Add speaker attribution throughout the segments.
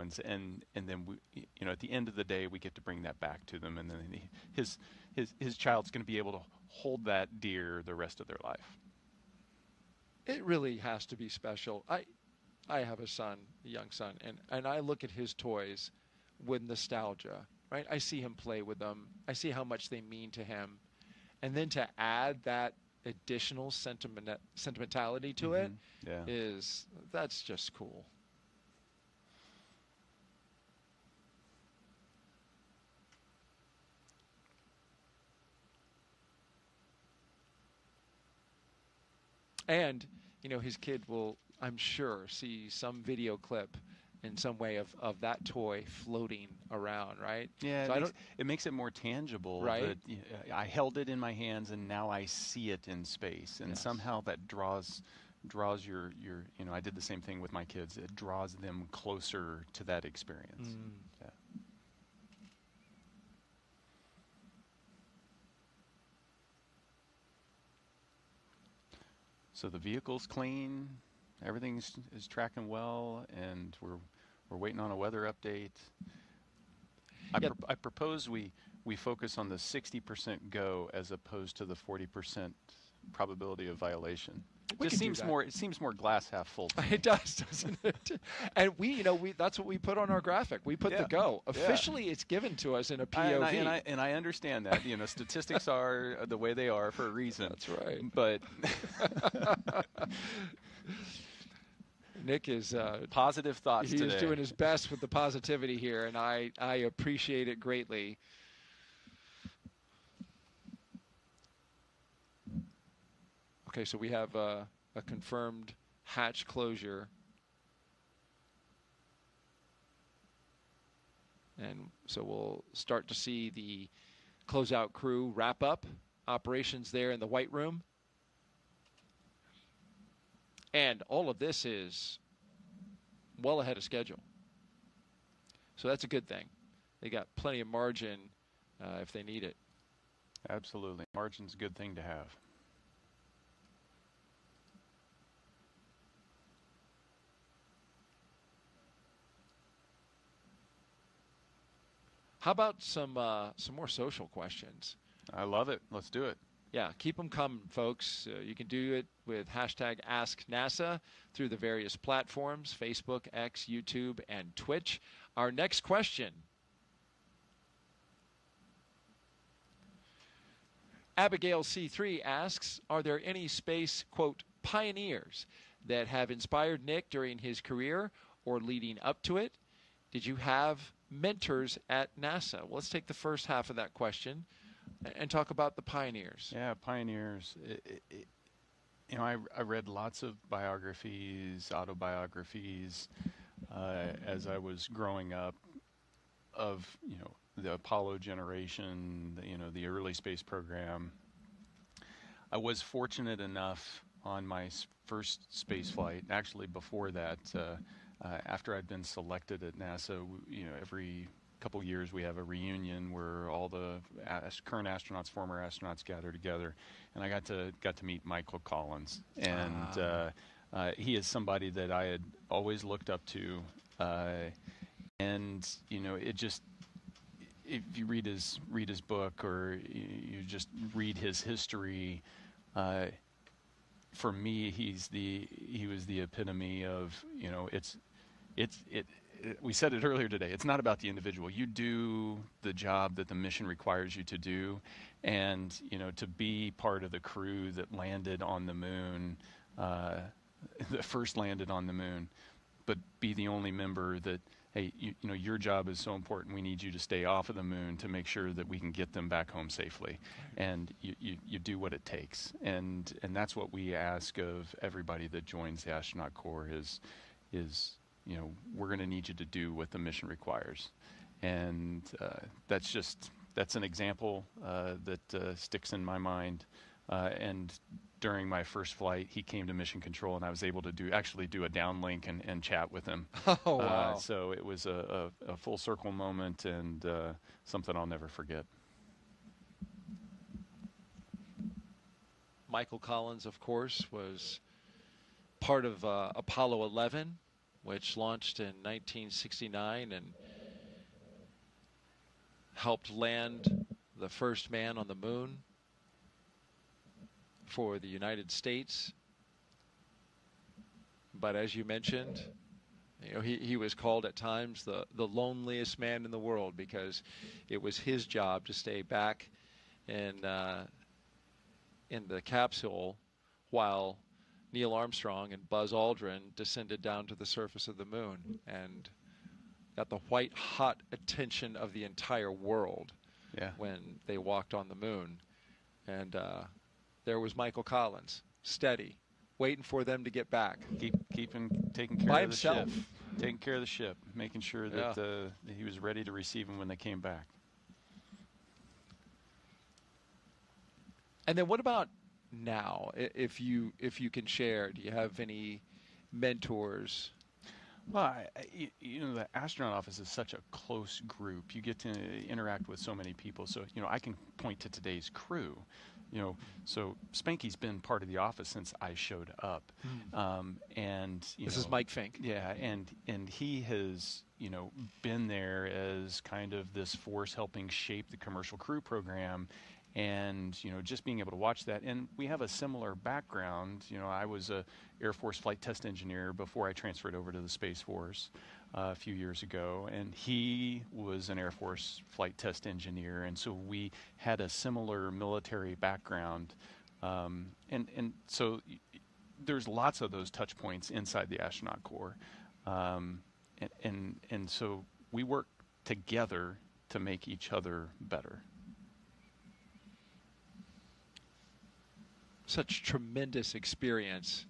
Speaker 1: bonds, and then we, you know, at the end of the day, we get to bring that back to them, and then his child's going to be able to hold that dear the rest of their life.
Speaker 2: It really has to be special. I have a son, a young son, and I look at his toys with nostalgia, right? I see him play with them. I see how much they mean to him. And then to add that additional sentimentality to it that's just cool. And, you know, his kid will, I'm sure, see some video clip in some way of that toy floating around, right?
Speaker 1: Yeah,
Speaker 2: so
Speaker 1: it makes it more tangible.
Speaker 2: Right?
Speaker 1: That, you know, I held it in my hands, and now I see it in space, and somehow that draws your, you know, I did the same thing with my kids. It draws them closer to that experience. Yeah. So the vehicle's clean, everything is tracking well, and we're waiting on a weather update. I propose we focus on the 60% go as opposed to the 40% probability of violation. It seems more glass half full.
Speaker 2: It does, doesn't it? And that's what we put on our graphic. We put the go. Officially, it's given to us in a POV.
Speaker 1: And I understand that. You know, statistics are the way they are for a reason.
Speaker 2: That's right.
Speaker 1: But
Speaker 2: Nick is
Speaker 1: positive thoughts today.
Speaker 2: He's doing his best with the positivity here, and I appreciate it greatly. Okay, so we have a confirmed hatch closure. And so we'll start to see the closeout crew wrap up operations there in the White Room. And all of this is well ahead of schedule. So that's a good thing. They got plenty of margin if they need it.
Speaker 1: Absolutely. Margin's a good thing to have.
Speaker 2: How about some more social questions?
Speaker 1: I love it. Let's do it.
Speaker 2: Yeah, keep them coming, folks. You can do it with hashtag AskNASA through the various platforms, Facebook, X, YouTube, and Twitch. Our next question. Abigail C3 asks, are there any space, quote, pioneers that have inspired Nick during his career or leading up to it? Did you have mentors at NASA? Well, let's take the first half of that question and talk about the pioneers.
Speaker 1: Yeah, pioneers. You know, I read lots of biographies, autobiographies, as I was growing up of, you know, the Apollo generation, the early space program. I was fortunate enough on my first space flight, actually before that, after I'd been selected at NASA, every couple years we have a reunion where all the current astronauts, former astronauts gather together, and I got to meet Michael Collins, and he is somebody that I had always looked up to, and it just, if you read his book or you just read his history, for me he was the epitome of, we said it earlier today, it's not about the individual. You do the job that the mission requires you to do, and to be part of the crew that landed on the moon, that first landed on the moon, but be the only member that, hey, your job is so important, we need you to stay off of the moon to make sure that we can get them back home safely. And you do what it takes. And that's what we ask of everybody that joins the astronaut corps is we're going to need you to do what the mission requires. And that's an example that sticks in my mind. And during my first flight, he came to Mission Control, and I was able to do a downlink and chat with him.
Speaker 2: Oh, wow.
Speaker 1: So it was a full circle moment, and something I'll never forget.
Speaker 2: Michael Collins, of course, was part of Apollo 11, which launched in 1969 and helped land the first man on the moon for the United States. But as you mentioned, you know, he was called at times the loneliest man in the world, because it was his job to stay back in the capsule while Neil Armstrong and Buzz Aldrin descended down to the surface of the moon and got the white hot attention of the entire world when they walked on the moon. And there was Michael Collins, steady, waiting for them to get back.
Speaker 1: Taking care
Speaker 2: by
Speaker 1: of
Speaker 2: himself.
Speaker 1: the ship. Taking care of the ship, making sure that that he was ready to receive them when they came back.
Speaker 2: And then what about now? If you can share, do you have any mentors?
Speaker 1: Well, you know, the astronaut office is such a close group. You get to interact with so many people. So, you know, I can point to today's crew. You know, so Spanky's been part of the office since I showed up. And
Speaker 2: this is Mike Fincke.
Speaker 1: Yeah, and he has, you know, been there as kind of this force helping shape the commercial crew program. And, you know, just being able to watch that. And we have a similar background. You know, I was a Air Force flight test engineer before I transferred over to the Space Force a few years ago. And he was an Air Force flight test engineer. And so we had a similar military background. And so there's lots of those touch points inside the astronaut corps. And so we work together to make each other better.
Speaker 2: Such tremendous experience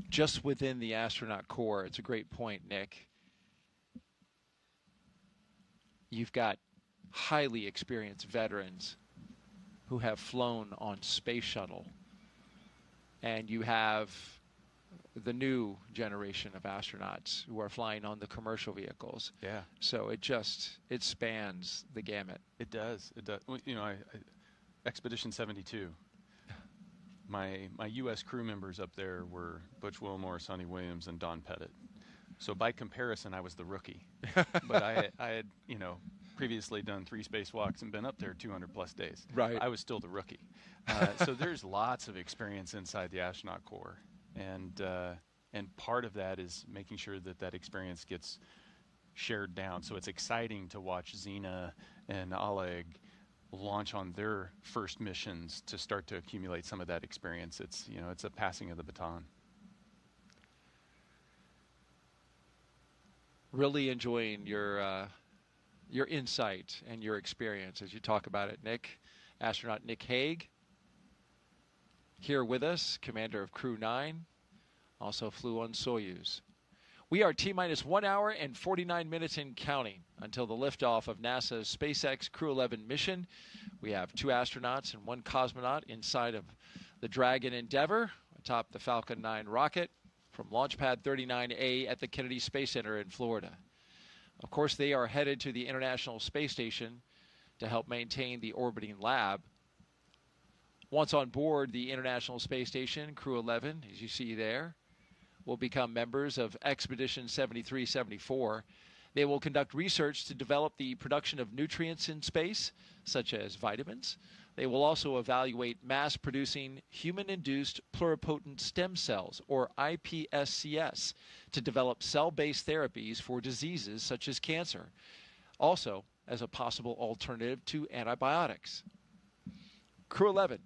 Speaker 2: just within the astronaut corps. It's a great point, Nick. You've got highly experienced veterans who have flown on space shuttle, and you have the new generation of astronauts who are flying on the commercial vehicles.
Speaker 1: Yeah.
Speaker 2: So it spans the gamut.
Speaker 1: It does. It does. Well, you know, Expedition 72. My U.S. crew members up there were Butch Wilmore, Sonny Williams, and Don Pettit. So by comparison, I was the rookie. But I had, you know, previously done 3 spacewalks and been up there 200-plus days.
Speaker 2: Right.
Speaker 1: I was still the rookie. So there's lots of experience inside the astronaut corps. And part of that is making sure that that experience gets shared down. So it's exciting to watch Zena and Oleg launch on their first missions to start to accumulate some of that experience. It's, you know, it's a passing of the baton.
Speaker 2: Really enjoying your insight and your experience as you talk about it, Nick. Astronaut Nick Hague here with us, commander of Crew 9, also flew on Soyuz. We are T-minus 1 hour and 49 minutes and counting until the liftoff of NASA's SpaceX Crew-11 mission. We have 2 astronauts and 1 cosmonaut inside of the Dragon Endeavour atop the Falcon 9 rocket from Launch Pad 39A at the Kennedy Space Center in Florida. Of course, they are headed to the International Space Station to help maintain the orbiting lab. Once on board the International Space Station, Crew-11, as you see there, will become members of Expedition 7374. They will conduct research to develop the production of nutrients in space, such as vitamins. They will also evaluate mass-producing human-induced pluripotent stem cells, or iPSCs, to develop cell-based therapies for diseases such as cancer, also as a possible alternative to antibiotics. Crew-11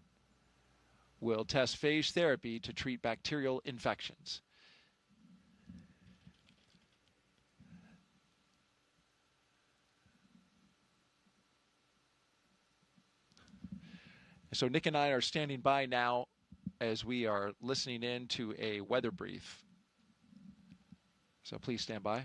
Speaker 2: will test phage therapy to treat bacterial infections. So Nick and I are standing by now as we are listening in to a weather brief. So please stand by.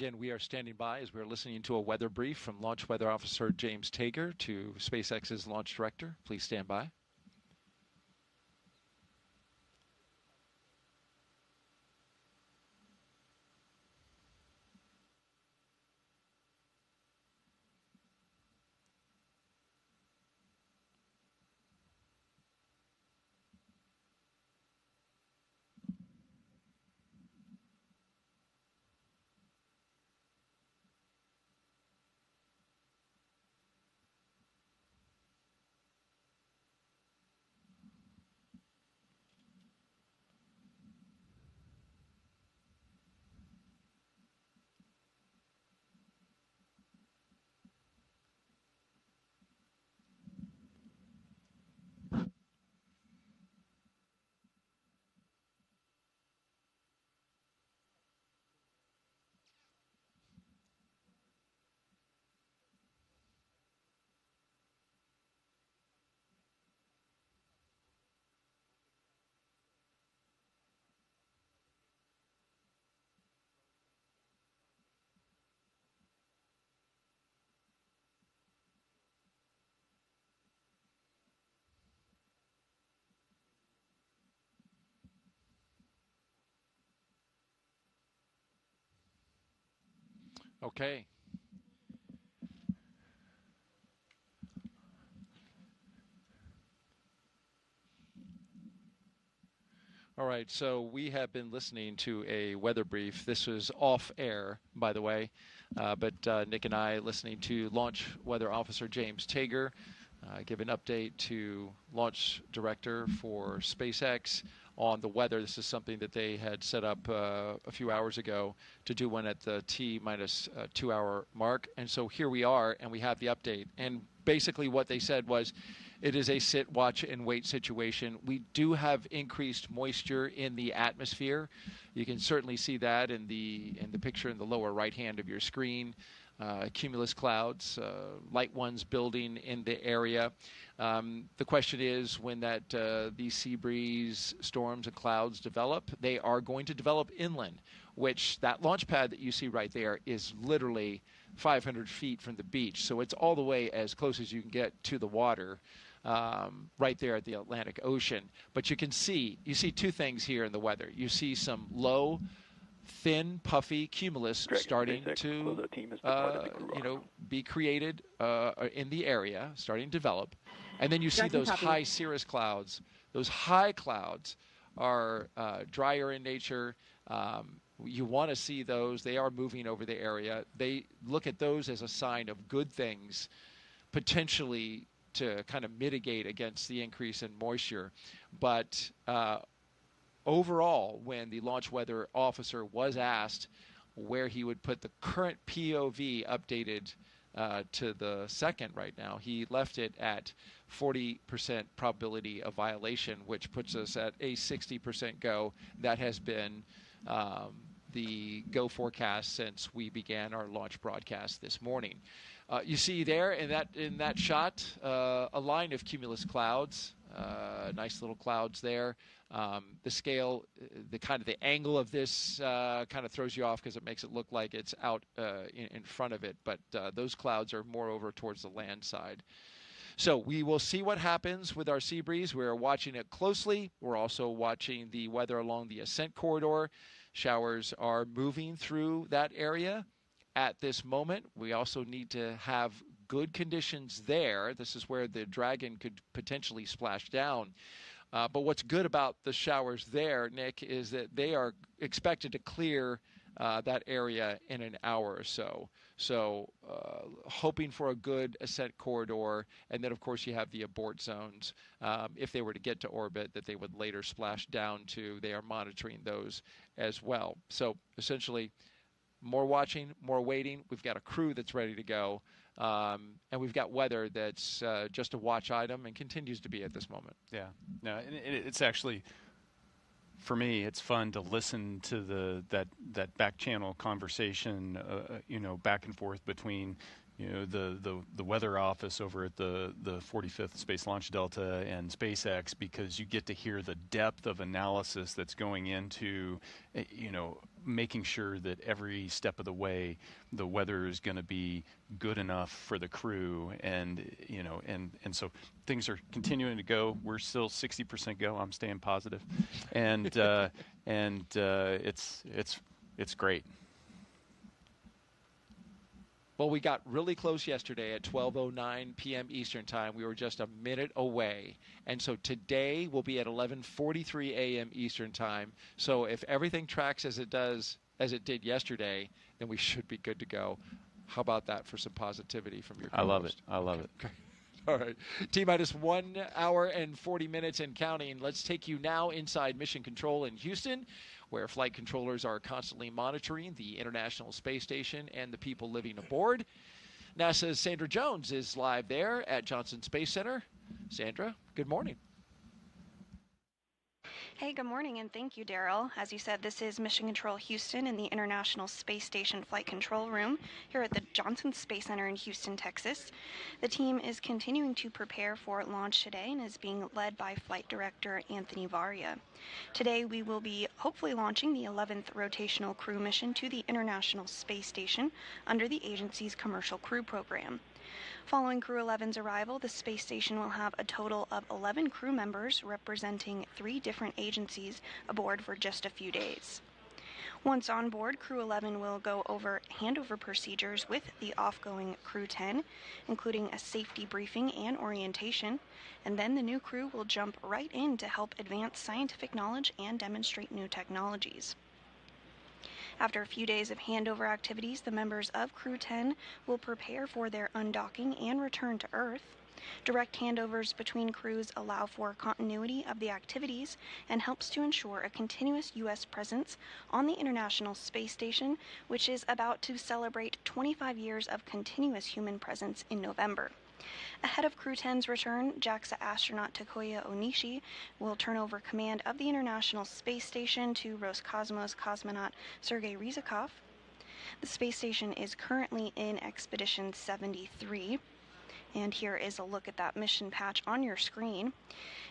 Speaker 2: Again, we are standing by as we're listening to a weather brief from Launch Weather Officer James Tager to SpaceX's Launch Director. Please stand by. Okay. All right, so we have been listening to a weather brief. This was off air, by the way, but Nick and I listening to Launch Weather Officer James Tager give an update to Launch Director for SpaceX on the weather. This is something that they had set up a few hours ago to do one at the T-minus 2 hour mark. And so here we are, and we have the update. And basically what they said was it is a sit, watch, and wait situation. We do have increased moisture in the atmosphere. You can certainly see that in the picture in the lower right hand of your screen. Cumulus clouds, light ones building in the area. The question is when these sea breeze storms and clouds develop, they are going to develop inland, which that launch pad that you see right there is literally 500 feet from the beach. So it's all the way as close as you can get to the water. Right there at the Atlantic Ocean. But you see two things here in the weather. You see some low, thin, puffy cumulus starting to, be created in the area, starting to develop. And then you see those high cirrus clouds. Those high clouds are drier in nature. You want to see those. They are moving over the area. They look at those as a sign of good things, potentially to kind of mitigate against the increase in moisture. But overall, when the launch weather officer was asked where he would put the current POV updated to the second right now, he left it at 40% probability of violation, which puts us at a 60% go. That has been the go forecast since we began our launch broadcast this morning. You see there in that shot a line of cumulus clouds, nice little clouds there. The scale, the angle of this kind of throws you off because it makes it look like it's out in front of it. But those clouds are more over towards the land side. So we will see what happens with our sea breeze. We're watching it closely. We're also watching the weather along the Ascent corridor. Showers are moving through that area at this moment. We also need to have good conditions there. This is where the Dragon could potentially splash down. But what's good about the showers there, Nick, is that they are expected to clear that area in an hour or so. So hoping for a good ascent corridor. And then, of course, you have the abort zones. If they were to get to orbit, that they would later splash down to. They are monitoring those as well. So essentially, more watching, more waiting. We've got a crew that's ready to go. And we've got weather that's just a watch item and continues to be at this moment.
Speaker 1: Yeah. No, and it's actually, for me, it's fun to listen to that back channel conversation, back and forth between, the weather office over at the 45th Space Launch Delta and SpaceX, because you get to hear the depth of analysis that's going into, making sure that every step of the way the weather is going to be good enough for the crew, and and so things are continuing to go. We're still 60% go. I'm staying positive, and it's great.
Speaker 2: Well, we got really close yesterday at 12:09 p.m. Eastern Time. We were just a minute away. And so today we'll be at 11:43 a.m. Eastern Time. So if everything tracks as it did yesterday, then we should be good to go. How about that for some positivity from your co-host?
Speaker 1: I love it.
Speaker 2: Okay. All right. T-minus 1 hour and 40 minutes and counting. Let's take you now inside Mission Control in Houston, where flight controllers are constantly monitoring the International Space Station and the people living aboard. NASA's Sandra Jones is live there at Johnson Space Center. Sandra, good morning.
Speaker 3: Hey, good morning, and thank you, Daryl. As you said, this is Mission Control Houston in the International Space Station Flight Control Room here at the Johnson Space Center in Houston, Texas. The team is continuing to prepare for launch today and is being led by Flight Director Anthony Varia. Today, we will be hopefully launching the 11th rotational crew mission to the International Space Station under the agency's Commercial Crew Program. Following Crew-11's arrival, the space station will have a total of 11 crew members representing 3 different agencies aboard for just a few days. Once on board, Crew-11 will go over handover procedures with the off-going Crew-10, including a safety briefing and orientation, and then the new crew will jump right in to help advance scientific knowledge and demonstrate new technologies. After a few days of handover activities, the members of Crew-10 will prepare for their undocking and return to Earth. Direct handovers between crews allow for continuity of the activities and helps to ensure a continuous U.S. presence on the International Space Station, which is about to celebrate 25 years of continuous human presence in November. Ahead of Crew-10's return, JAXA astronaut Takuya Onishi will turn over command of the International Space Station to Roscosmos cosmonaut Sergei Ryzhikov. The space station is currently in Expedition 73. And here is a look at that mission patch on your screen.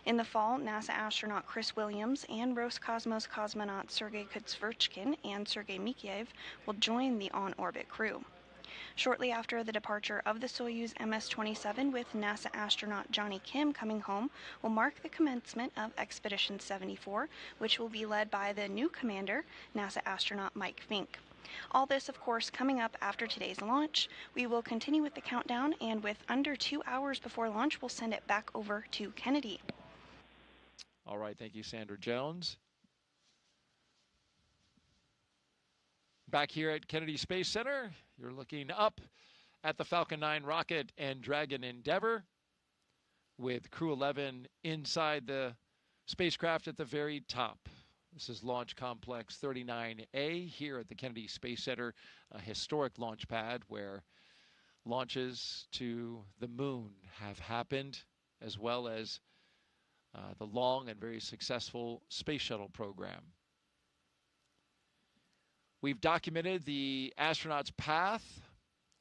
Speaker 3: In the fall, NASA astronaut Chris Williams and Roscosmos cosmonaut Sergei Kutsverchkin and Sergei Mikheyev will join the on-orbit crew. Shortly after the departure of the Soyuz MS-27 with NASA astronaut Johnny Kim coming home will mark the commencement of Expedition 74, which will be led by the new commander, NASA astronaut Mike Fincke. All this, of course, coming up after today's launch. We will continue with the countdown, and with under 2 hours before launch, we'll send it back over to Kennedy.
Speaker 2: All right, thank you, Sandra Jones. Back here at Kennedy Space Center, you're looking up at the Falcon 9 rocket and Dragon Endeavour with Crew-11 inside the spacecraft at the very top. This is Launch Complex 39A here at the Kennedy Space Center, a historic launch pad where launches to the moon have happened, as well as the long and very successful space shuttle program. We've documented the astronauts' path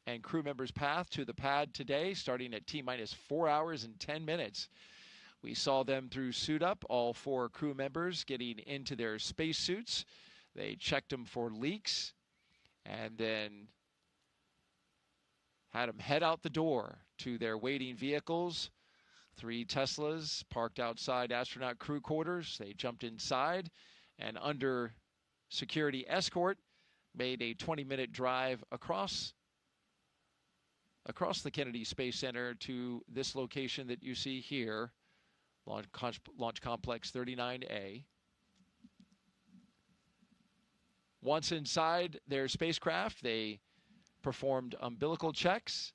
Speaker 2: and crew members' path to the pad today, starting at T-minus 4 hours and 10 minutes. We saw them through suit up, all 4 crew members getting into their spacesuits. They checked them for leaks and then had them head out the door to their waiting vehicles. 3 Teslas parked outside astronaut crew quarters. They jumped inside and under security escort made a 20-minute drive across the Kennedy Space Center to this location that you see here, Launch Complex 39A. Once inside their spacecraft, they performed umbilical checks,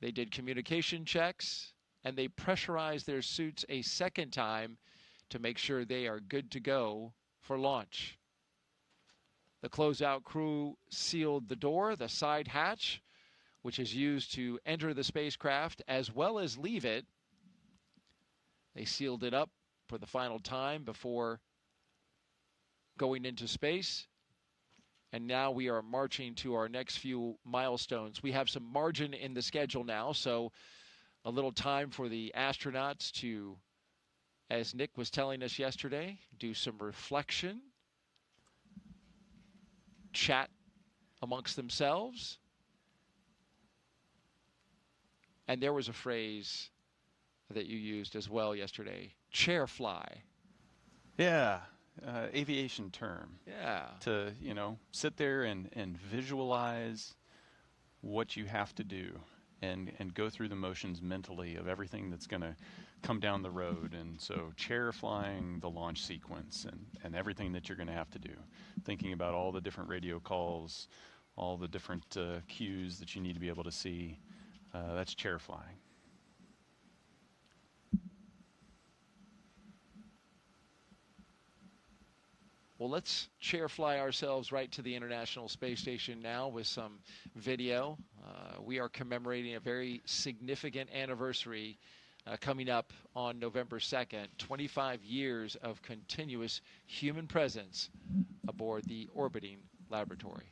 Speaker 2: they did communication checks, and they pressurized their suits a second time to make sure they are good to go for launch. The closeout crew sealed the door, the side hatch, which is used to enter the spacecraft as well as leave it. They sealed it up for the final time before going into space. And now we are marching to our next few milestones. We have some margin in the schedule now, so a little time for the astronauts to, as Nick was telling us yesterday, do some reflection, chat amongst themselves. And there was a phrase that you used as well yesterday, chair fly.
Speaker 1: Yeah, aviation term.
Speaker 2: Yeah.
Speaker 1: To, sit there and visualize what you have to do and go through the motions mentally of everything that's going to come down the road. And so chair flying the launch sequence and everything that you're going to have to do. Thinking about all the different radio calls, all the different cues that you need to be able to see. That's chair flying.
Speaker 2: Well, let's chair fly ourselves right to the International Space Station now with some video. We are commemorating a very significant anniversary coming up on November 2nd, 25 years of continuous human presence aboard the orbiting laboratory.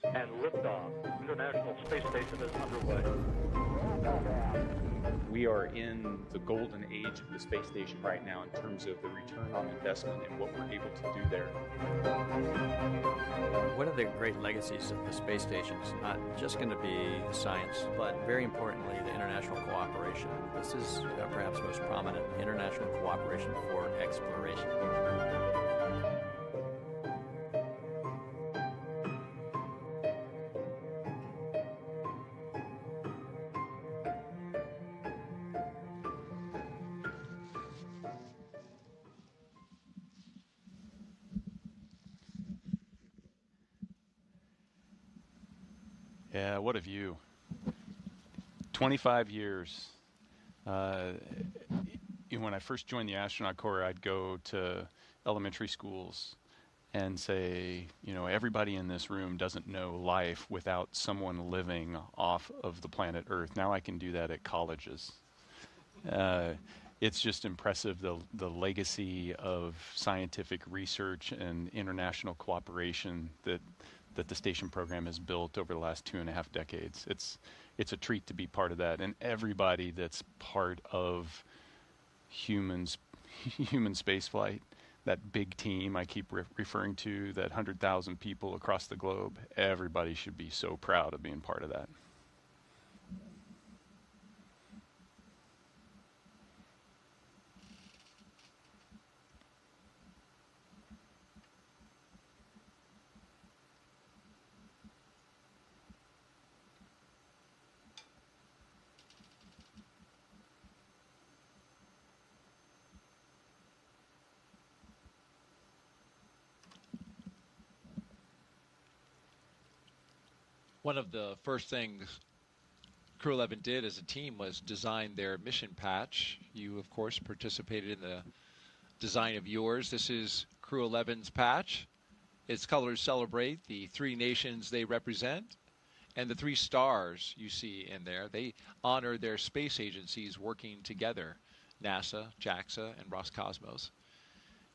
Speaker 4: And liftoff. International Space Station is underway.
Speaker 5: We are in the golden age of the space station right now in terms of the return on investment and what we're able to do there.
Speaker 6: One of the great legacies of the space station is not just going to be science, but very importantly, the international cooperation. This is perhaps most prominent, international cooperation for exploration.
Speaker 1: Yeah, what a view. 25 years. When I first joined the astronaut corps, I'd go to elementary schools and say, everybody in this room doesn't know life without someone living off of the planet Earth. Now I can do that at colleges. It's just impressive, the legacy of scientific research and international cooperation that the station program has built over the last 2.5 decades. It's a treat to be part of that, and everybody that's part of human spaceflight, that big team I keep referring to, that 100,000 people across the globe, everybody should be so proud of being part of that.
Speaker 2: One of the first things Crew-11 did as a team was design their mission patch. You, of course, participated in the design of yours. This is Crew-11's patch. Its colors celebrate the 3 nations they represent, and the 3 stars you see in there. They honor their space agencies working together, NASA, JAXA, and Roscosmos.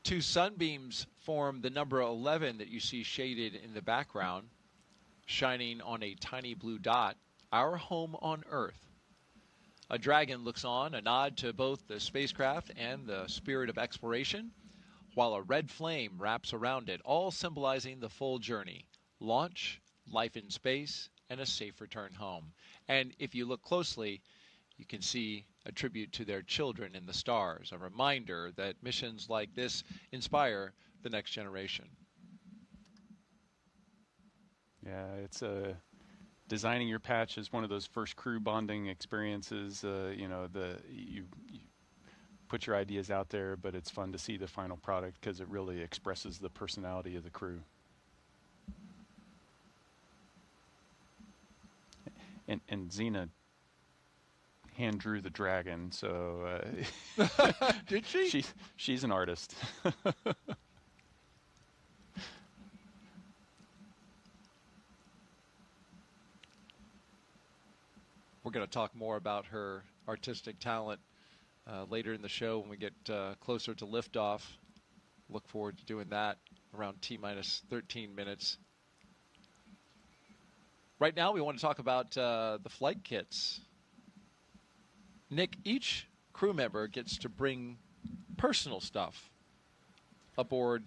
Speaker 2: 2 sunbeams form the number 11 that you see shaded in the background, shining on a tiny blue dot, our home on Earth. A dragon looks on, a nod to both the spacecraft and the spirit of exploration, while a red flame wraps around it, all symbolizing the full journey: launch, life in space, and a safe return home. And if you look closely, you can see a tribute to their children in the stars, a reminder that missions like this inspire the next generation.
Speaker 1: Yeah, it's designing your patch is one of those first crew bonding experiences. You put your ideas out there, but it's fun to see the final product because it really expresses the personality of the crew. And Zena hand drew the dragon, so
Speaker 2: Did she?
Speaker 1: She's an artist.
Speaker 2: We're going to talk more about her artistic talent later in the show when we get closer to liftoff. Look forward to doing that around T-minus 13 minutes. Right now we want to talk about the flight kits. Nick, each crew member gets to bring personal stuff aboard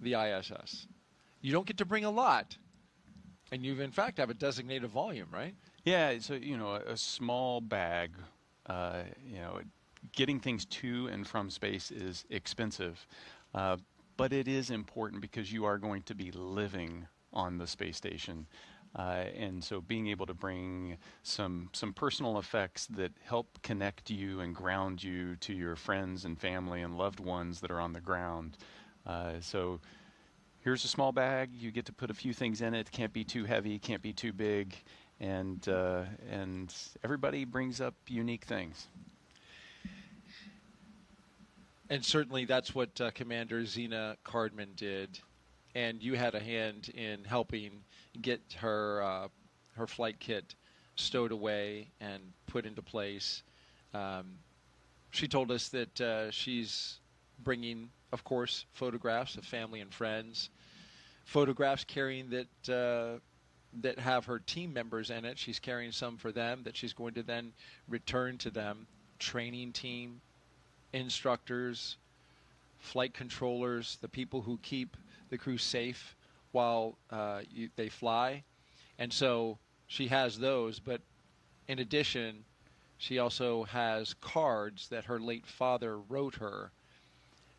Speaker 2: the ISS. you don't get to bring a lot. And you, in fact, have a designated volume, right?
Speaker 1: Yeah, so, a small bag, getting things to and from space is expensive, but it is important because you are going to be living on the space station. And so being able to bring some personal effects that help connect you and ground you to your friends and family and loved ones that are on the ground. So here's a small bag. You get to put a few things in it. Can't be too heavy, can't be too big. And everybody brings up unique things.
Speaker 2: And certainly that's what Commander Zena Cardman did. And you had a hand in helping get her flight kit stowed away and put into place. She told us that she's bringing, of course, photographs of family and friends, photographs carrying that have her team members in it. She's carrying some for them that she's going to then return to them. Training team, instructors, flight controllers, the people who keep the crew safe while they fly. And so she has those, but in addition, she also has cards that her late father wrote her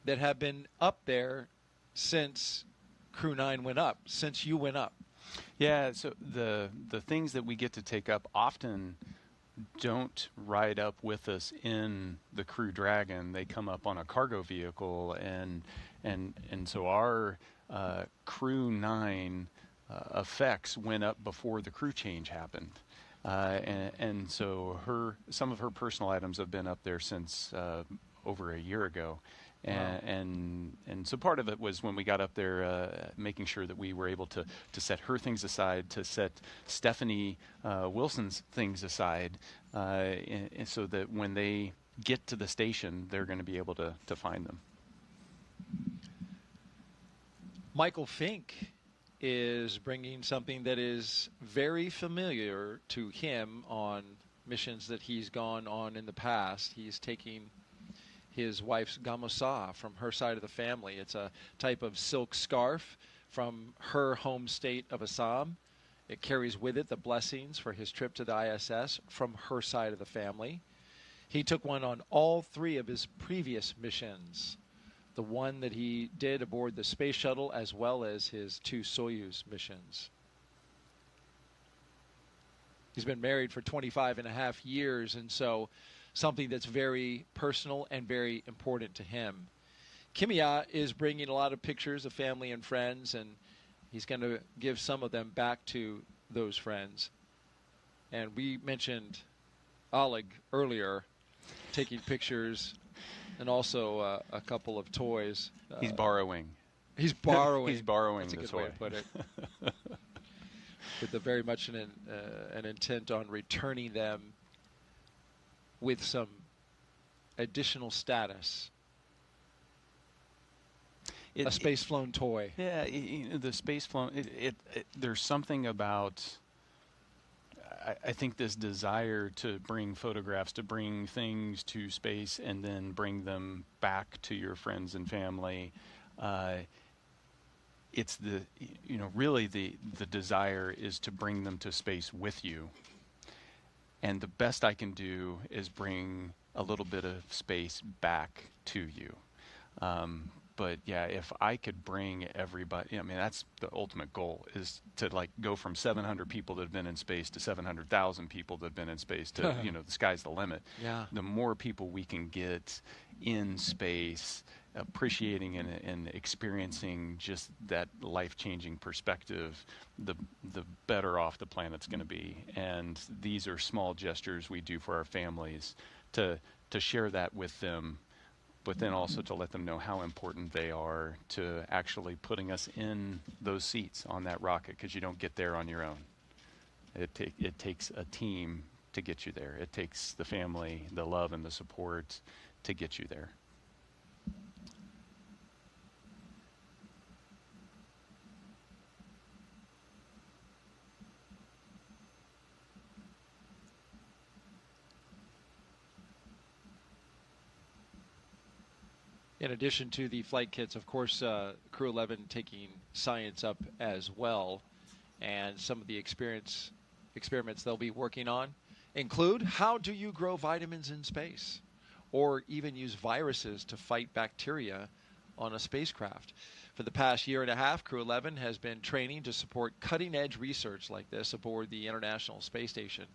Speaker 2: that have been up there since Crew 9 went up, since you went up.
Speaker 1: Yeah, so the things that we get to take up often don't ride up with us in the Crew Dragon. They come up on a cargo vehicle, and so our Crew 9 effects went up before the crew change happened. And so some of her personal items have been up there since over a year ago. And so part of it was when we got up there, making sure that we were able to set her things aside, to set Stephanie Wilson's things aside, and so that when they get to the station, they're going to be able to find them.
Speaker 2: Michael Fincke is bringing something that is very familiar to him on missions that he's gone on in the past. He's taking his wife's gamusa from her side of the family. It's a type of silk scarf from her home state of Assam. It carries with it the blessings for his trip to the ISS from her side of the family. He took one on all 3 of his previous missions. The one that he did aboard the space shuttle, as well as his 2 Soyuz missions. He's been married for 25 and a half years, and so something that's very personal and very important to him. Kimiya is bringing a lot of pictures of family and friends, and he's going to give some of them back to those friends. And we mentioned Oleg earlier, taking pictures, and also a couple of toys.
Speaker 1: He's borrowing.
Speaker 2: He's borrowing.
Speaker 1: He's borrowing.
Speaker 2: That's a good
Speaker 1: toy.
Speaker 2: way to put it. With very much an intent on returning them with some additional status. A space-flown toy.
Speaker 1: Yeah, the space-flown. There's something about, I think, this desire to bring photographs, to bring things to space and then bring them back to your friends and family. It's really the desire is to bring them to space with you. And the best I can do is bring a little bit of space back to you. But yeah, if I could bring everybody, I mean, that's the ultimate goal, is to go from 700 people that have been in space to 700,000 people that have been in space to, the sky's the limit.
Speaker 2: Yeah.
Speaker 1: The more people we can get in space, appreciating and experiencing just that life-changing perspective, the better off the planet's going to be. And these are small gestures we do for our families to share that with them, but then also to let them know how important they are to actually putting us in those seats on that rocket, because you don't get there on your own. It takes a team to get you there. It takes the family, the love, and the support to get you there.
Speaker 2: In addition to the flight kits, of course, Crew-11 taking science up as well. And some of the experiments they'll be working on include how do you grow vitamins in space, or even use viruses to fight bacteria on a spacecraft. For the past year and a half, Crew-11 has been training to support cutting-edge research like this aboard the International Space Station.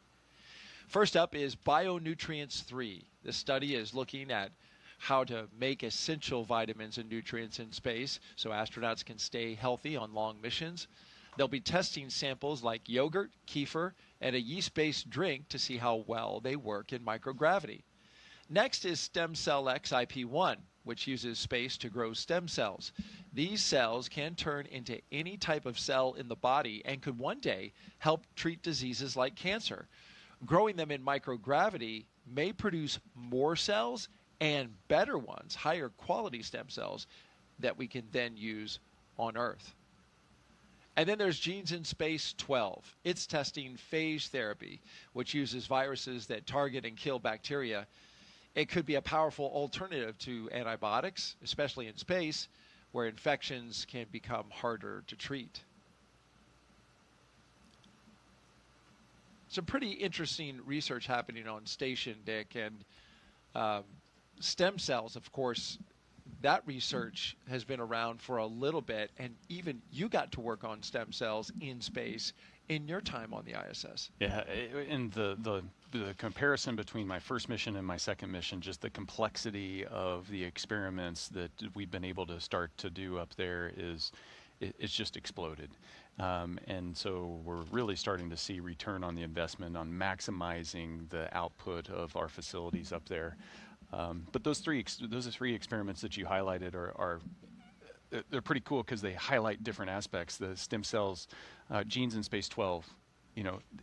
Speaker 2: First up is Bionutrients 3. This study is looking at how to make essential vitamins and nutrients in space so astronauts can stay healthy on long missions. They'll be testing samples like yogurt, kefir, and a yeast-based drink to see how well they work in microgravity. Next is Stem Cell X IP1, which uses space to grow stem cells. These cells can turn into any type of cell in the body and could one day help treat diseases like cancer. Growing them in microgravity may produce more cells and better ones, higher quality stem cells that we can then use on Earth. And then there's Genes in Space 12. It's testing phage therapy, which uses viruses that target and kill bacteria. It could be a powerful alternative to antibiotics, especially in space, where infections can become harder to treat. Some pretty interesting research happening on station, Dick, and stem cells, of course, that research has been around for a little bit, and even you got to work on stem cells in space in your time on the ISS.
Speaker 1: Yeah, and the comparison between my first mission and my second mission, just the complexity of the experiments that we've been able to start to do up there it's just exploded. And so we're really starting to see return on the investment on maximizing the output of our facilities up there. But those three experiments that you highlighted they're pretty cool because they highlight different aspects. The stem cells, Genes in Space 12,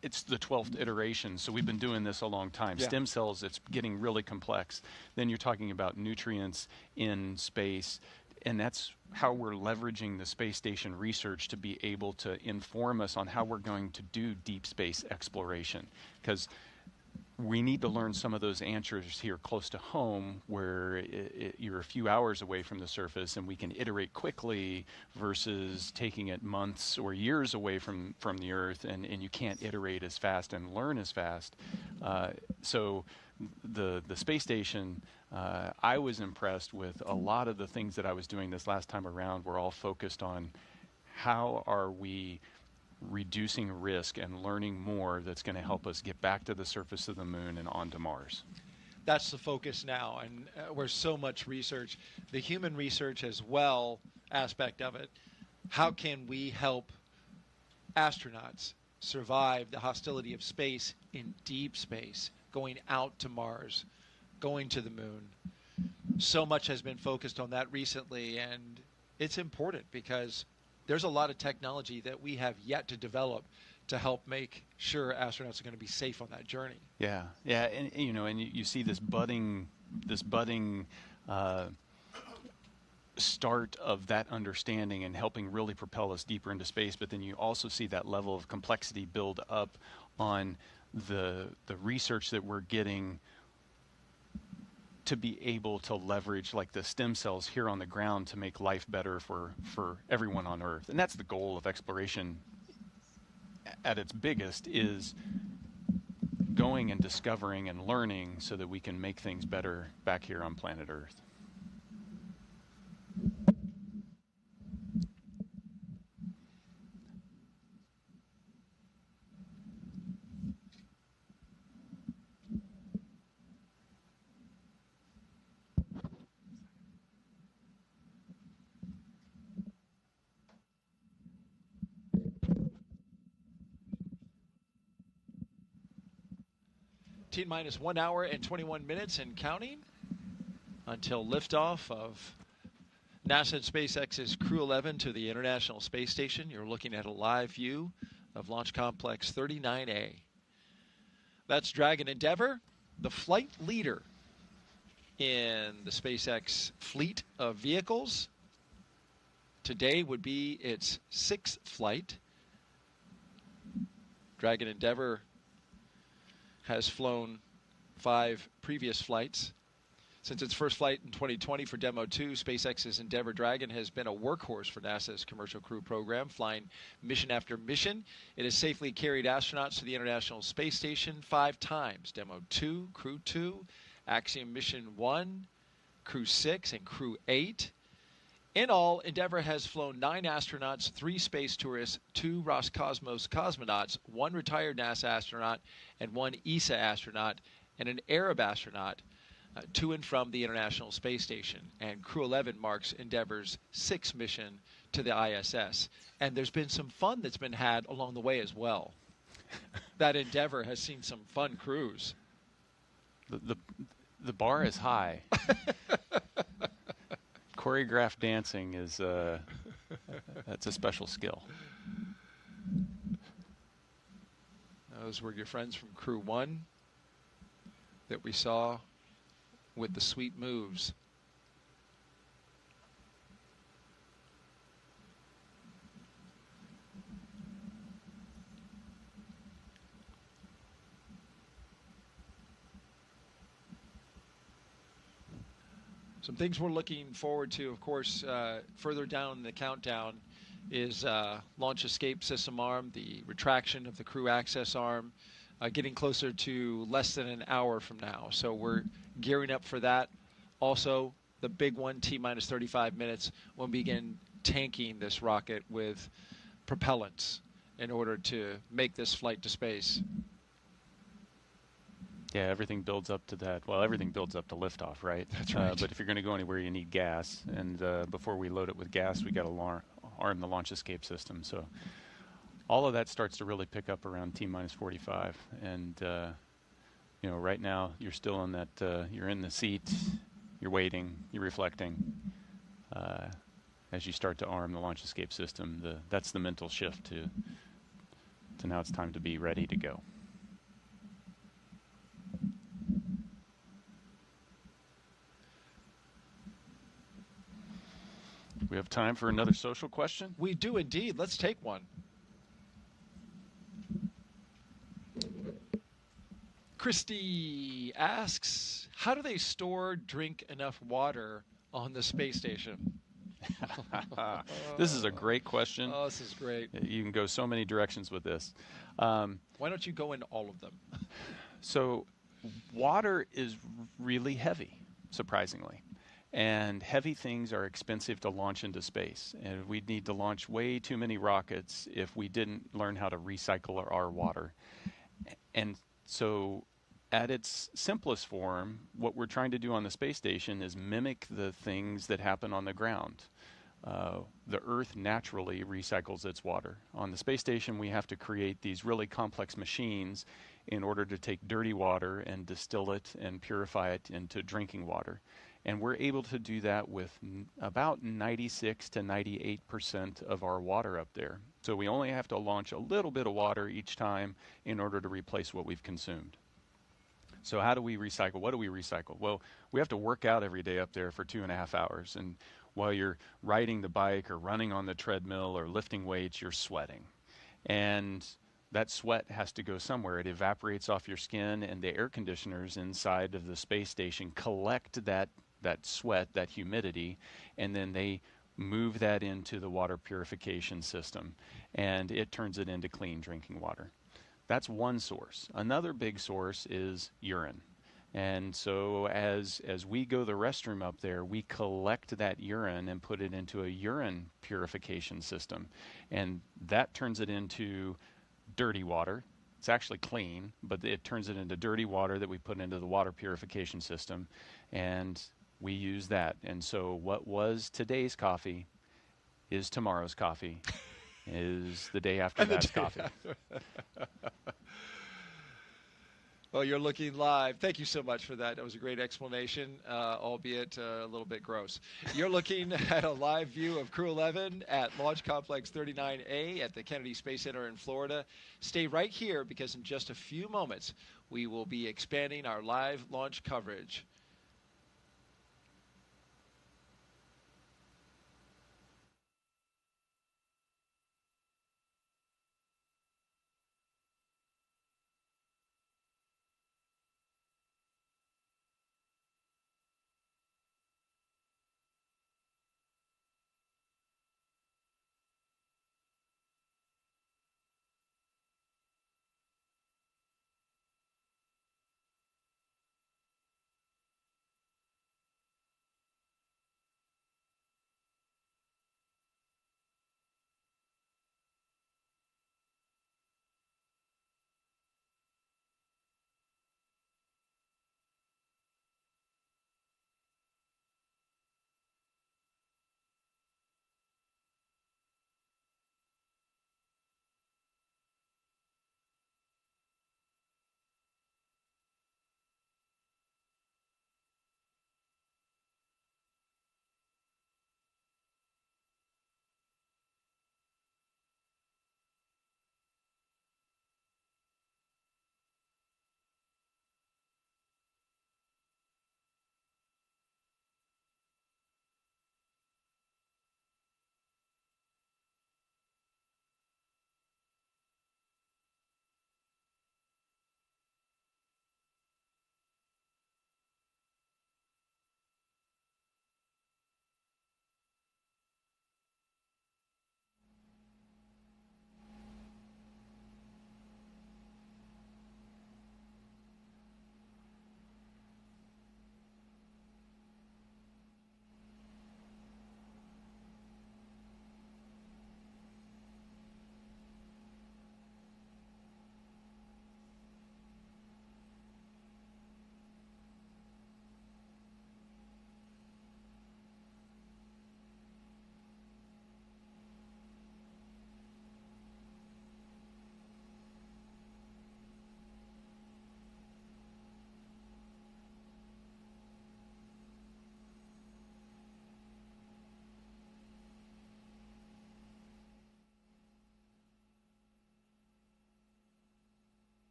Speaker 1: it's the 12th iteration, so we've been doing this a long time. Yeah. Stem cells, it's getting really complex. Then you're talking about nutrients in space, and that's how we're leveraging the space station research to be able to inform us on how we're going to do deep space exploration. Because we need to learn some of those answers here close to home where you're a few hours away from the surface and we can iterate quickly versus taking it months or years away from the Earth and you can't iterate as fast and learn as fast. So the space station, I was impressed with a lot of the things that I was doing this last time around were all focused on how are we reducing risk and learning more that's going to help us get back to the surface of the moon and onto Mars.
Speaker 2: That's the focus now, and where so much research, the human research as well aspect of it, how can we help astronauts survive the hostility of space in deep space, going out to Mars, going to the moon. So much has been focused on that recently, and it's important because there's a lot of technology that we have yet to develop to help make sure astronauts are going to be safe on that journey.
Speaker 1: Yeah, and you see this budding start of that understanding and helping really propel us deeper into space. But then you also see that level of complexity build up on the research that we're getting to be able to leverage like the stem cells here on the ground to make life better for everyone on Earth. And that's the goal of exploration at its biggest, is going and discovering and learning so that we can make things better back here on planet Earth.
Speaker 2: T-minus 1 hour and 21 minutes and counting until liftoff of NASA and SpaceX's Crew-11 to the International Space Station. You're looking at a live view of Launch Complex 39A. That's Dragon Endeavour, the flight leader in the SpaceX fleet of vehicles. Today would be its 6th flight. Dragon Endeavour has flown 5 previous flights Since its first flight in 2020 for Demo 2, SpaceX's Endeavour Dragon has been a workhorse for NASA's Commercial Crew program, flying mission after mission. It has safely carried astronauts to the International Space Station 5 times: Demo 2, Crew 2, Axiom Mission 1, Crew 6, and Crew 8. In all, Endeavour has flown 9 astronauts, 3 space tourists, 2 Roscosmos cosmonauts, 1 retired NASA astronaut, and 1 ESA astronaut, and an Arab astronaut to and from the International Space Station. And Crew-11 marks Endeavour's 6th mission to the ISS. And there's been some fun that's been had along the way as well. That Endeavour has seen some fun crews.
Speaker 1: The bar is high. Choreographed dancing is that's a special skill.
Speaker 2: Those were your friends from Crew 1 that we saw with the sweet moves. Some things we're looking forward to, of course, further down the countdown is launch escape system arm, the retraction of the crew access arm, getting closer to less than an hour from now. So we're gearing up for that. Also, the big one, T-minus 35 minutes, we'll begin tanking this rocket with propellants in order to make this flight to space.
Speaker 1: Yeah, everything builds up to that. Well, everything builds up to liftoff, right?
Speaker 2: That's right.
Speaker 1: But if you're going to go anywhere, you need gas. And before we load it with gas, we got to arm the launch escape system. So all of that starts to really pick up around T-minus 45. And, you know, right now you're still in that, you're in the seat, you're waiting, you're reflecting. As you start to arm the launch escape system, that's the mental shift to now it's time to be ready to go. We have time for another social question?
Speaker 2: We do indeed. Let's take one. Christy asks, how do they store, drink enough water on the space station?
Speaker 1: This is a great question.
Speaker 2: Oh, this is great.
Speaker 1: You can go so many directions with this.
Speaker 2: Why don't you go into all of them?
Speaker 1: So water is really heavy, surprisingly. And heavy things are expensive to launch into space. And we'd need to launch way too many rockets if we didn't learn how to recycle our water. And so at its simplest form, what we're trying to do on the space station is mimic the things that happen on the ground. The Earth naturally recycles its water. On the space station, we have to create these really complex machines in order to take dirty water and distill it and purify it into drinking water. And we're able to do that with about 96 to 98% of our water up there. So we only have to launch a little bit of water each time in order to replace what we've consumed. So how do we recycle? What do we recycle? Well, we have to work out every day up there for 2.5 hours. And while you're riding the bike or running on the treadmill or lifting weights, you're sweating. And that sweat has to go somewhere. It evaporates off your skin, and the air conditioners inside of the space station collect that sweat, that humidity, and then they move that into the water purification system, and it turns it into clean drinking water. That's one source. Another big source is urine. And so as we go to the restroom up there, we collect that urine and put it into a urine purification system. And that turns it into dirty water. It's actually clean, but it turns it into dirty water that we put into the water purification system. And we use that. And so what was today's coffee is tomorrow's coffee, is the day after that's coffee.
Speaker 2: Well, you're looking live. Thank you so much for that. That was a great explanation, albeit a little bit gross. You're looking at a live view of Crew-11 at Launch Complex 39A at the Kennedy Space Center in Florida. Stay right here because in just a few moments, we will be expanding our live launch coverage.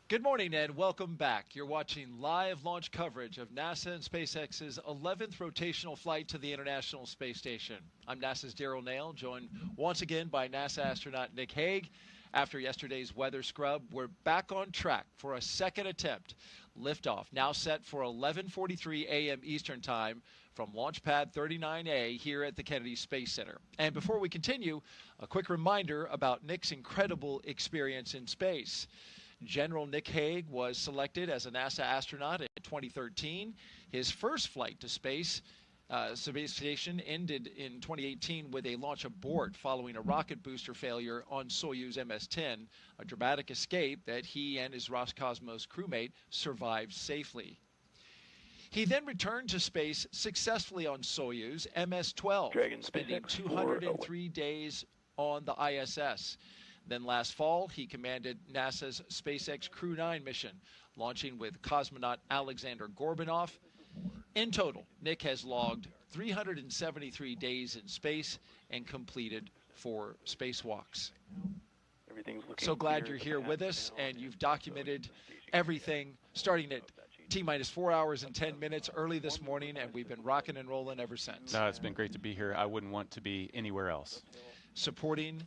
Speaker 2: Good morning and welcome back. You're watching live launch coverage of NASA and SpaceX's 11th rotational flight to the International Space Station. I'm NASA's Daryl Nail, joined once again by NASA astronaut Nick Hague. After yesterday's weather scrub, we're back on track for a second attempt. Liftoff now set for 11:43 a.m. Eastern Time from Launch Pad 39A here at the Kennedy Space Center. And before we continue, a quick reminder about Nick's incredible experience in space. General Nick Hague was selected as a NASA astronaut in 2013. His first flight to space station ended in 2018 with a launch abort following a rocket booster failure on Soyuz MS-10, a dramatic escape that he and his Roscosmos crewmate survived safely. He then returned to space successfully on Soyuz MS-12, spending 203 days on the ISS. Then last fall, he commanded NASA's SpaceX Crew-11 mission, launching with cosmonaut Alexander Gorbanov. In total, Nick has logged 373 days in space and completed 4 spacewalks. So glad you're here with us, and you've documented everything starting at T-minus 4 hours and 10 minutes early this morning, and we've been rocking and rolling ever since.
Speaker 1: No, it's been great to be here. I wouldn't want to be anywhere else.
Speaker 2: Supporting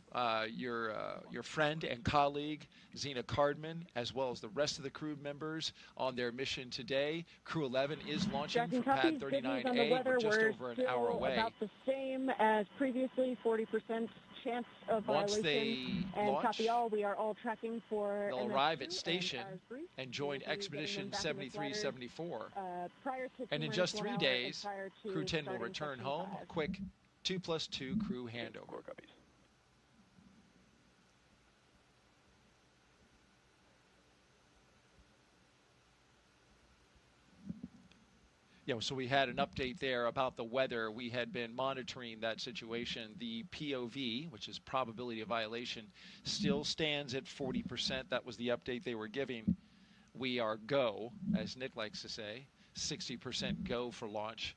Speaker 2: your friend and colleague, Zena Cardman, as well as the rest of the crew members on their mission today. Crew-11 is launching from Pad 39A. We're just over an hour away.
Speaker 7: About the same as previously, 40% chance of
Speaker 2: Once
Speaker 7: violation.
Speaker 2: they
Speaker 7: And
Speaker 2: launch,
Speaker 7: copy all, we are all tracking for
Speaker 2: they'll
Speaker 7: MS2
Speaker 2: arrive at station and join
Speaker 7: we'll be
Speaker 2: Expedition
Speaker 7: getting them back in the
Speaker 2: 7374.
Speaker 7: prior to
Speaker 2: And in
Speaker 7: T-minus
Speaker 2: just
Speaker 7: 1
Speaker 2: 3
Speaker 7: hour
Speaker 2: days,
Speaker 7: and prior to
Speaker 2: Crew 10 will
Speaker 7: starting
Speaker 2: return
Speaker 7: Section
Speaker 2: home.
Speaker 7: 5.
Speaker 2: A quick 2+2 crew handover. So we had an update there about the weather. We had been monitoring that situation. The POV, which is probability of violation, still stands at 40%. That was the update they were giving. We are go, as Nick likes to say, 60% go for launch.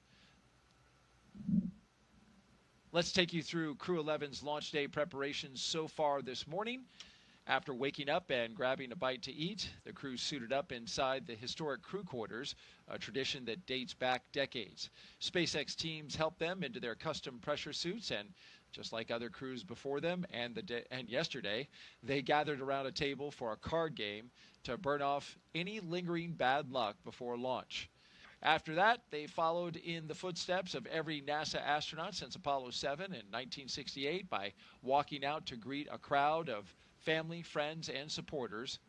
Speaker 2: Let's take you through Crew-11's launch day preparations so far this morning. After waking up and grabbing a bite to eat, the crew suited up inside the historic crew quarters, a tradition that dates back decades. SpaceX teams helped them into their custom pressure suits, and just like other crews before them and yesterday, they gathered around a table for a card game to burn off any lingering bad luck before launch. After that, they followed in the footsteps of every NASA astronaut since Apollo 7 in 1968 by walking out to greet a crowd of family, friends, and supporters.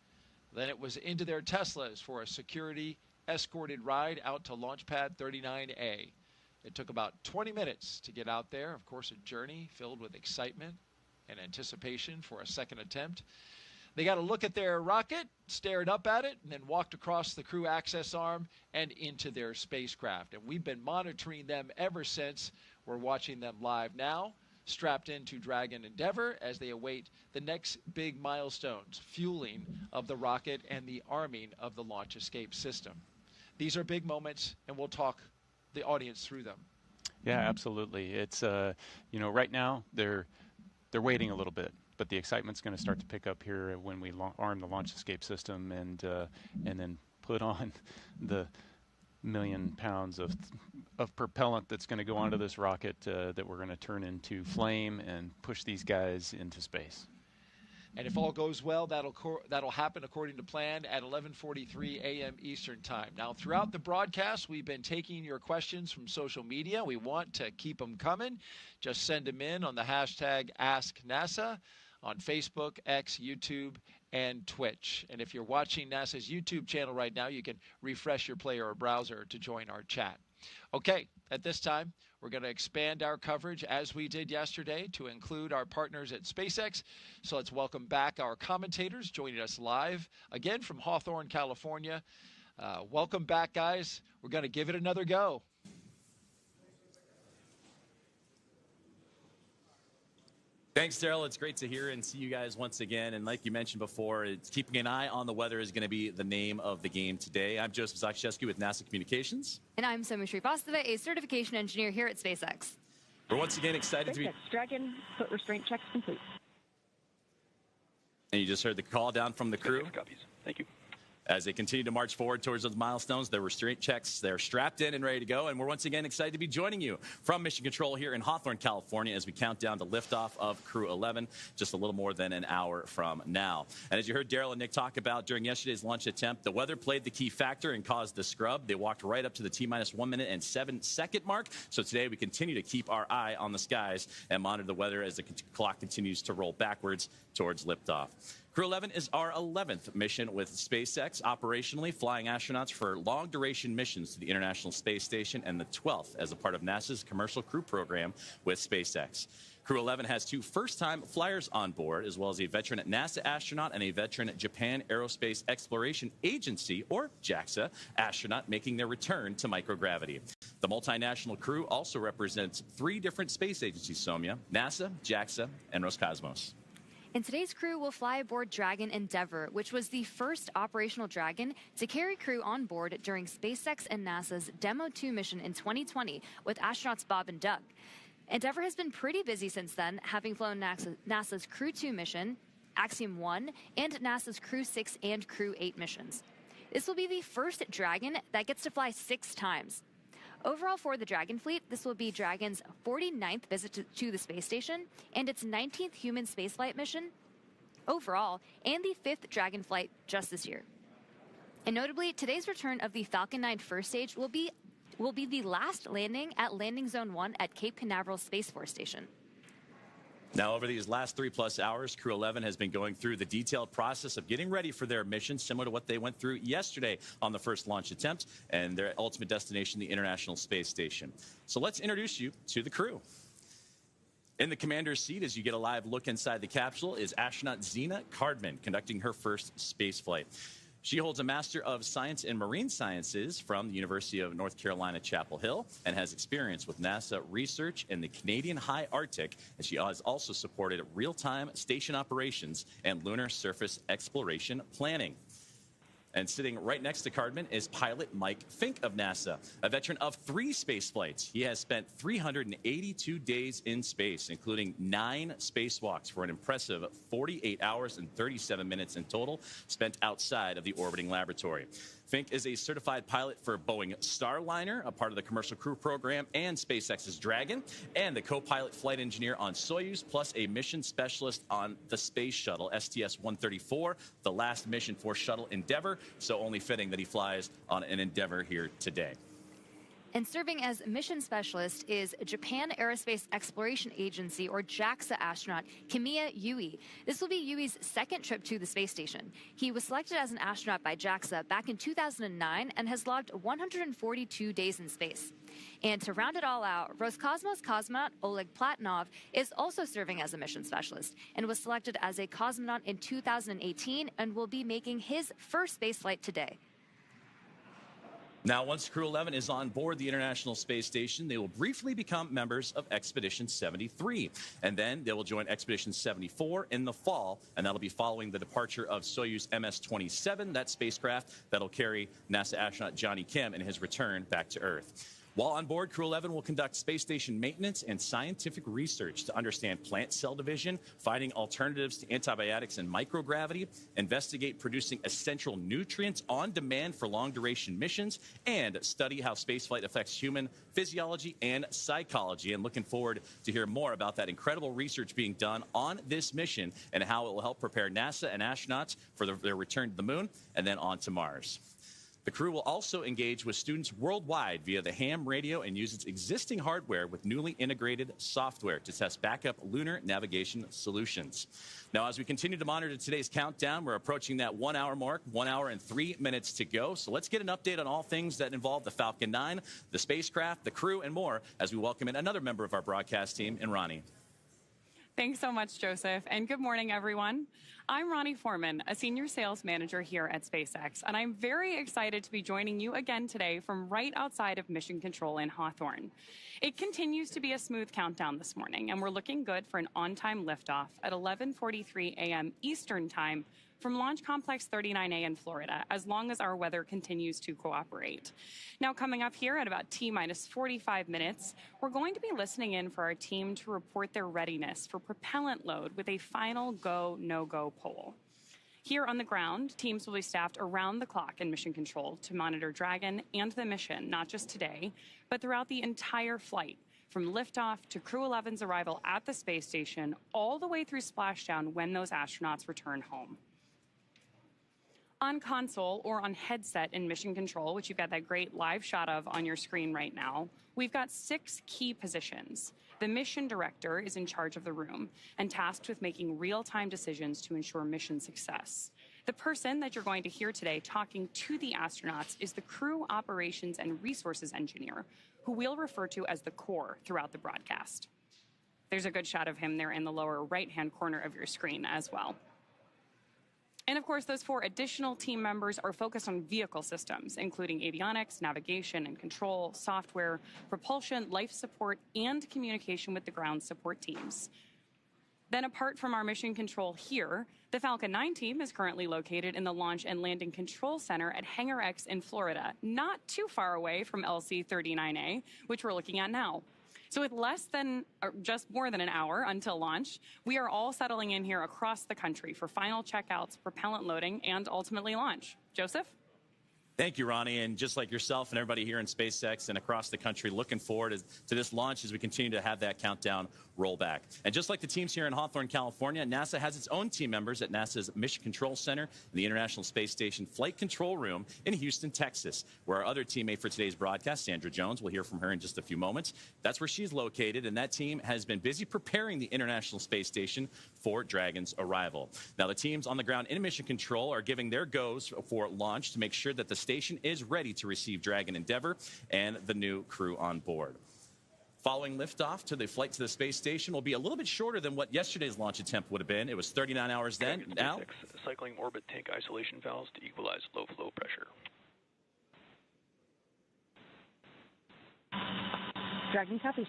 Speaker 2: Then it was into their Teslas for a security escorted ride out to Launch Pad 39A. It took about 20 minutes to get out there. Of course, a journey filled with excitement and anticipation for a second attempt. They got a look at their rocket, stared up at it, and then walked across the crew access arm and into their spacecraft. And we've been monitoring them ever since. We're watching them live now, strapped into Dragon Endeavour as they await the next big milestones, fueling of the rocket and the arming of the launch escape system. These are big moments, and we'll talk the audience through them.
Speaker 1: Yeah, absolutely. It's right now they're waiting a little bit, but the excitement's going to start to pick up here when we arm the launch escape system and then put on the 1 million pounds of propellant that's going to go onto this rocket that we're going to turn into flame and push these guys into space.
Speaker 2: And if all goes well, that'll happen according to plan at 11:43 a.m. Eastern Time. Now, throughout the broadcast, we've been taking your questions from social media. We want to keep them coming. Just send them in on the hashtag AskNASA on Facebook, X, YouTube, and Twitch. And if you're watching NASA's YouTube channel right now, you can refresh your player or browser to join our chat. Okay, at this time, we're going to expand our coverage as we did yesterday to include our partners at SpaceX. So let's welcome back our commentators joining us live again from Hawthorne, California. Welcome back, guys. We're going to give it another go.
Speaker 8: Thanks, Daryl. It's great to hear and see you guys once again. And like you mentioned before, it's keeping an eye on the weather is going to be the name of the game today. I'm Joseph Zakshesky with NASA Communications.
Speaker 9: And I'm Somi Srivastava, a certification engineer here at SpaceX.
Speaker 8: We're once again excited to be...
Speaker 7: Dragon, foot restraint checks complete.
Speaker 8: And you just heard the call down from the crew.
Speaker 10: Copies. Thank you.
Speaker 8: As they continue to march forward towards those milestones, their restraint checks, they're strapped in and ready to go. And we're once again excited to be joining you from Mission Control here in Hawthorne, California, as we count down to liftoff of Crew-11, just a little more than an hour from now. And as you heard Daryl and Nick talk about during yesterday's launch attempt, the weather played the key factor and caused the scrub. They walked right up to the T-minus 1 minute and 7 second mark. So today we continue to keep our eye on the skies and monitor the weather as the clock continues to roll backwards towards liftoff. Crew-11 is our 11th mission with SpaceX, operationally flying astronauts for long-duration missions to the International Space Station, and the 12th as a part of NASA's Commercial Crew program with SpaceX. Crew-11 has 2 first-time flyers on board, as well as a veteran NASA astronaut and a veteran Japan Aerospace Exploration Agency, or JAXA, astronaut making their return to microgravity. The multinational crew also represents 3 different space agencies, Soumya: NASA, JAXA, and Roscosmos.
Speaker 9: And today's crew will fly aboard Dragon Endeavour, which was the first operational Dragon to carry crew on board during SpaceX and NASA's Demo 2 mission in 2020 with astronauts Bob and Doug. Endeavour has been pretty busy since then, having flown NASA's Crew 2 mission, Axiom 1, and NASA's Crew 6 and Crew 8 missions. This will be the first Dragon that gets to fly 6 times. Overall, for the Dragon fleet, this will be Dragon's 49th visit to the space station and its 19th human spaceflight mission overall, and the 5th Dragon flight just this year. And notably, today's return of the Falcon 9 first stage will be the last landing at Landing Zone 1 at Cape Canaveral Space Force Station.
Speaker 8: Now, over these last 3+ hours, Crew-11 has been going through the detailed process of getting ready for their mission, similar to what they went through yesterday on the first launch attempt and their ultimate destination, the International Space Station. So let's introduce you to the crew. In the commander's seat, as you get a live look inside the capsule, is astronaut Zena Cardman, conducting her first space flight. She holds a Master of Science in Marine Sciences from the University of North Carolina, Chapel Hill, and has experience with NASA research in the Canadian High Arctic, and she has also supported real-time station operations and lunar surface exploration planning. And sitting right next to Cardman is pilot Mike Fincke of NASA, a veteran of 3 space flights. He has spent 382 days in space, including 9 spacewalks for an impressive 48 hours and 37 minutes in total spent outside of the orbiting laboratory. Fincke is a certified pilot for Boeing Starliner, a part of the Commercial Crew program, and SpaceX's Dragon, and the co-pilot flight engineer on Soyuz, plus a mission specialist on the Space Shuttle, STS-134, the last mission for Shuttle Endeavour, so only fitting that he flies on an Endeavour here today.
Speaker 9: And serving as mission specialist is Japan Aerospace Exploration Agency, or JAXA astronaut Kimiya Yui. This will be Yui's 2nd trip to the space station. He was selected as an astronaut by JAXA back in 2009 and has logged 142 days in space. And to round it all out, Roscosmos cosmonaut Oleg Platonov is also serving as a mission specialist and was selected as a cosmonaut in 2018 and will be making his first spaceflight today.
Speaker 8: Now, once Crew-11 is on board the International Space Station, they will briefly become members of Expedition 73. And then they will join Expedition 74 in the fall, and that'll be following the departure of Soyuz MS-27, that spacecraft that'll carry NASA astronaut Johnny Kim in his return back to Earth. While on board, Crew-11 will conduct space station maintenance and scientific research to understand plant cell division, finding alternatives to antibiotics and microgravity, investigate producing essential nutrients on demand for long-duration missions, and study how spaceflight affects human physiology and psychology. And looking forward to hear more about that incredible research being done on this mission and how it will help prepare NASA and astronauts for their return to the moon and then on to Mars. The crew will also engage with students worldwide via the ham radio and use its existing hardware with newly integrated software to test backup lunar navigation solutions. Now, as we continue to monitor today's countdown, we're approaching that 1 hour mark, 1 hour and 3 minutes to go. So let's get an update on all things that involve the Falcon 9, the spacecraft, the crew, and more as we welcome in another member of our broadcast team, in Ronnie.
Speaker 10: Thanks so much, Joseph, and good morning, everyone. I'm Ronnie Foreman, a senior sales manager here at SpaceX, and I'm very excited to be joining you again today from right outside of Mission Control in Hawthorne. It continues to be a smooth countdown this morning, and we're looking good for an on-time liftoff at 11:43 a.m. Eastern Time from Launch Complex 39A in Florida, as long as our weather continues to cooperate. Now, coming up here at about T-minus 45 minutes, we're going to be listening in for our team to report their readiness for propellant load with a final go, no-go poll. Here on the ground, teams will be staffed around the clock in mission control to monitor Dragon and the mission, not just today, but throughout the entire flight, from liftoff to Crew-11's arrival at the space station, all the way through splashdown when those astronauts return home. On console or on headset in mission control, which you've got that great live shot of on your screen right now, we've got 6 key positions. The mission director is in charge of the room and tasked with making real-time decisions to ensure mission success. The person that you're going to hear today talking to the astronauts is the Crew Operations and Resources Engineer, who we'll refer to as the core throughout the broadcast. There's a good shot of him there in the lower right-hand corner of your screen as well. And of course, those 4 additional team members are focused on vehicle systems, including avionics, navigation and control, software, propulsion, life support, and communication with the ground support teams. Then apart from our mission control here, the Falcon 9 team is currently located in the Launch and Landing Control Center at Hangar X in Florida, not too far away from LC-39A, which we're looking at now. So with less than, or just more than an hour until launch, we are all settling in here across the country for final checkouts, propellant loading, and ultimately launch. Joseph?
Speaker 8: Thank you, Ronnie. And just like yourself and everybody here in SpaceX and across the country, looking forward to this launch as we continue to have that countdown roll back. And just like the teams here in Hawthorne, California, NASA has its own team members at NASA's Mission Control Center and the International Space Station Flight Control Room in Houston, Texas, where our other teammate for today's broadcast, Sandra Jones, we'll hear from her in just a few moments. That's where she's located, and that team has been busy preparing the International Space Station for Dragon's arrival. Now, the teams on the ground in Mission Control are giving their goes for launch to make sure that the station is ready to receive Dragon Endeavour and the new crew on board. Following liftoff to the flight to the space station will be a little bit shorter than what yesterday's launch attempt would have been. It was 39 hours then. Now,
Speaker 11: cycling orbit tank isolation valves to equalize low flow pressure.
Speaker 7: Dragon copies.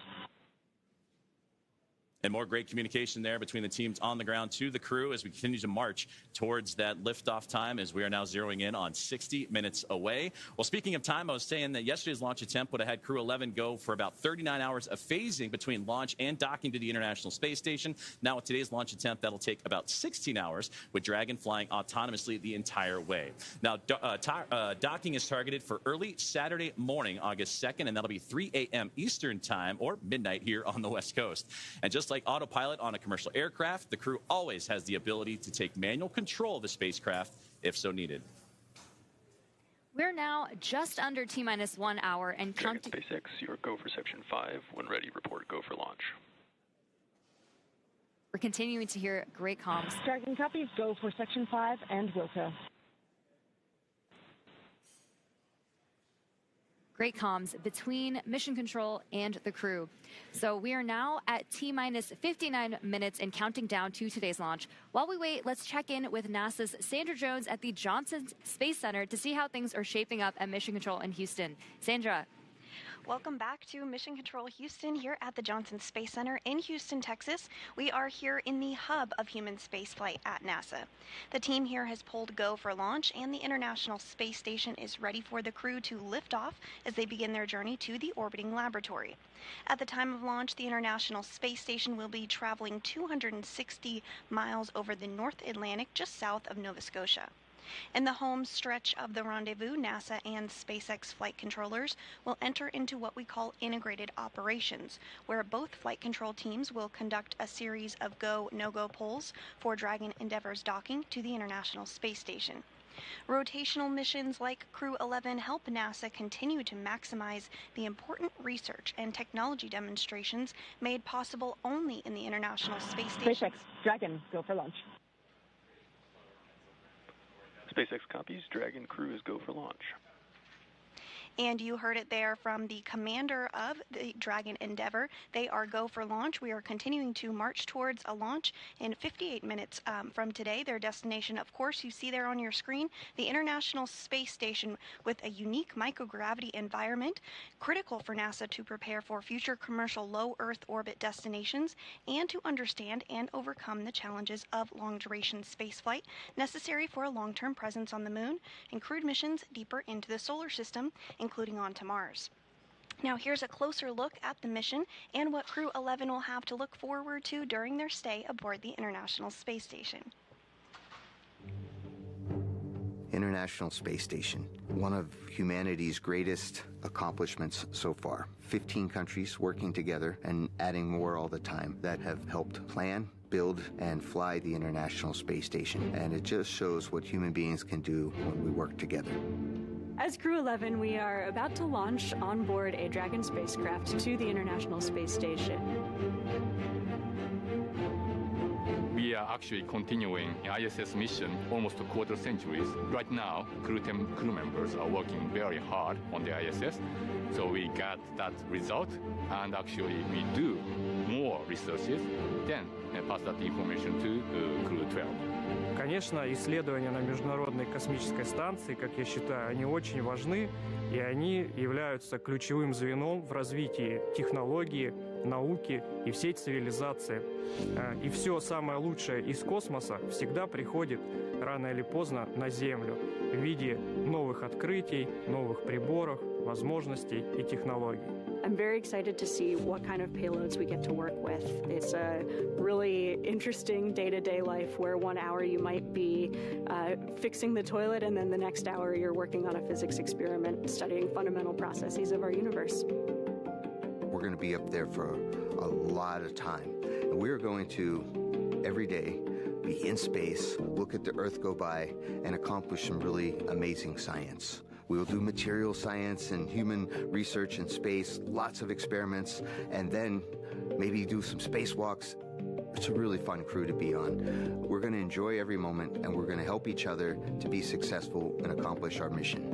Speaker 8: And more great communication there between the teams on the ground to the crew as we continue to march towards that liftoff time, as we are now zeroing in on 60 minutes away. Well, speaking of time, I was saying that yesterday's launch attempt would have had Crew-11 go for about 39 hours of phasing between launch and docking to the International Space Station. Now with today's launch attempt, that'll take about 16 hours, with Dragon flying autonomously the entire way. Now, docking is targeted for early Saturday morning, August 2nd, and that'll be 3 a.m. Eastern time, or midnight here on the West Coast. And just like autopilot on a commercial aircraft, the crew always has the ability to take manual control of the spacecraft if so needed.
Speaker 9: We're now just under T-minus 1 hour and counting.
Speaker 11: SpaceX, your go for section 5. When ready, report go for launch.
Speaker 9: We're continuing to hear great comms.
Speaker 7: Dragon copies, go for section 5 and Wilco.
Speaker 9: Great comms between mission control and the crew. So we are now at T-minus 59 minutes and counting down to today's launch. While we wait, let's check in with NASA's Sandra Jones at the Johnson Space Center to see how things are shaping up at Mission Control in Houston. Sandra.
Speaker 3: Welcome back to Mission Control Houston here at the Johnson Space Center in Houston, Texas. We are here in the hub of human spaceflight at NASA. The team here has pulled go for launch, and the International Space Station is ready for the crew to lift off as they begin their journey to the orbiting laboratory. At the time of launch, the International Space Station will be traveling 260 miles over the North Atlantic just south of Nova Scotia. In the home stretch of the rendezvous, NASA and SpaceX flight controllers will enter into what we call integrated operations, where both flight control teams will conduct a series of go, no-go polls for Dragon Endeavour's docking to the International Space Station. Rotational missions like Crew-11 help NASA continue to maximize the important research and technology demonstrations made possible only in the International Space Station.
Speaker 7: SpaceX, Dragon, go for launch.
Speaker 11: SpaceX copies. Dragon crew is go for launch.
Speaker 3: And you heard it there from the commander of the Dragon Endeavour. They are go for launch. We are continuing to march towards a launch in 58 minutes from today. Their destination, of course, you see there on your screen, the International Space Station, with a unique microgravity environment, critical for NASA to prepare for future commercial low Earth orbit destinations and to understand and overcome the challenges of long-duration spaceflight necessary for a long-term presence on the Moon and crewed missions deeper into the solar system, including on to Mars. Now here's a closer look at the mission and what Crew-11 will have to look forward to during their stay aboard the International Space Station.
Speaker 12: International Space Station, one of humanity's greatest accomplishments so far. 15 countries working together and adding more all the time that have helped plan, build, and fly the International Space Station. And it just shows what human beings can do when we work together.
Speaker 13: As Crew-11, we are about to launch on board a Dragon spacecraft to the International Space Station.
Speaker 14: We are actually continuing an ISS mission almost a quarter centuries. Right now, crew members are working very hard on the ISS, so we got that result, and actually we do more researches, then pass that information to Crew-12.
Speaker 15: Конечно, исследования на Международной космической станции, как я считаю, они очень важны, и они являются ключевым звеном в развитии технологии, науки и всей цивилизации. И все самое лучшее из космоса всегда приходит рано или поздно на Землю в виде новых открытий, новых приборов, возможностей и технологий.
Speaker 13: I'm very excited to see what kind of payloads we get to work with. It's a really interesting day-to-day life where 1 hour you might be fixing the toilet and then the next hour you're working on a physics experiment studying fundamental processes of our universe.
Speaker 12: We're going to be up there for a lot of time. And we're going to, every day, be in space, look at the Earth go by, and accomplish some really amazing science. We will do material science and human research in space, lots of experiments, and then maybe do some spacewalks. It's a really fun crew to be on. We're going to enjoy every moment, and we're going to help each other to be successful and accomplish our mission.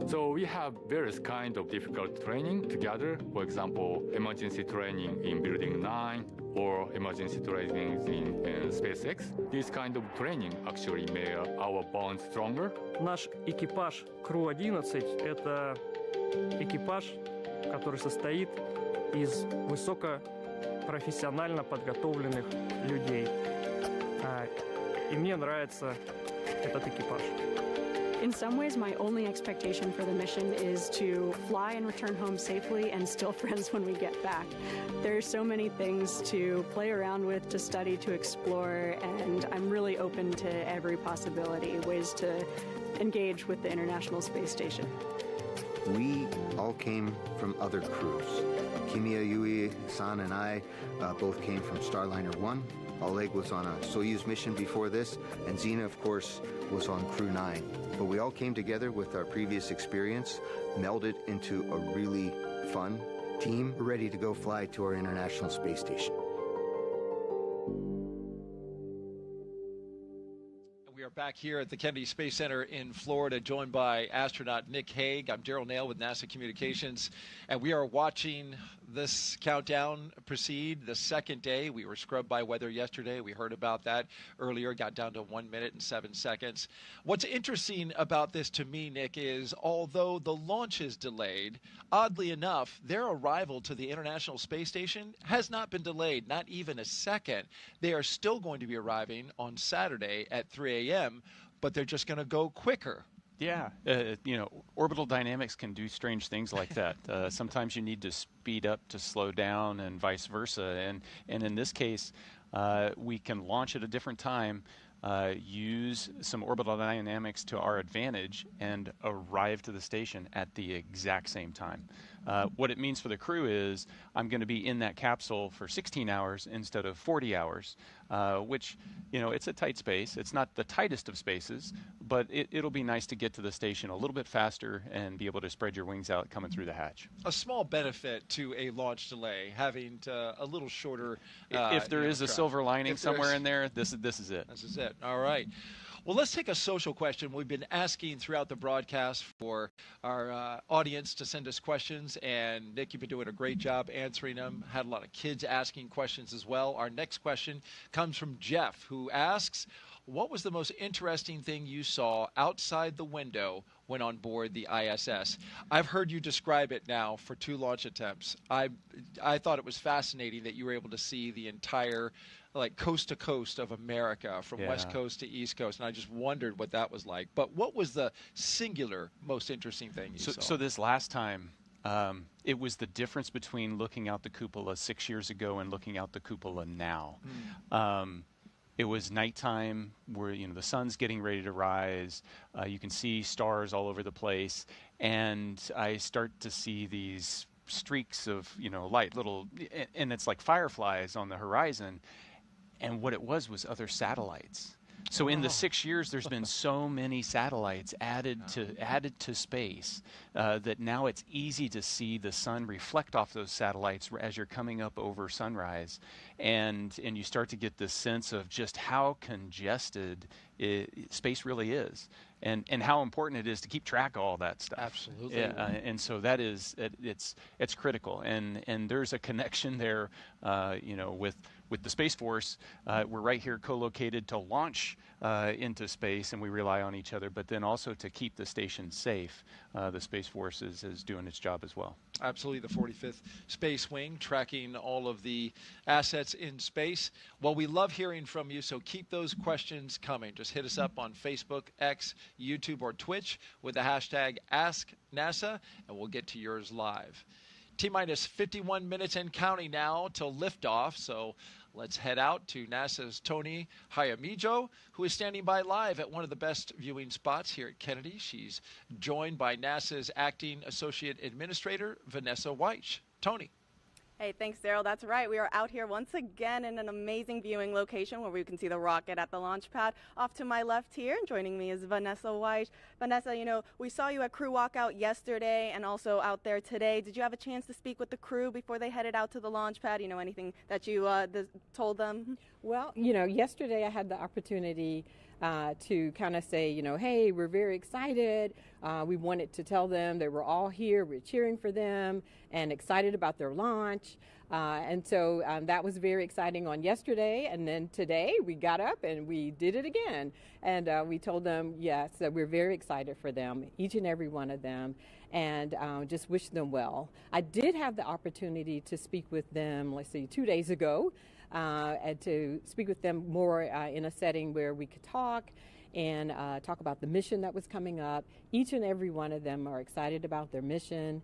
Speaker 14: So we have various kinds of difficult training together. For example, emergency training in Building 9 or emergency training in SpaceX. This kind of training actually made our bond stronger.
Speaker 15: Наш экипаж Crew-11 – это экипаж, который состоит из высокопрофессионально подготовленных людей. И мне нравится этот экипаж.
Speaker 13: In some ways, my only expectation for the mission is to fly and return home safely and still friends when we get back. There are so many things to play around with, to study, to explore, and I'm really open to every possibility, ways to engage with the International Space Station.
Speaker 12: We all came from other crews. Kimiya Yui, San, and I both came from Starliner 1. Oleg was on a Soyuz mission before this, and Zena, of course, was on Crew-9. But we all came together with our previous experience, melded into a really fun team, ready to go fly to our International Space Station.
Speaker 2: We are back here at the Kennedy Space Center in Florida, joined by astronaut Nick Hague. I'm Daryl Nail with NASA Communications, and we are watching this countdown proceed, the second day. We were scrubbed by weather yesterday. We heard about that earlier, got down to 1 minute and 7 seconds. What's interesting about this to me, Nick, is although the launch is delayed, oddly enough, their arrival to the International Space Station has not been delayed, not even a second. They are still going to be arriving on Saturday at 3 a.m., but they're just going to go quicker.
Speaker 1: Yeah, orbital dynamics can do strange things like that. Sometimes you need to speed up to slow down and vice versa. And in this case, we can launch at a different time, use some orbital dynamics to our advantage, and arrive to the station at the exact same time. What it means for the crew is I'm going to be in that capsule for 16 hours instead of 40 hours, which, it's a tight space. It's not the tightest of spaces, but it'll be nice to get to the station a little bit faster and be able to spread your wings out coming through the hatch.
Speaker 2: A small benefit to a launch delay, having a little shorter.
Speaker 1: If there is a silver lining somewhere in there, this is it.
Speaker 2: This is it. All right. Well, let's take a social question. We've been asking throughout the broadcast for our audience to send us questions, and Nick, you've been doing a great job answering them. Had a lot of kids asking questions as well. Our next question comes from Jeff, who asks, what was the most interesting thing you saw outside the window when on board the ISS? I've heard you describe it now for 2 launch attempts. I thought it was fascinating that you were able to see the entire coast to coast of America, from West Coast to East Coast, and I just wondered what that was like. But what was the singular most interesting thing you saw?
Speaker 1: So this last time, it was the difference between looking out the cupola 6 years ago and looking out the cupola now. it was nighttime where, the sun's getting ready to rise. You can see stars all over the place. And I start to see these streaks of, light, and it's like fireflies on the horizon. And what it was other satellites. So in the 6 years, there's been so many satellites added to space that now it's easy to see the sun reflect off those satellites as you're coming up over sunrise, and you start to get this sense of just how congested space really is, and how important it is to keep track of all that stuff.
Speaker 2: Absolutely.
Speaker 1: And so that is it's critical, and there's a connection there, with the Space Force. We're right here co-located to launch into space, and we rely on each other, but then also to keep the station safe. The Space Force is doing its job as well.
Speaker 2: Absolutely. The 45th Space Wing tracking all of the assets in space. Well, we love hearing from you, so keep those questions coming. Just hit us up on Facebook, X, YouTube, or Twitch with the hashtag AskNASA, and we'll get to yours live. T-minus 51 minutes and counting now till liftoff, so let's head out to NASA's Tony Hayamijo, who is standing by live at one of the best viewing spots here at Kennedy. She's joined by NASA's Acting Associate Administrator, Vanessa Weich. Tony.
Speaker 16: Hey, thanks, Daryl. That's right. We are out here once again in an amazing viewing location where we can see the rocket at the launch pad. Off to my left here, and joining me is Vanessa Weich. Vanessa, we saw you at crew walkout yesterday and also out there today. Did you have a chance to speak with the crew before they headed out to the launch pad? Anything that you told them?
Speaker 17: Well, yesterday I had the opportunity to kind of say, hey, we're very excited. We wanted to tell them they were all here. We're cheering for them and excited about their launch. And so that was very exciting on yesterday. And then today we got up and we did it again. And we told them, yes, that we're very excited for them, each and every one of them, and just wish them well. I did have the opportunity to speak with them, 2 days ago, and to speak with them more in a setting where we could talk and talk about the mission that was coming up. Each and every one of them are excited about their mission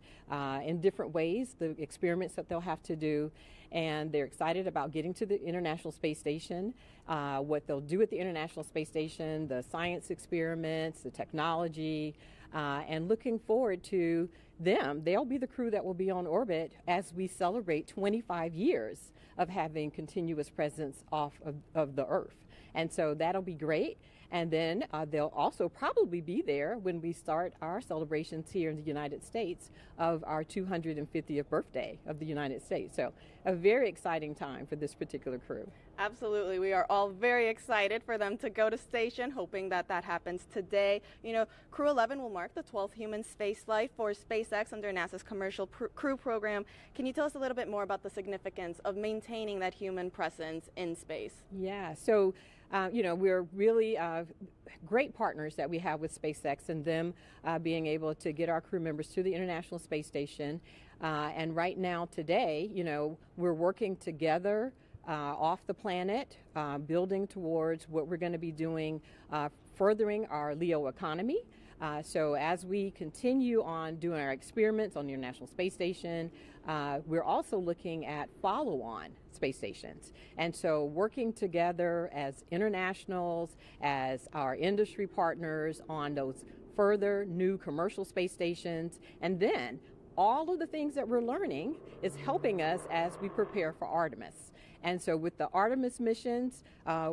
Speaker 17: in different ways, the experiments that they'll have to do, and they're excited about getting to the International Space Station, what they'll do at the International Space Station, the science experiments, the technology, and looking forward to them. They'll be the crew that will be on orbit as we celebrate 25 years of having continuous presence off of the Earth. And so that'll be great. And then they'll also probably be there when we start our celebrations here in the United States of our 250th birthday of the United States. So a very exciting time for this particular crew.
Speaker 16: Absolutely. We are all very excited for them to go to station, hoping that happens today. Crew-11 will mark the 12th human spaceflight for SpaceX under NASA's Commercial Crew program. Can you tell us a little bit more about the significance of maintaining that human presence in space?
Speaker 17: Yeah. So we're really great partners that we have with SpaceX, and them being able to get our crew members to the International Space Station. And right now, today, we're working together off the planet, building towards what we're going to be doing, furthering our LEO economy. So as we continue on doing our experiments on the International Space Station, we're also looking at follow-on space stations. And so working together as internationals, as our industry partners on those further new commercial space stations, and then all of the things that we're learning is helping us as we prepare for Artemis. And so with the Artemis missions,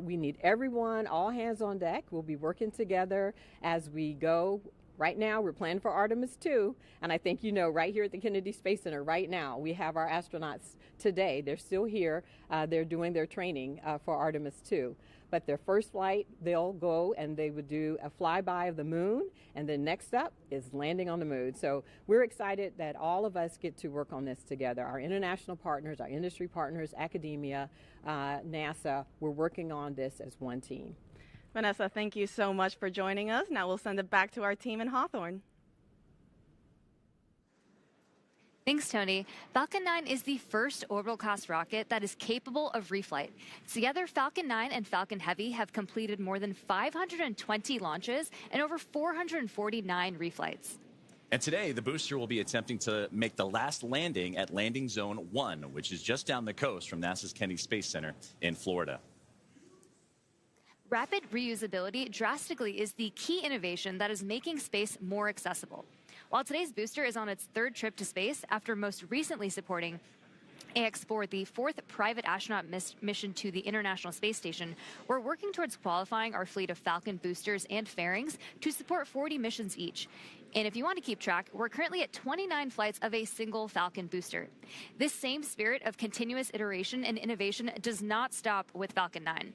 Speaker 17: we need everyone, all hands on deck. We'll be working together as we go. Right now, we're planning for Artemis 2, and I think right here at the Kennedy Space Center right now, we have our astronauts today. They're still here. They're doing their training for Artemis 2. But their first flight, they'll go and they would do a flyby of the moon, and then next up is landing on the moon. So we're excited that all of us get to work on this together. Our international partners, our industry partners, academia, NASA, we're working on this as one team.
Speaker 16: Vanessa, thank you so much for joining us. Now we'll send it back to our team in Hawthorne.
Speaker 9: Thanks, Tony. Falcon 9 is the first orbital-class rocket that is capable of reflight. Together, Falcon 9 and Falcon Heavy have completed more than 520 launches and over 449 reflights.
Speaker 8: And today, the booster will be attempting to make the last landing at Landing Zone 1, which is just down the coast from NASA's Kennedy Space Center in Florida.
Speaker 9: Rapid reusability drastically is the key innovation that is making space more accessible. While today's booster is on its third trip to space after most recently supporting AX-4, the fourth private astronaut mission to the International Space Station, we're working towards qualifying our fleet of Falcon boosters and fairings to support 40 missions each. And if you want to keep track, we're currently at 29 flights of a single Falcon booster. This same spirit of continuous iteration and innovation does not stop with Falcon 9.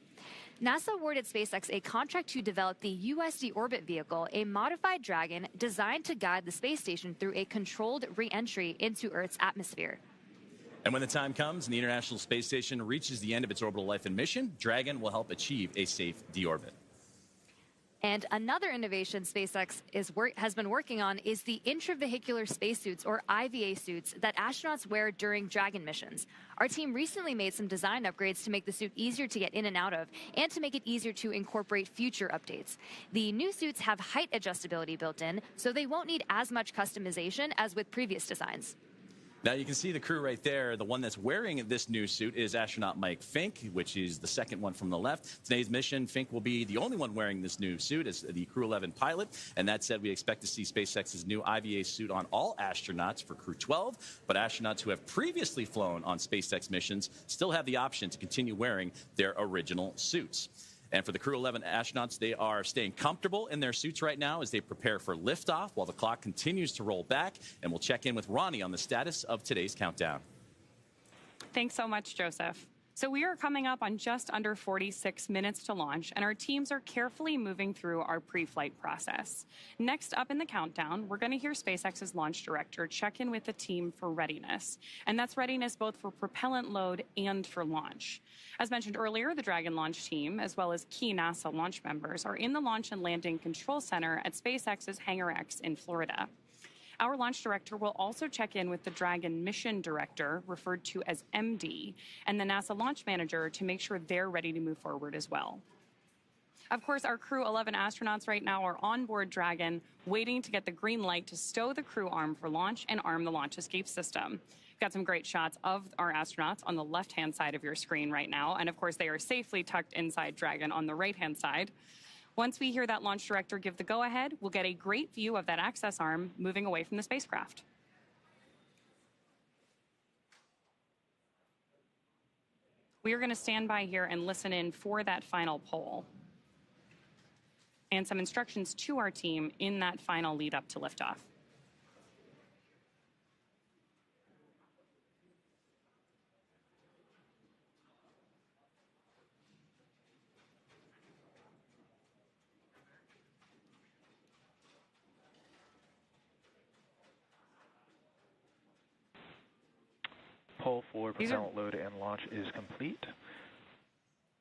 Speaker 9: NASA awarded SpaceX a contract to develop the USD Orbit vehicle, a modified Dragon designed to guide the space station through a controlled re-entry into Earth's atmosphere.
Speaker 8: And when the time comes and the International Space Station reaches the end of its orbital life and mission, Dragon will help achieve a safe deorbit.
Speaker 9: And another innovation SpaceX has been working on is the intravehicular spacesuits, or IVA suits, that astronauts wear during Dragon missions. Our team recently made some design upgrades to make the suit easier to get in and out of, and to make it easier to incorporate future updates. The new suits have height adjustability built in, so they won't need as much customization as with previous designs.
Speaker 8: Now you can see the crew right there. The one that's wearing this new suit is astronaut Mike Fincke, which is the second one from the left. Today's mission, Fincke will be the only one wearing this new suit as the Crew-11 pilot. And that said, we expect to see SpaceX's new IVA suit on all astronauts for Crew-12. But astronauts who have previously flown on SpaceX missions still have the option to continue wearing their original suits. And for the Crew-11 astronauts, they are staying comfortable in their suits right now as they prepare for liftoff while the clock continues to roll back. And we'll check in with Ronnie on the status of today's countdown.
Speaker 10: Thanks so much, Joseph. So we are coming up on just under 46 minutes to launch, and our teams are carefully moving through our pre-flight process. Next up in the countdown, we're going to hear SpaceX's launch director check in with the team for readiness. And that's readiness both for propellant load and for launch. As mentioned earlier, the Dragon launch team, as well as key NASA launch members, are in the Launch and Landing Control Center at SpaceX's Hangar X in Florida. Our launch director will also check in with the Dragon mission director, referred to as MD, and the NASA launch manager to make sure they're ready to move forward as well. Of course, our Crew-11 astronauts right now are on board Dragon, waiting to get the green light to stow the crew arm for launch and arm the launch escape system. We've got some great shots of our astronauts on the left-hand side of your screen right now, and of course they are safely tucked inside Dragon on the right-hand side. Once we hear that launch director give the go-ahead, we'll get a great view of that access arm moving away from the spacecraft. We are going to stand by here and listen in for that final poll and some instructions to our team in that final lead up to liftoff.
Speaker 18: Poll for propellant load and launch is complete.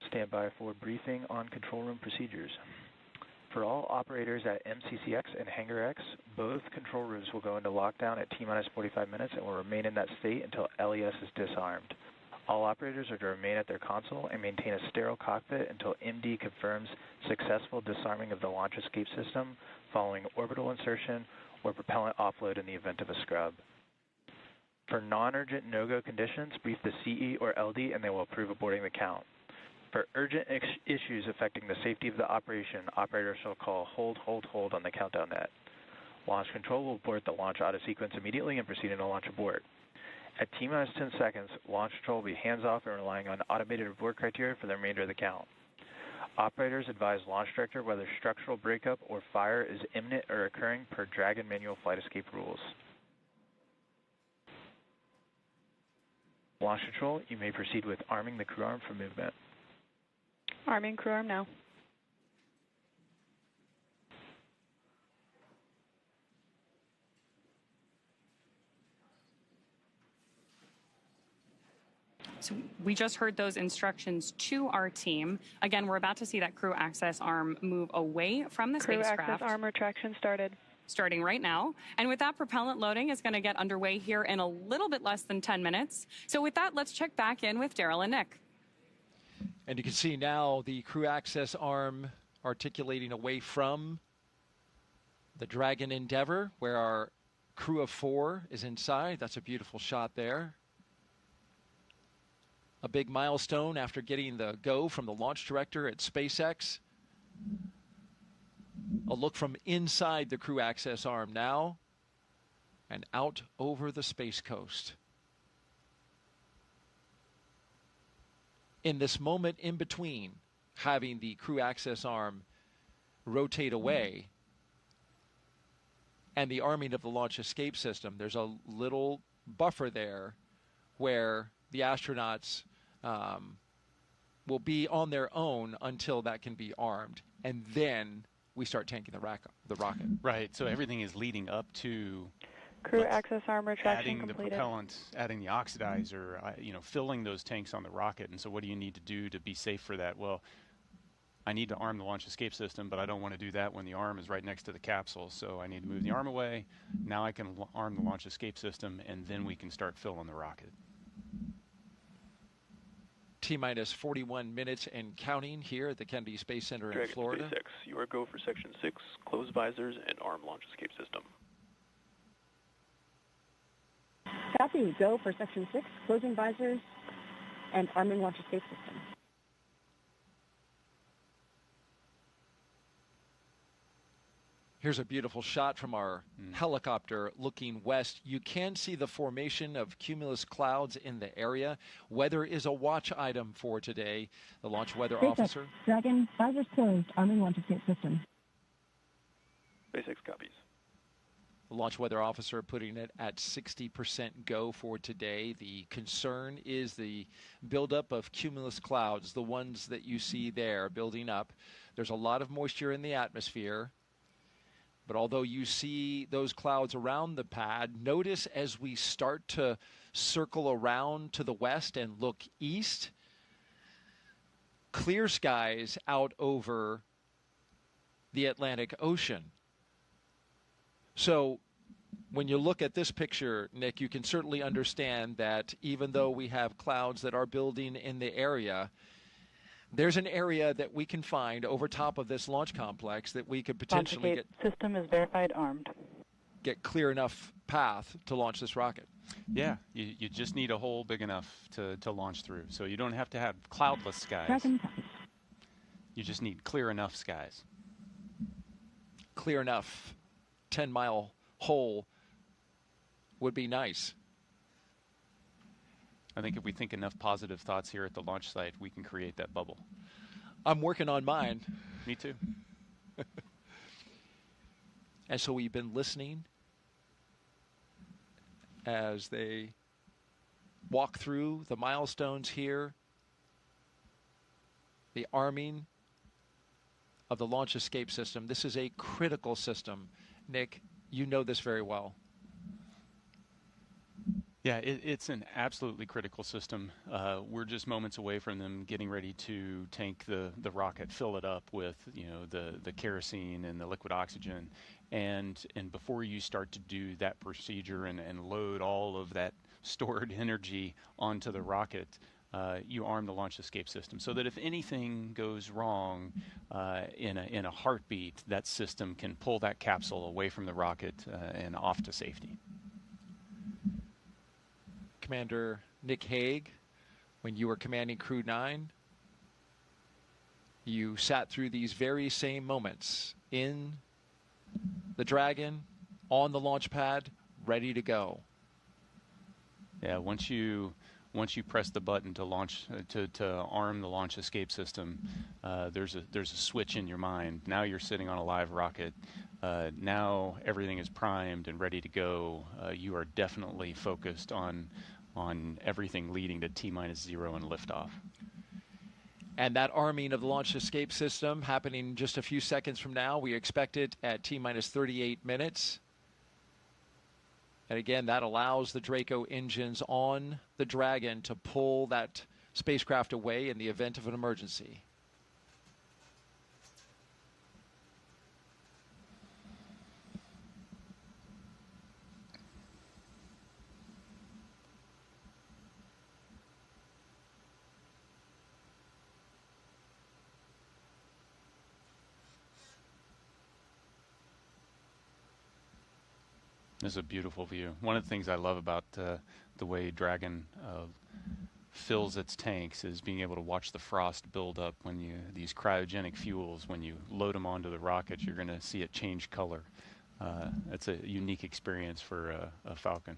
Speaker 18: Stand by for briefing on control room procedures. For all operators at MCCX and Hangar X, both control rooms will go into lockdown at T-minus 45 minutes and will remain in that state until LES is disarmed. All operators are to remain at their console and maintain a sterile cockpit until MD confirms successful disarming of the launch escape system following orbital insertion or propellant offload in the event of a scrub. For non-urgent no-go conditions, brief the CE or LD and they will approve aborting the count. For urgent issues affecting the safety of the operation, operators shall call hold on the countdown net. Launch control will abort the launch auto sequence immediately and proceed into launch abort. At T-minus 10 seconds, launch control will be hands-off and relying on automated abort criteria for the remainder of the count. Operators advise launch director whether structural breakup or fire is imminent or occurring per Dragon manual flight escape rules. Launch control, you may proceed with arming the crew arm for movement.
Speaker 7: Arming crew arm now.
Speaker 10: So we just heard those instructions to our team. Again, we're about to see that crew access arm move away from the spacecraft.
Speaker 7: Crew access arm retraction started.
Speaker 10: Starting right now. And with that, propellant loading is going to get underway here in a little bit less than 10 minutes. So with that, let's check back in with Daryl and Nick.
Speaker 2: And you can see now the crew access arm articulating away from the Dragon Endeavour, where our crew of 4 is inside. That's a beautiful shot there. A big milestone after getting the go from the launch director at SpaceX A look from inside the crew access arm now and out over the Space Coast. In this moment in between having the crew access arm rotate away and the arming of the launch escape system, there's a little buffer there where the astronauts will be on their own until that can be armed. And then we start tanking the rocket.
Speaker 1: Right, so everything is leading up to
Speaker 19: crew access arm retraction
Speaker 1: adding
Speaker 19: completed.
Speaker 1: the propellant, adding the oxidizer, filling those tanks on the rocket. And so what do you need to do to be safe for that? Well, I need to arm the launch escape system, but I don't want to do that when the arm is right next to the capsule. So I need to move the arm away. Now I can arm the launch escape system, and then we can start filling the rocket.
Speaker 2: T-minus 41 minutes and counting here at the Kennedy Space Center in Florida.
Speaker 11: SpaceX, you are go for Section 6, close visors and arm launch escape system.
Speaker 7: Copy. Go for Section 6, closing visors and arming launch escape system.
Speaker 2: Here's a beautiful shot from our helicopter looking west. You can see the formation of cumulus clouds in the area. Weather is a watch item for today. The launch weather
Speaker 7: SpaceX,
Speaker 2: officer.
Speaker 7: Dragon, visors closed, arming launch escape system.
Speaker 11: SpaceX copies.
Speaker 2: The launch weather officer putting it at 60% go for today. The concern is the buildup of cumulus clouds, the ones that you see there building up. There's a lot of moisture in the atmosphere. But although you see those clouds around the pad, notice as we start to circle around to the west and look east, clear skies out over the Atlantic Ocean. So when you look at this picture, Nick, you can certainly understand that even though we have clouds that are building in the area, there's an area that we can find over top of this launch complex that we could potentially
Speaker 19: system is verified armed.
Speaker 2: Get clear enough path to launch this rocket.
Speaker 1: Yeah, you just need a hole big enough to launch through. So you don't have to have cloudless skies. You just need clear enough skies.
Speaker 2: Clear enough 10-mile hole would be nice.
Speaker 1: I think if we think enough positive thoughts here at the launch site, we can create that bubble.
Speaker 2: I'm working on mine.
Speaker 1: Me too.
Speaker 2: And so we've been listening as they walk through the milestones here, the arming of the launch escape system. This is a critical system. Nick, you know this very well.
Speaker 1: Yeah, it's an absolutely critical system. We're just moments away from them getting ready to tank the rocket, fill it up with the kerosene and the liquid oxygen, and before you start to do that procedure and load all of that stored energy onto the rocket, you arm the launch escape system so that if anything goes wrong in a heartbeat, that system can pull that capsule away from the rocket and off to safety.
Speaker 2: Commander Nick Hague, when you were commanding Crew 9, you sat through these very same moments in the Dragon, on the launch pad, ready to go.
Speaker 1: Yeah, once you press the button to launch to arm the launch escape system, there's a switch in your mind. Now you're sitting on a live rocket. Now everything is primed and ready to go. You are definitely focused on everything leading to T-0 and liftoff.
Speaker 2: And that arming of the launch escape system happening just a few seconds from now. We expect it at T-minus 38 minutes. And again, that allows the Draco engines on the Dragon to pull that spacecraft away in the event of an emergency.
Speaker 1: This is a beautiful view. One of the things I love about the way Dragon fills its tanks is being able to watch the frost build up when these cryogenic fuels, when you load them onto the rocket, you're going to see it change color. It's a unique experience for a Falcon.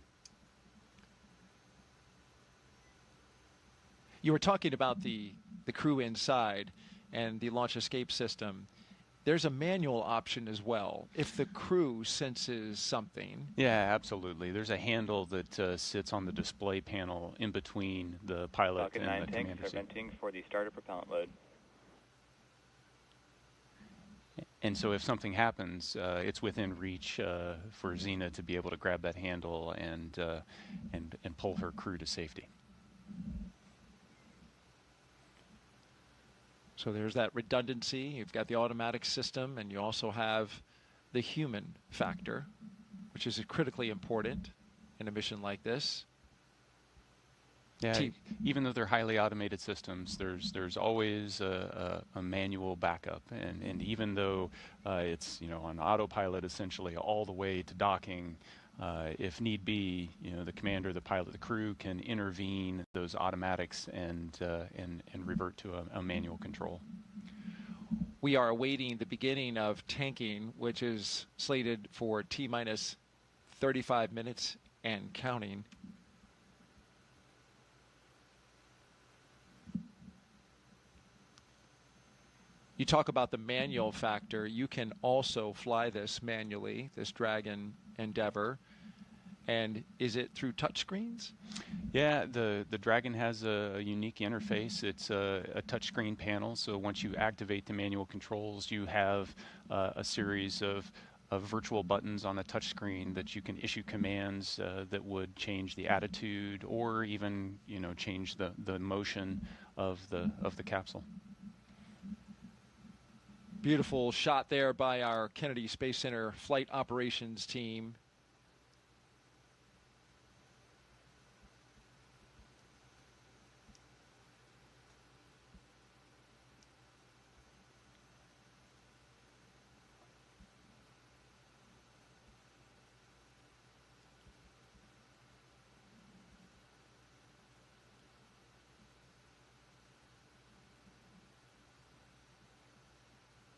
Speaker 2: You were talking about the crew inside and the launch escape system. There's a manual option as well if the crew senses something.
Speaker 1: Yeah, absolutely. There's a handle that sits on the display panel in between the pilot
Speaker 20: Falcon
Speaker 1: and
Speaker 20: 9
Speaker 1: the
Speaker 20: tanks
Speaker 1: commander
Speaker 20: are
Speaker 1: seat.
Speaker 20: venting for the starter propellant load.
Speaker 1: And so if something happens, it's within reach for Zena to be able to grab that handle and pull her crew to safety.
Speaker 2: So there's that redundancy. You've got the automatic system, and you also have the human factor, which is critically important in a mission like this.
Speaker 1: Yeah, even though they're highly automated systems, there's always a manual backup, and even though it's on autopilot essentially all the way to docking, if need be, the commander, the pilot, the crew can intervene those automatics and revert to a manual control.
Speaker 2: We are awaiting the beginning of tanking, which is slated for T-minus 35 minutes and counting. You talk about the manual factor. You can also fly this manually, this Dragon Endeavour. And is it through touchscreens?
Speaker 1: Yeah, the Dragon has a unique interface. It's a touchscreen panel, so once you activate the manual controls, you have a series of virtual buttons on a touchscreen that you can issue commands that would change the attitude or even change the motion of the capsule.
Speaker 2: Beautiful shot there by our Kennedy Space Center flight operations team.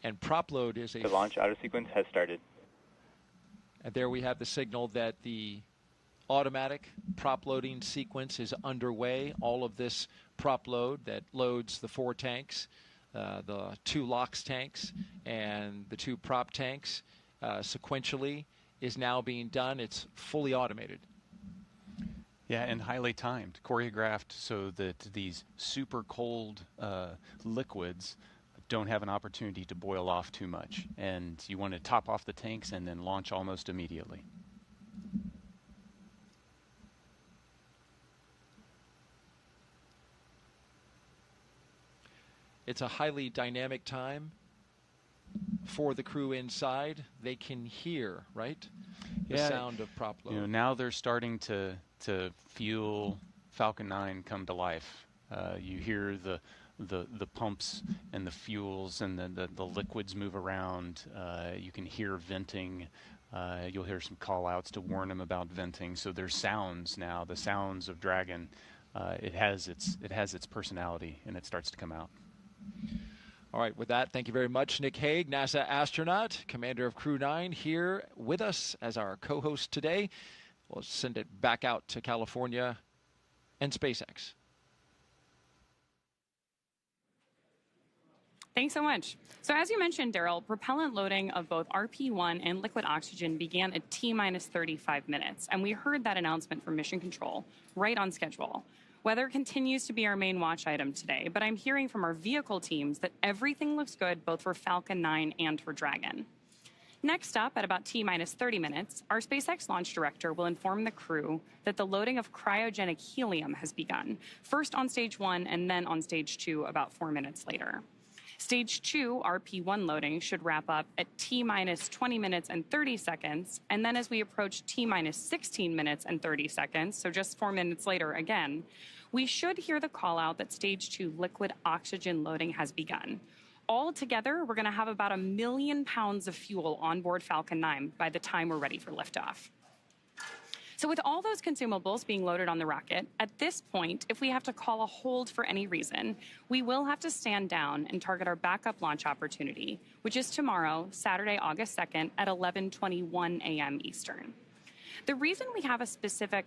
Speaker 2: And prop load is
Speaker 20: The launch auto sequence has started.
Speaker 2: And there we have the signal that the automatic prop loading sequence is underway. All of this prop load that loads the 4 tanks, the 2 LOX tanks, and the 2 prop tanks sequentially is now being done. It's fully automated.
Speaker 1: Yeah, and highly timed, choreographed so that these super cold liquids don't have an opportunity to boil off too much. And you want to top off the tanks and then launch almost immediately.
Speaker 2: It's a highly dynamic time for the crew inside. They can hear, right? The sound of prop load.
Speaker 1: Now they're starting to feel Falcon 9 come to life. You hear the pumps and the fuels and the liquids move around. You can hear venting. You'll hear some call outs to warn them about venting. So there's sounds now, the sounds of Dragon. It has its personality, and it starts to come out.
Speaker 2: All right, with that, thank you very much, Nick Hague, NASA astronaut, commander of Crew 9, here with us as our co-host today. We'll send it back out to California and SpaceX.
Speaker 10: Thanks so much. So as you mentioned, Daryl, propellant loading of both RP-1 and liquid oxygen began at T-minus 35 minutes, and we heard that announcement from Mission Control right on schedule. Weather continues to be our main watch item today, but I'm hearing from our vehicle teams that everything looks good both for Falcon 9 and for Dragon. Next up, at about T-minus 30 minutes, our SpaceX launch director will inform the crew that the loading of cryogenic helium has begun, first on stage 1 and then on stage 2 about 4 minutes later. Stage 2, RP-1 loading, should wrap up at T-minus 20 minutes and 30 seconds, and then as we approach T-minus 16 minutes and 30 seconds, so just 4 minutes later again, we should hear the call out that Stage 2 liquid oxygen loading has begun. All together, we're going to have about 1 million pounds of fuel on board Falcon 9 by the time we're ready for liftoff. So with all those consumables being loaded on the rocket, at this point, if we have to call a hold for any reason, we will have to stand down and target our backup launch opportunity, which is tomorrow, Saturday, August 2nd at 11:21 a.m. Eastern. The reason we have a specific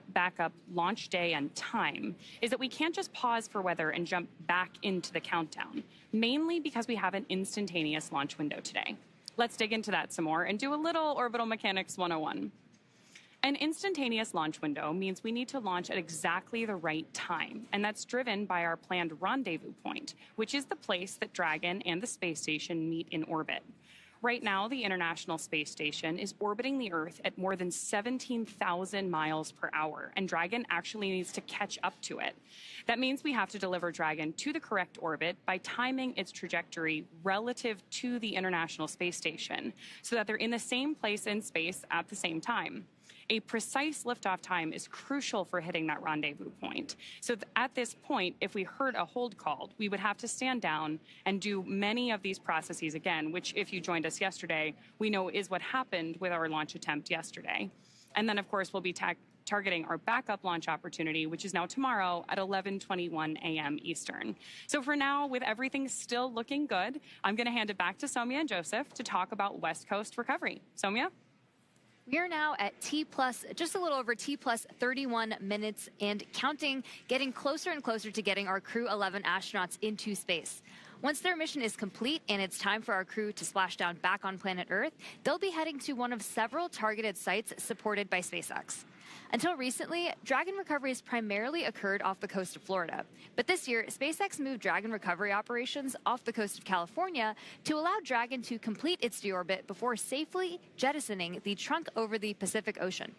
Speaker 10: backup launch day and time is that we can't just pause for weather and jump back into the countdown, mainly because we have an instantaneous launch window today. Let's dig into that some more and do a little Orbital Mechanics 101. An instantaneous launch window means we need to launch at exactly the right time, and that's driven by our planned rendezvous point, which is the place that Dragon and the space station meet in orbit. Right now, the International Space Station is orbiting the Earth at more than 17,000 miles per hour, and Dragon actually needs to catch up to it. That means we have to deliver Dragon to the correct orbit by timing its trajectory relative to the International Space Station so that they're in the same place in space at the same time. A precise liftoff time is crucial for hitting that rendezvous point. So at this point, if we heard a hold called, we would have to stand down and do many of these processes again, which if you joined us yesterday, we know is what happened with our launch attempt yesterday. And then, of course, we'll be targeting our backup launch opportunity, which is now tomorrow at 11:21 a.m. Eastern. So for now, with everything still looking good, I'm going to hand it back to Soumya and Joseph to talk about West Coast recovery. Soumya?
Speaker 9: We are now at just a little over T plus 31 minutes and counting, getting closer and closer to getting our Crew-11 astronauts into space. Once their mission is complete and it's time for our crew to splash down back on planet Earth, they'll be heading to one of several targeted sites supported by SpaceX. Until recently, Dragon recoveries primarily occurred off the coast of Florida. But this year, SpaceX moved Dragon recovery operations off the coast of California to allow Dragon to complete its deorbit before safely jettisoning the trunk over the Pacific Ocean.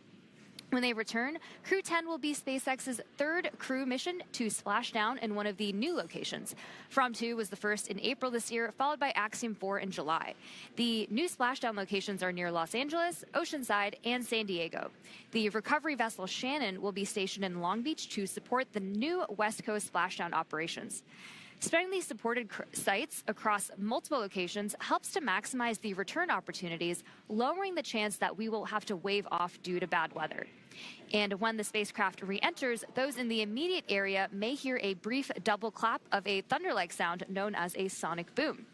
Speaker 9: When they return, Crew-10 will be SpaceX's third crew mission to splash down in one of the new locations. From-2 was the first in April this year, followed by Axiom 4 in July. The new splashdown locations are near Los Angeles, Oceanside, and San Diego. The recovery vessel Shannon will be stationed in Long Beach to support the new West Coast splashdown operations. Spreading these supported sites across multiple locations helps to maximize the return opportunities, lowering the chance that we will have to wave off due to bad weather. And when the spacecraft re-enters, those in the immediate area may hear a brief double clap of a thunder-like sound known as a sonic boom.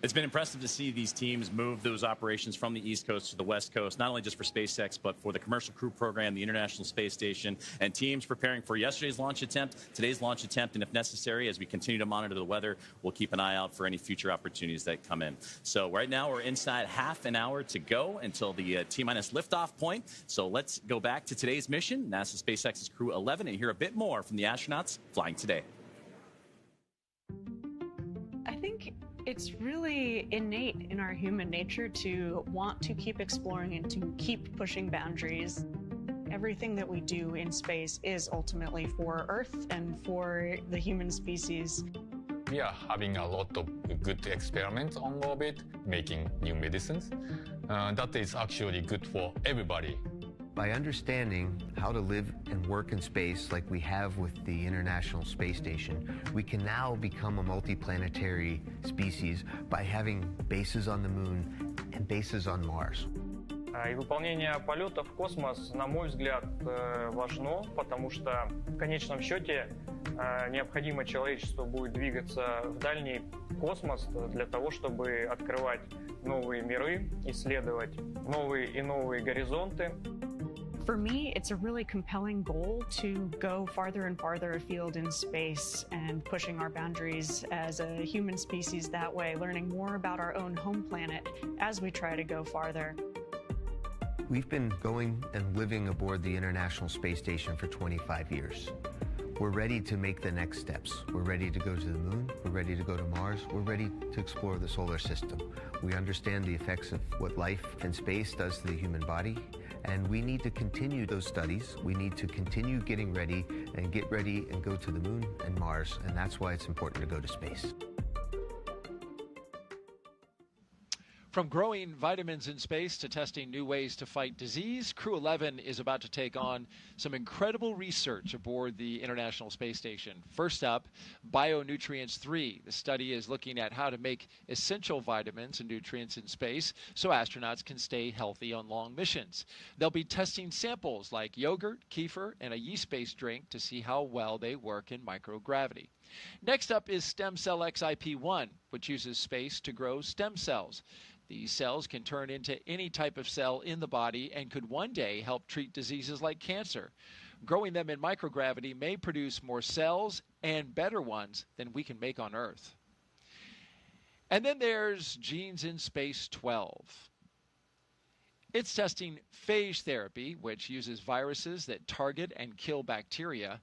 Speaker 8: It's been impressive to see these teams move those operations from the East Coast to the West Coast, not only just for SpaceX, but for the Commercial Crew Program, the International Space Station, and teams preparing for yesterday's launch attempt, today's launch attempt, and if necessary, as we continue to monitor the weather, we'll keep an eye out for any future opportunities that come in. So right now, we're inside half an hour to go until the T-minus liftoff point. So let's go back to today's mission, NASA SpaceX's Crew-11, and hear a bit more from the astronauts flying today.
Speaker 21: I think it's really innate in our human nature to want to keep exploring and to keep pushing boundaries. Everything that we do in space is ultimately for Earth and for the human species.
Speaker 14: We are having a lot of good experiments on orbit, making new medicines. That is actually good for everybody.
Speaker 12: By understanding how to live and work in space like we have with the International Space Station, we can now become a multiplanetary species by having bases on the Moon and bases on Mars.
Speaker 15: И выполнение полета в космос, на мой взгляд, важно, потому что в конечном счете необходимо человечеству будет двигаться в дальний космос для того, чтобы открывать новые миры, исследовать новые и новые горизонты.
Speaker 21: For me, it's a really compelling goal to go farther and farther afield in space and pushing our boundaries as a human species that way, learning more about our own home planet as we try to go farther.
Speaker 12: We've been going and living aboard the International Space Station for 25 years. We're ready to make the next steps. We're ready to go to the Moon. We're ready to go to Mars. We're ready to explore the solar system. We understand the effects of what life in space does to the human body, and we need to continue those studies. We need to continue getting ready and get ready and go to the Moon and Mars, and that's why it's important to go to space.
Speaker 2: From growing vitamins in space to testing new ways to fight disease, Crew-11 is about to take on some incredible research aboard the International Space Station. First up, Bionutrients 3. The study is looking at how to make essential vitamins and nutrients in space so astronauts can stay healthy on long missions. They'll be testing samples like yogurt, kefir, and a yeast-based drink to see how well they work in microgravity. Next up is Stem Cell XIP-1, which uses space to grow stem cells. These cells can turn into any type of cell in the body and could one day help treat diseases like cancer. Growing them in microgravity may produce more cells and better ones than we can make on Earth. And then there's Genes in Space 12. It's testing phage therapy, which uses viruses that target and kill bacteria.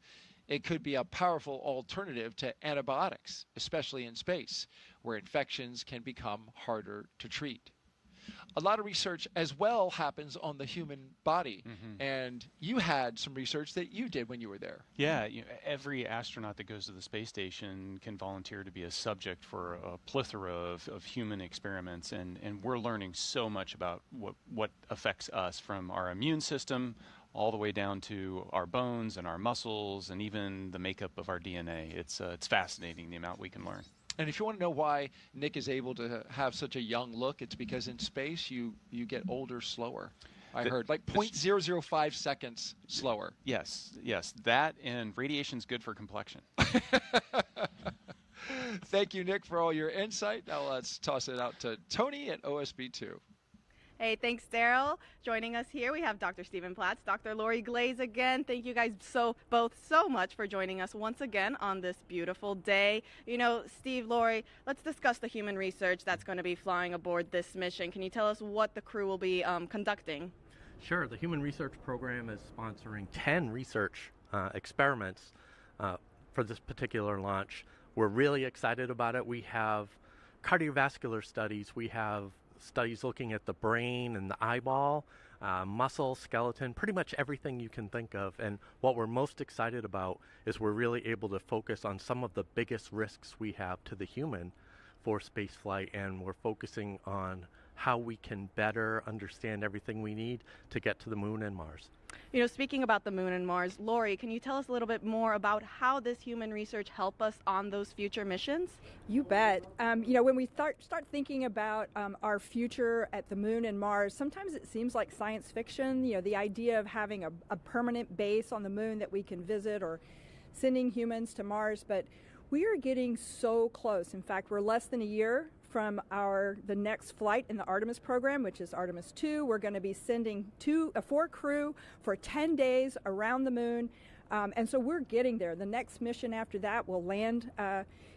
Speaker 2: It could be a powerful alternative to antibiotics, especially in space, where infections can become harder to treat. A lot of research as well happens on the human body, and you had some research that you did when you were there.
Speaker 1: Yeah, every astronaut that goes to the space station can volunteer to be a subject for a plethora of human experiments, and we're learning so much about what affects us, from our immune system all the way down to our bones and our muscles and even the makeup of our DNA. It's fascinating, the amount we can learn.
Speaker 2: And if you want to know why Nick is able to have such a young look, it's because in space you get older slower. I heard like 0.005 seconds slower.
Speaker 1: Yes. That and radiation's good for complexion.
Speaker 2: Thank you, Nick, for all your insight. Now let's toss it out to Tony at OSB2.
Speaker 16: Hey, thanks, Daryl. Joining us here, we have Dr. Stephen Platts, Dr. Lori Glaze again. Thank you guys both so much for joining us once again on this beautiful day. You know, Steve, Lori, let's discuss the human research that's going to be flying aboard this mission. Can you tell us what the crew will be conducting?
Speaker 4: Sure. The Human Research Program is sponsoring 10 research experiments for this particular launch. We're really excited about it. We have cardiovascular studies. We have studies looking at the brain and the eyeball, muscle, skeleton, pretty much everything you can think of. And what we're most excited about is we're really able to focus on some of the biggest risks we have to the human for spaceflight, and we're focusing on how we can better understand everything we need to get to the moon and Mars.
Speaker 16: You know, speaking about the moon and Mars, Lori, can you tell us a little bit more about how this human research help us on those future missions?
Speaker 22: You bet. You know, when we start thinking about our future at the moon and Mars, sometimes it seems like science fiction. You know, the idea of having a permanent base on the moon that we can visit, or sending humans to Mars, but we are getting so close. In fact, we're less than a year from the next flight in the Artemis program, which is Artemis 2. We're going to be sending 4 crew for 10 days around the moon. And so we're getting there. The next mission after that will land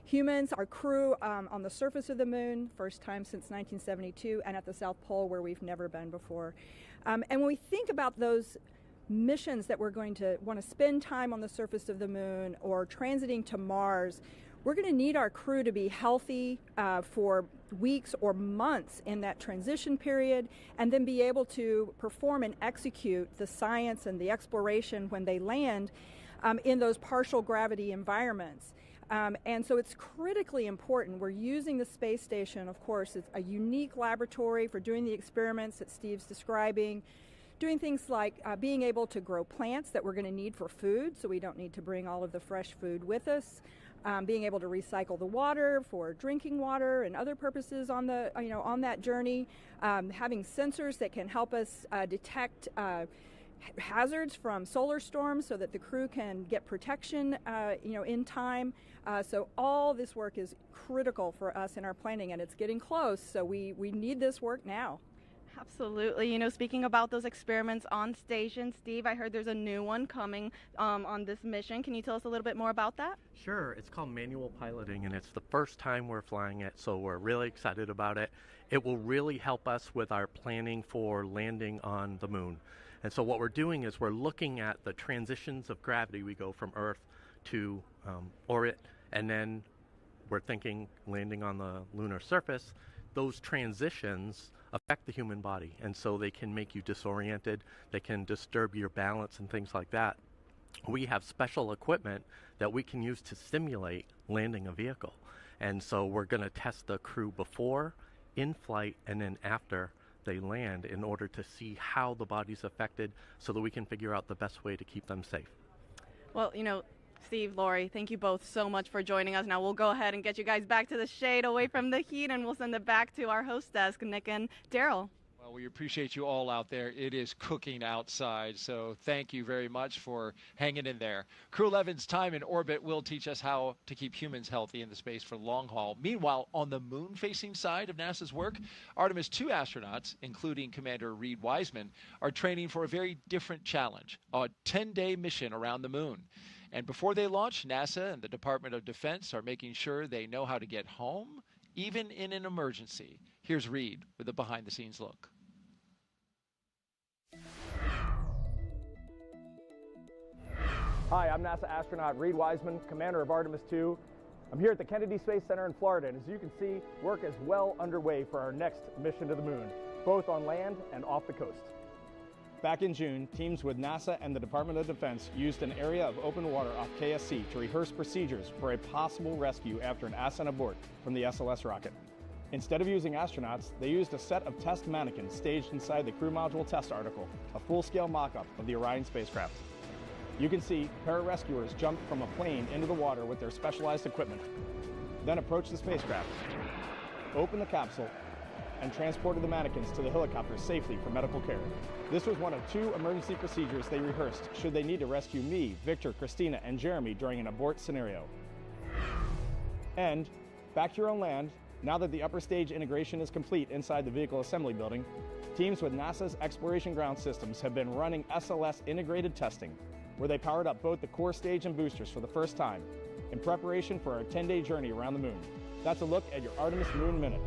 Speaker 22: humans, our crew, on the surface of the moon, first time since 1972, and at the South Pole, where we've never been before. And when we think about those missions that we're going to want to spend time on the surface of the moon or transiting to Mars, we're going to need our crew to be healthy for weeks or months in that transition period, and then be able to perform and execute the science and the exploration when they land in those partial gravity environments. And so it's critically important. We're using the space station, of course. It's a unique laboratory for doing the experiments that Steve's describing, doing things like being able to grow plants that we're going to need for food, so we don't need to bring all of the fresh food with us. Being able to recycle the water for drinking water and other purposes on the on that journey. Having sensors that can help us detect hazards from solar storms, so that the crew can get protection in time. So all this work is critical for us in our planning, and it's getting close. So we need this work now.
Speaker 16: Absolutely. You know, speaking about those experiments on station, Steve, I heard there's a new one coming on this mission. Can you tell us a little bit more about that?
Speaker 4: Sure. It's called manual piloting, and it's the first time we're flying it, so we're really excited about it. It will really help us with our planning for landing on the moon. And so what we're doing is we're looking at the transitions of gravity. We go from Earth to orbit, and then we're thinking landing on the lunar surface. Those transitions affect the human body, and so they can make you disoriented, they can disturb your balance and things like that. We have special equipment that we can use to simulate landing a vehicle, and so we're going to test the crew before in flight and then after they land in order to see how the body's affected so that we can figure out the best way to keep them safe.
Speaker 16: Well, Steve, Lori, thank you both so much for joining us. Now we'll go ahead and get you guys back to the shade, away from the heat, and we'll send it back to our host desk, Nick and Daryl.
Speaker 2: Well, we appreciate you all out there. It is cooking outside, so thank you very much for hanging in there. Crew-11's time in orbit will teach us how to keep humans healthy in the space for long haul. Meanwhile, on the moon-facing side of NASA's work, Artemis 2 astronauts, including Commander Reed Wiseman, are training for a very different challenge, a 10-day mission around the moon. And before they launch, NASA and the Department of Defense are making sure they know how to get home, even in an emergency. Here's Reed with a behind-the-scenes look.
Speaker 5: Hi, I'm NASA astronaut Reed Wiseman, commander of Artemis 2. I'm here at the Kennedy Space Center in Florida, and as you can see, work is well underway for our next mission to the moon, both on land and off the coast. Back in June, teams with NASA and the Department of Defense used an area of open water off KSC to rehearse procedures for a possible rescue after an ascent abort from the SLS rocket. Instead of using astronauts, they used a set of test mannequins staged inside the crew module test article, a full-scale mock-up of the Orion spacecraft. You can see pararescuers jumped from a plane into the water with their specialized equipment, then approached the spacecraft, opened the capsule, and transported the mannequins to the helicopter safely for medical care. This was one of 2 emergency procedures they rehearsed should they need to rescue me, Victor, Christina, and Jeremy during an abort scenario. And back here on land, now that the upper stage integration is complete inside the vehicle assembly building, teams with NASA's Exploration Ground Systems have been running SLS integrated testing, where they powered up both the core stage and boosters for the first time in preparation for our 10-day journey around the moon. That's a look at your Artemis Moon Minute.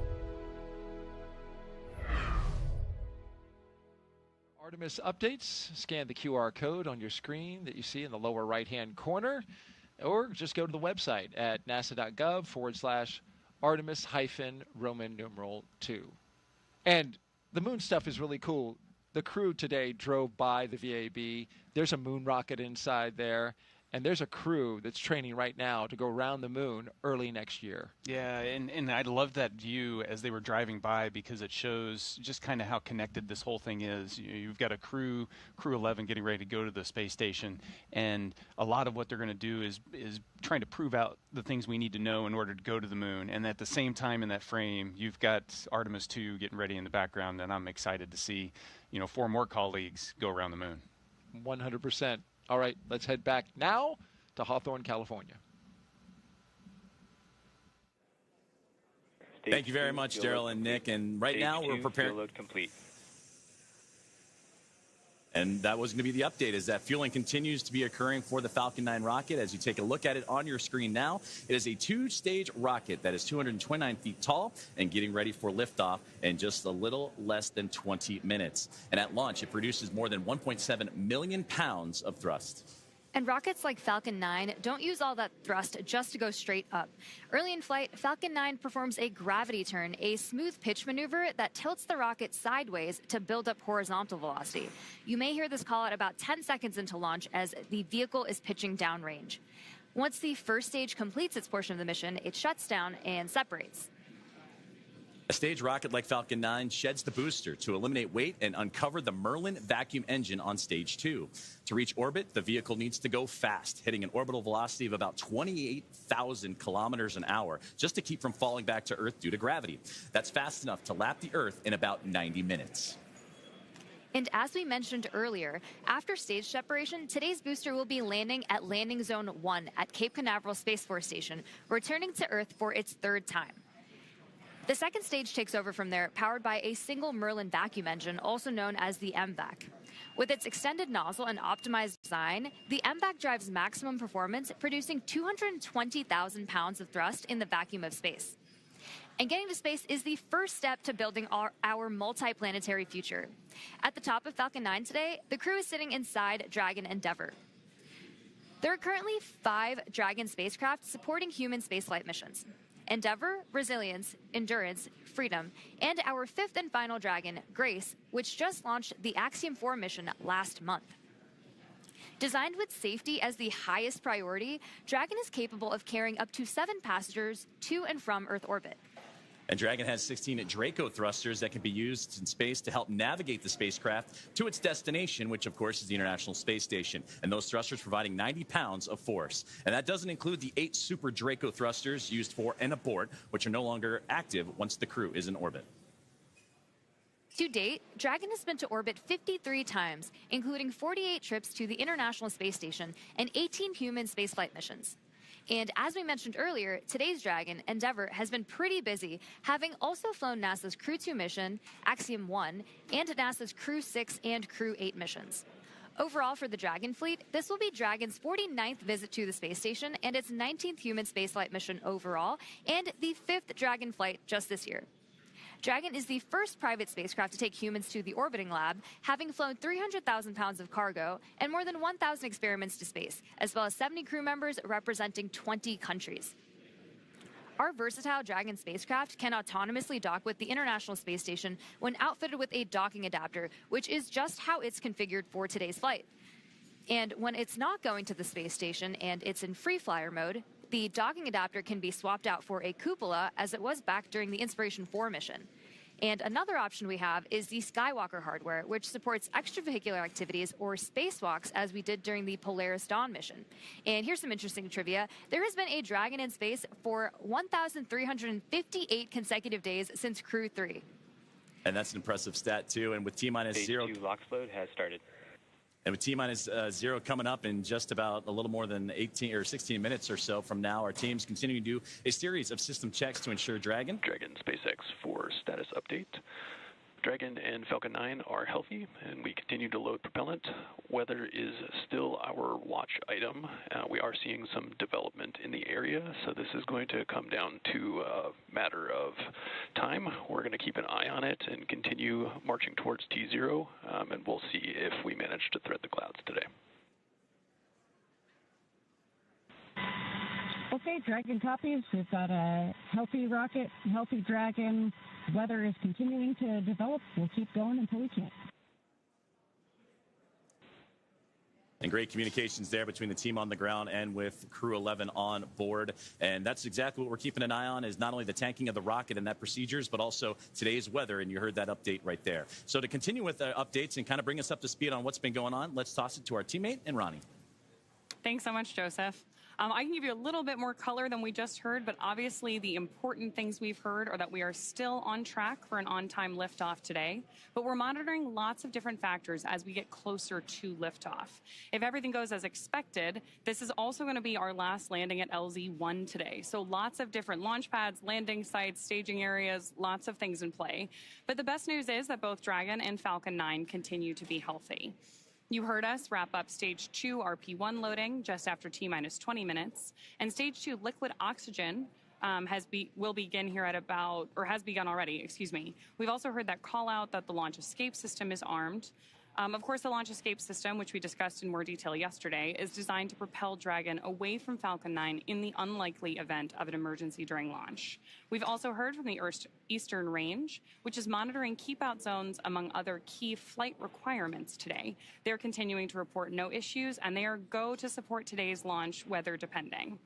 Speaker 2: Artemis updates, scan the QR code on your screen that you see in the lower right-hand corner, or just go to the website at nasa.gov/Artemis-Roman numeral 2. And the moon stuff is really cool. The crew today drove by the VAB. There's a moon rocket inside there, and there's a crew that's training right now to go around the moon early next year.
Speaker 1: Yeah, and I love that view as they were driving by because it shows just kind of how connected this whole thing is. You've got a Crew-11 getting ready to go to the space station, and a lot of what they're going to do is trying to prove out the things we need to know in order to go to the moon. And at the same time in that frame, you've got Artemis 2 getting ready in the background, and I'm excited to see 4 more colleagues go around the moon.
Speaker 2: 100%. All right, let's head back now to Hawthorne, California.
Speaker 8: Thank you very much, Daryl and Nick. And right now we're preparing.
Speaker 20: Fuel load complete.
Speaker 8: And that was going to be the update, is that fueling continues to be occurring for the Falcon 9 rocket. As you take a look at it on your screen now, it is a 2-stage rocket that is 229 feet tall and getting ready for liftoff in just a little less than 20 minutes. And at launch, it produces more than 1.7 million pounds of thrust.
Speaker 9: And rockets like Falcon 9 don't use all that thrust just to go straight up. Early in flight, Falcon 9 performs a gravity turn, a smooth pitch maneuver that tilts the rocket sideways to build up horizontal velocity. You may hear this call at about 10 seconds into launch as the vehicle is pitching downrange. Once the first stage completes its portion of the mission, it shuts down and separates.
Speaker 8: A stage rocket like Falcon 9 sheds the booster to eliminate weight and uncover the Merlin vacuum engine on stage 2. To reach orbit, the vehicle needs to go fast, hitting an orbital velocity of about 28,000 kilometers an hour, just to keep from falling back to Earth due to gravity. That's fast enough to lap the Earth in about 90 minutes.
Speaker 9: And as we mentioned earlier, after stage separation, today's booster will be landing at Landing Zone 1 at Cape Canaveral Space Force Station, returning to Earth for its 3rd time. The second stage takes over from there, powered by a single Merlin vacuum engine, also known as the MVAC. With its extended nozzle and optimized design, the MVAC drives maximum performance, producing 220,000 pounds of thrust in the vacuum of space. And getting to space is the first step to building our multi-planetary future. At the top of Falcon 9 today, the crew is sitting inside Dragon Endeavour. There are currently 5 Dragon spacecraft supporting human spaceflight missions: Endeavour, Resilience, Endurance, Freedom, and our 5th and final Dragon, Grace, which just launched the Axiom 4 mission last month. Designed with safety as the highest priority, Dragon is capable of carrying up to 7 passengers to and from Earth orbit.
Speaker 8: And Dragon has 16 Draco thrusters that can be used in space to help navigate the spacecraft to its destination, which of course is the International Space Station. And those thrusters providing 90 pounds of force. And that doesn't include the 8 Super Draco thrusters used for and aboard, which are no longer active once the crew is in orbit.
Speaker 9: To date, Dragon has been to orbit 53 times, including 48 trips to the International Space Station and 18 human spaceflight missions. And as we mentioned earlier, today's Dragon, Endeavour, has been pretty busy, having also flown NASA's Crew-2 mission, Axiom 1, and NASA's Crew-6 and Crew-8 missions. Overall for the Dragon fleet, this will be Dragon's 49th visit to the space station and its 19th human spaceflight mission overall, and the 5th Dragon flight just this year. Dragon is the first private spacecraft to take humans to the orbiting lab, having flown 300,000 pounds of cargo and more than 1,000 experiments to space, as well as 70 crew members representing 20 countries. Our versatile Dragon spacecraft can autonomously dock with the International Space Station when outfitted with a docking adapter, which is just how it's configured for today's flight. And when it's not going to the space station and it's in free flyer mode, the docking adapter can be swapped out for a cupola, as it was back during the Inspiration 4 mission. And another option we have is the Skywalker hardware, which supports extravehicular activities or spacewalks, as we did during the Polaris Dawn mission. And here's some interesting trivia. There has been a Dragon in space for 1,358 consecutive days since Crew 3.
Speaker 8: And that's an impressive stat, too. And with T-minus 0...
Speaker 20: Phase 2 LOX load has started.
Speaker 8: And with T-minus 0 coming up in just about a little more than 18 or 16 minutes or so from now, our teams continue to do a series of system checks to ensure Dragon
Speaker 11: SpaceX for status update. Dragon and Falcon 9 are healthy, and we continue to load propellant. Weather is still our watch item. We are seeing some development in the area, so this is going to come down to a matter of time. We're going to keep an eye on it and continue marching towards T0, and we'll see if we manage to thread the clouds today.
Speaker 7: Okay, Dragon copies. We've got a healthy rocket, healthy Dragon. Weather is continuing to develop. We'll keep going until we can't.
Speaker 8: And great communications there between the team on the ground and with Crew-11 on board. And that's exactly what we're keeping an eye on, is not only the tanking of the rocket and that procedures, but also today's weather. And you heard that update right there. So to continue with the updates and kind of bring us up to speed on what's been going on, let's toss it to our teammate and Ronnie.
Speaker 10: Thanks so much, Joseph. I can give you a little bit more color than we just heard, but obviously the important things we've heard are that we are still on track for an on-time liftoff today, but we're monitoring lots of different factors as we get closer to liftoff. If everything goes as expected, this is also going to be our last landing at LZ-1 today. So lots of different launch pads, landing sites, staging areas, lots of things in play. But the best news is that both Dragon and Falcon 9 continue to be healthy. You heard us wrap up Stage 2 RP1 loading just after T-minus 20 minutes, and Stage 2 liquid oxygen will begin here at about, or has begun already, excuse me. We've also heard that call out that the launch escape system is armed. Of course, the launch escape system, which we discussed in more detail yesterday, is designed to propel Dragon away from Falcon 9 in the unlikely event of an emergency during launch. We've also heard from the Eastern Range, which is monitoring keep-out zones among other key flight requirements today. They're continuing to report no issues, and they are go to support today's launch, weather depending.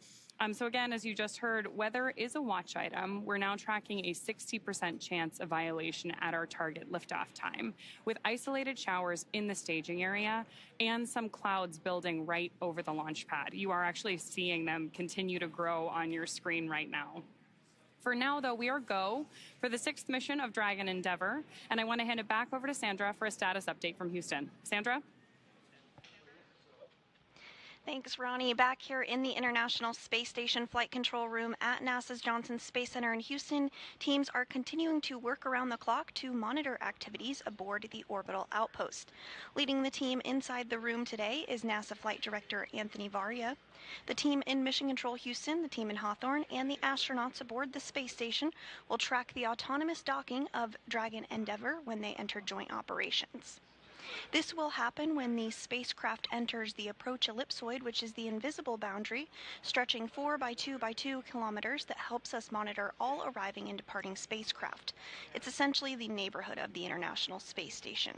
Speaker 10: So again, as you just heard, weather is a watch item. We're now tracking a 60% chance of violation at our target liftoff time, with isolated showers in the staging area and some clouds building right over the launch pad. You are actually seeing them continue to grow on your screen right now. For now, though, we are go for the 6th mission of Dragon Endeavour, and I want to hand it back over to Sandra for a status update from Houston. Sandra?
Speaker 3: Thanks, Ronnie. Back here in the International Space Station Flight Control Room at NASA's Johnson Space Center in Houston, teams are continuing to work around the clock to monitor activities aboard the Orbital outpost. Leading the team inside the room today is NASA Flight Director Anthony Varia. The team in Mission Control Houston, the team in Hawthorne, and the astronauts aboard the space station will track the autonomous docking of Dragon Endeavour when they enter joint operations. This will happen when the spacecraft enters the approach ellipsoid, which is the invisible boundary, stretching 4 by 2 by 2 kilometers that helps us monitor all arriving and departing spacecraft. It's essentially the neighborhood of the International Space Station.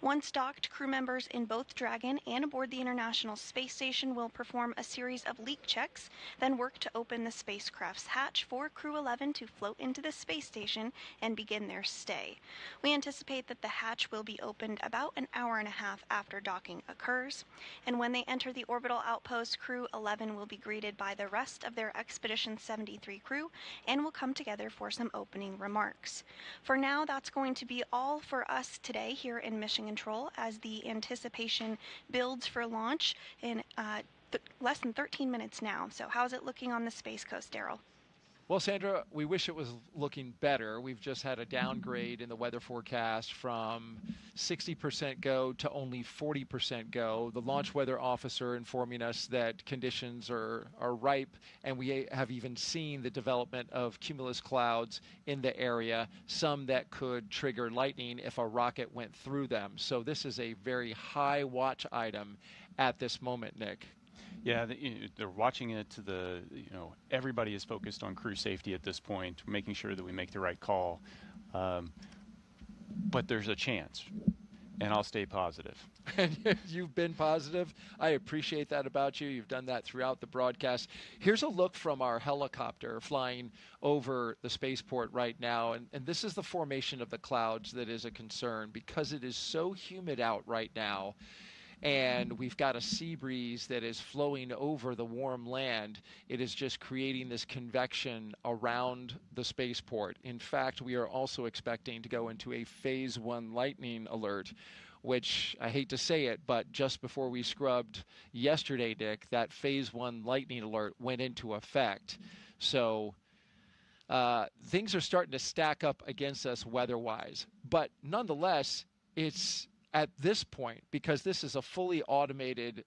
Speaker 3: Once docked, crew members in both Dragon and aboard the International Space Station will perform a series of leak checks, then work to open the spacecraft's hatch for Crew-11 to float into the space station and begin their stay. We anticipate that the hatch will be opened about an hour and a half after docking occurs, and when they enter the orbital outpost, Crew-11 will be greeted by the rest of their Expedition 73 crew and will come together for some opening remarks. For now, that's going to be all for us today here in Mission Control as the anticipation builds for launch in less than 13 minutes now. So how's it looking on the Space Coast, Daryl?
Speaker 2: Well, Sandra, we wish it was looking better. We've just had a downgrade in the weather forecast from 60% go to only 40% go. The launch weather officer informing us that conditions are ripe, and we have even seen the development of cumulus clouds in the area, some that could trigger lightning if a rocket went through them. So this is a very high watch item at this moment, Nick.
Speaker 1: Yeah, they're watching it to the, everybody is focused on crew safety at this point, making sure that we make the right call. But there's a chance, and I'll stay positive.
Speaker 2: You've been positive. I appreciate that about you. You've done that throughout the broadcast. Here's a look from our helicopter flying over the spaceport right now. And this is the formation of the clouds that is a concern because it is so humid out right now. And we've got a sea breeze that is flowing over the warm land. It is just creating this convection around the spaceport. In fact, we are also expecting to go into a Phase 1 lightning alert, which I hate to say it, but just before we scrubbed yesterday, Dick, that Phase 1 lightning alert went into effect. So things are starting to stack up against us weather-wise. But nonetheless, it's at this point, because this is a fully automated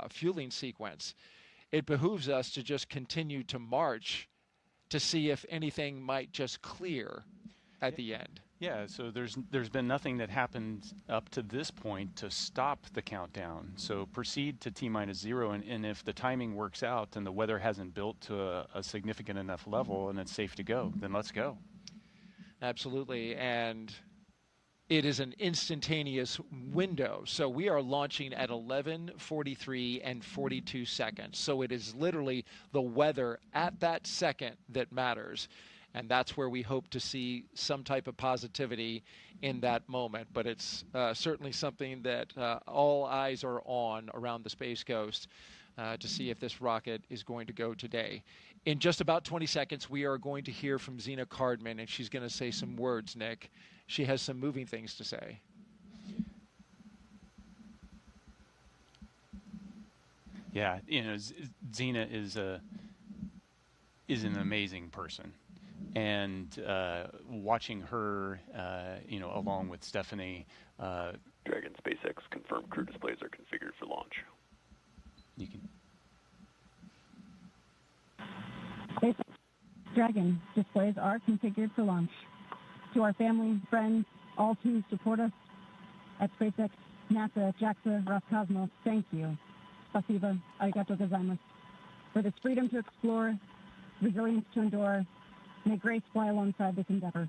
Speaker 2: fueling sequence, it behooves us to just continue to march to see if anything might just clear at the end.
Speaker 1: Yeah, so there's been nothing that happened up to this point to stop the countdown. So proceed to T-0, and if the timing works out and the weather hasn't built to a significant enough level and it's safe to go, then let's go.
Speaker 2: Absolutely, and it is an instantaneous window. So we are launching at 11:43 and 42 seconds. So it is literally the weather at that second that matters. And that's where we hope to see some type of positivity in that moment. But it's certainly something that all eyes are on around the Space Coast to see if this rocket is going to go today. In just about 20 seconds, we are going to hear from Zena Cardman, and she's going to say some words, Nick. She has some moving things to say.
Speaker 1: Yeah, Zena is an amazing person, and watching her, along with Stephanie.
Speaker 11: Dragon SpaceX confirmed crew displays are configured for launch.
Speaker 1: You can.
Speaker 7: SpaceX Dragon displays are configured for launch. To our family, friends, all who support us at SpaceX, NASA, JAXA, Roscosmos, thank you. Spasiba, arigato gozaimasu. For this freedom to explore, resilience to endure, may grace fly alongside this endeavor.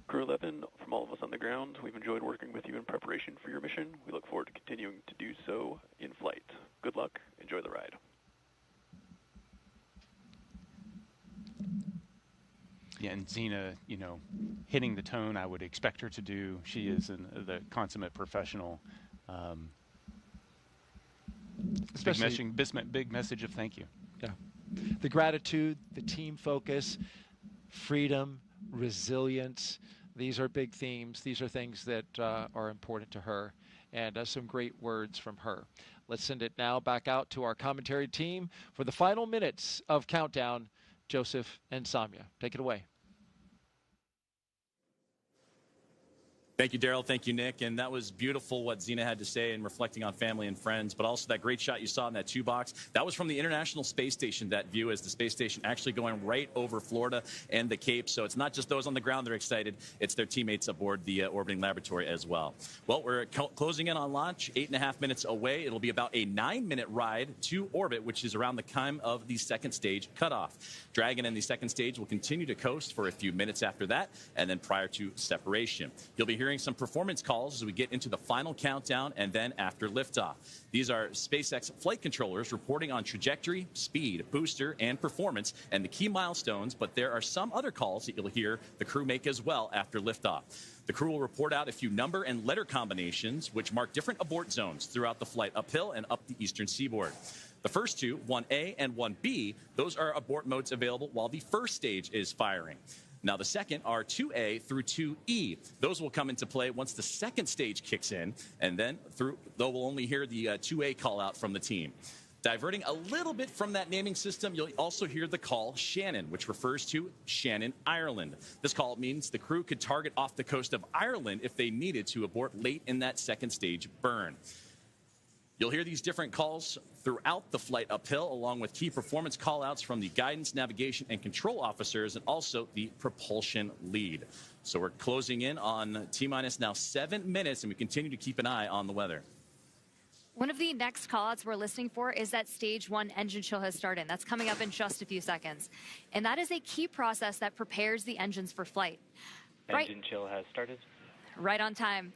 Speaker 11: Crew-11, from all of us on the ground, we've enjoyed working with you in preparation for your mission. We look forward to continuing to do so in flight. Good luck. Enjoy the ride.
Speaker 1: Yeah, and Zena, hitting the tone I would expect her to do. She is the consummate professional. Big message of thank you.
Speaker 2: Yeah. The gratitude, the team focus, freedom, resilience. These are big themes. These are things that are important to her, and some great words from her. Let's send it now back out to our commentary team for the final minutes of Countdown. Joseph and Samya, take it away.
Speaker 8: Thank you, Daryl. Thank you, Nick. And that was beautiful what Zena had to say and reflecting on family and friends, but also that great shot you saw in that 2 box. That was from the International Space Station, that view as the space station actually going right over Florida and the Cape. So it's not just those on the ground that are excited. It's their teammates aboard the orbiting laboratory as well. Well, we're closing in on launch, 8.5 minutes away. It'll be about a 9-minute ride to orbit, which is around the time of the second stage cutoff. Dragon and the second stage will continue to coast for a few minutes after that, and then prior to separation. You'll be hearing some performance calls as we get into the final countdown and then after liftoff. These are SpaceX flight controllers reporting on trajectory, speed, booster, and performance, and the key milestones, but there are some other calls that you'll hear the crew make as well after liftoff. The crew will report out a few number and letter combinations, which mark different abort zones throughout the flight uphill and up the eastern seaboard. The first two, 1A and 1B, those are abort modes available while the first stage is firing. Now, the second are 2A through 2E. Those will come into play once the second stage kicks in, and then though we'll only hear the 2A call out from the team. Diverting a little bit from that naming system, you'll also hear the call Shannon, which refers to Shannon, Ireland. This call means the crew could target off the coast of Ireland if they needed to abort late in that second stage burn. You'll hear these different calls throughout the flight uphill, along with key performance callouts from the guidance, navigation, and control officers, and also the propulsion lead. So we're closing in on T-minus now 7 minutes, and we continue to keep an eye on the weather.
Speaker 9: One of the next callouts we're listening for is that stage 1 engine chill has started. That's coming up in just a few seconds. And that is a key process that prepares the engines for flight.
Speaker 6: Engine chill has started.
Speaker 9: Right on time.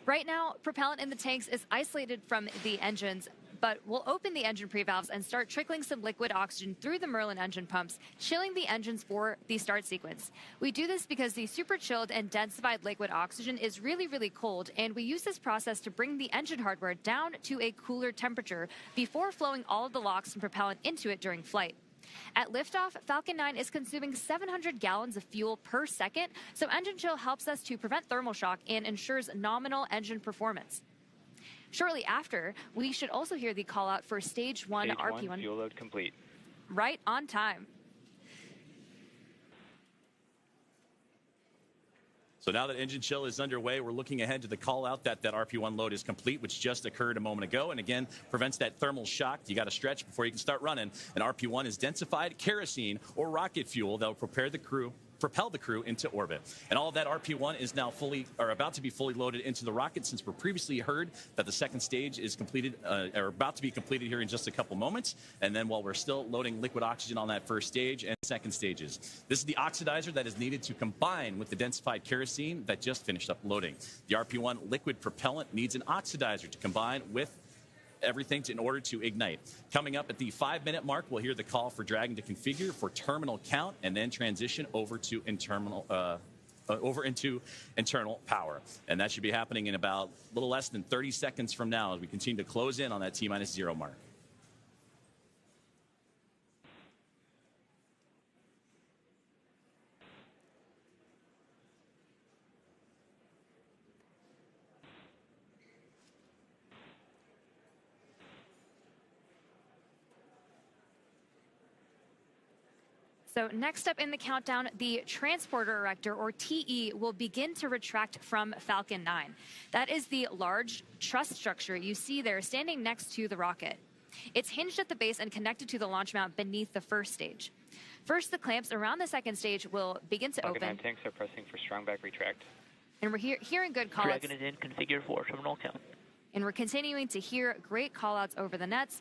Speaker 9: Right now, propellant in the tanks is isolated from the engines, but we'll open the engine pre-valves and start trickling some liquid oxygen through the Merlin engine pumps, chilling the engines for the start sequence. We do this because the super chilled and densified liquid oxygen is really, really cold, and we use this process to bring the engine hardware down to a cooler temperature before flowing all of the LOX and propellant into it during flight. At liftoff, Falcon 9 is consuming 700 gallons of fuel per second, so engine chill helps us to prevent thermal shock and ensures nominal engine performance. Shortly after, we should also hear the call out for stage 1 RP1.
Speaker 6: Fuel load complete.
Speaker 9: Right on time.
Speaker 8: So now that engine chill is underway, we're looking ahead to the call out that RP1 load is complete, which just occurred a moment ago, and again prevents that thermal shock. You got to stretch before you can start running. And RP1 is densified kerosene or rocket fuel that will propel the crew into orbit. And all of that RP1 is now about to be fully loaded into the rocket, since we're previously heard that the second stage is completed, or about to be completed here in just a couple moments. And then while we're still loading liquid oxygen on that first stage and second stages. This is the oxidizer that is needed to combine with the densified kerosene that just finished up loading. The RP1 liquid propellant needs an oxidizer to combine with everything in order to ignite. Coming up at the 5-minute mark, we'll hear the call for Dragon to configure for terminal count and then transition over to into internal power. And that should be happening in about a little less than 30 seconds from now as we continue to close in on that T-0 mark.
Speaker 9: So next up in the countdown, the transporter erector, or TE, will begin to retract from Falcon 9. That is the large truss structure you see there standing next to the rocket. It's hinged at the base and connected to the launch mount beneath the first stage. First, the clamps around the second stage will begin to
Speaker 6: Falcon
Speaker 9: open.
Speaker 6: 9 tanks are pressing for strong back retract.
Speaker 9: And we're hearing good callouts.
Speaker 13: Dragon is in, configure for terminal count.
Speaker 9: And we're continuing to hear great callouts over the nets.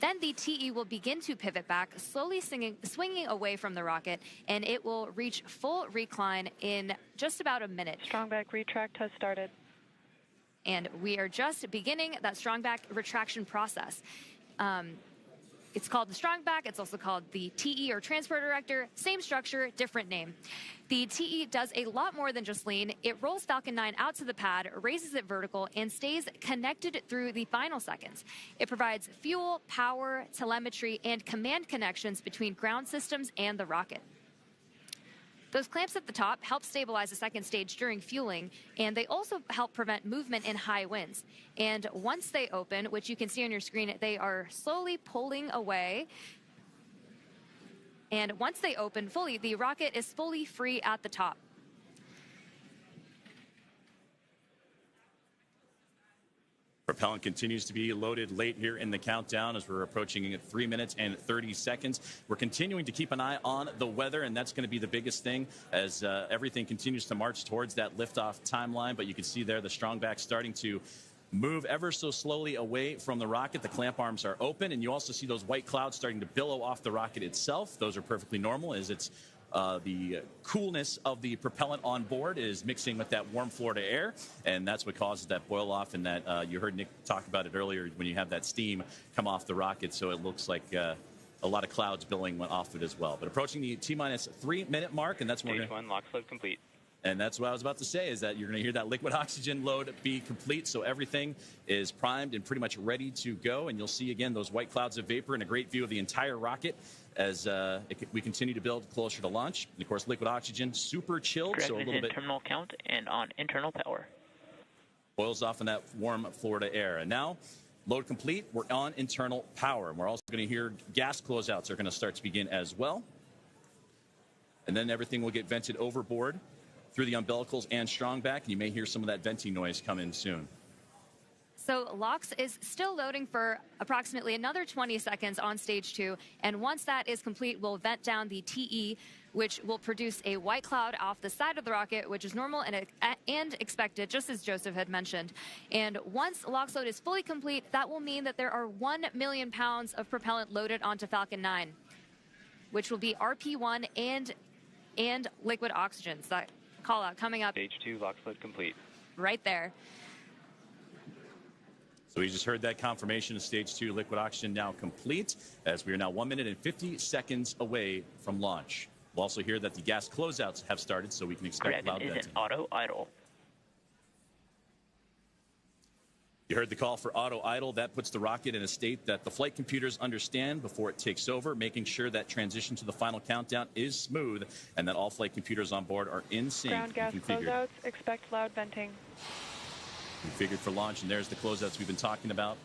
Speaker 9: Then the TE will begin to pivot back, slowly swinging away from the rocket, and it will reach full recline in just about a minute.
Speaker 13: Strong back retract has started.
Speaker 9: And we are just beginning that strong back retraction process. It's called the strong back. It's also called the TE, or transport erector. Same structure, different name. The TE does a lot more than just lean. It rolls Falcon 9 out to the pad, raises it vertical, and stays connected through the final seconds. It provides fuel, power, telemetry, and command connections between ground systems and the rocket. Those clamps at the top help stabilize the second stage during fueling, and they also help prevent movement in high winds. And once they open, which you can see on your screen, they are slowly pulling away. And once they open fully, the rocket is fully free at the top.
Speaker 8: Propellant continues to be loaded late here in the countdown as we're approaching 3 minutes and 30 seconds. We're continuing to keep an eye on the weather, and that's going to be the biggest thing as everything continues to march towards that liftoff timeline. But you can see there the strong back starting to move ever so slowly away from the rocket. The clamp arms are open, and you also see those white clouds starting to billow off the rocket itself. Those are perfectly normal as it's the coolness of the propellant on board is mixing with that warm Florida air, and that's what causes that boil off, and that you heard Nick talk about it earlier when you have that steam come off the rocket, so it looks like a lot of clouds billowing off it as well. But approaching the T-minus 3 minute mark, and that's when
Speaker 6: Stage 1 LOX load complete.
Speaker 8: And that's what I was about to say, is that you're going to hear that liquid oxygen load be complete. So everything is primed and pretty much ready to go. And you'll see, again, those white clouds of vapor and a great view of the entire rocket as we continue to build closer to launch. And, of course, liquid oxygen, super chilled.
Speaker 13: Dragon
Speaker 6: So
Speaker 13: is in terminal count and on internal power.
Speaker 8: Boils off in that warm Florida air. And now, load complete. We're on internal power. And we're also going to hear gas closeouts are going to start to begin as well. And then everything will get vented overboard through the umbilicals and strong back, and you may hear some of that venting noise come in soon.
Speaker 9: So LOX is still loading for approximately another 20 seconds on stage 2, and once that is complete, we'll vent down the TE, which will produce a white cloud off the side of the rocket, which is normal and expected, just as Joseph had mentioned. And once LOX load is fully complete, that will mean that there are 1 million pounds of propellant loaded onto Falcon 9, which will be RP1 and liquid oxygen. So that call out coming up.
Speaker 6: Stage 2 LOX load complete.
Speaker 9: Right there.
Speaker 8: So we just heard that confirmation of stage 2 liquid oxygen now complete, as we are now 1 minute and 50 seconds away from launch. We'll also hear that the gas closeouts have started, so we can expect
Speaker 13: Dragon is in auto idle.
Speaker 8: You heard the call for auto idle. That puts the rocket in a state that the flight computers understand before it takes over, making sure that transition to the final countdown is smooth and that all flight computers on board are in sync.
Speaker 19: Ground gas closeouts, expect loud venting.
Speaker 8: Configured for launch, and there's the closeouts we've been talking about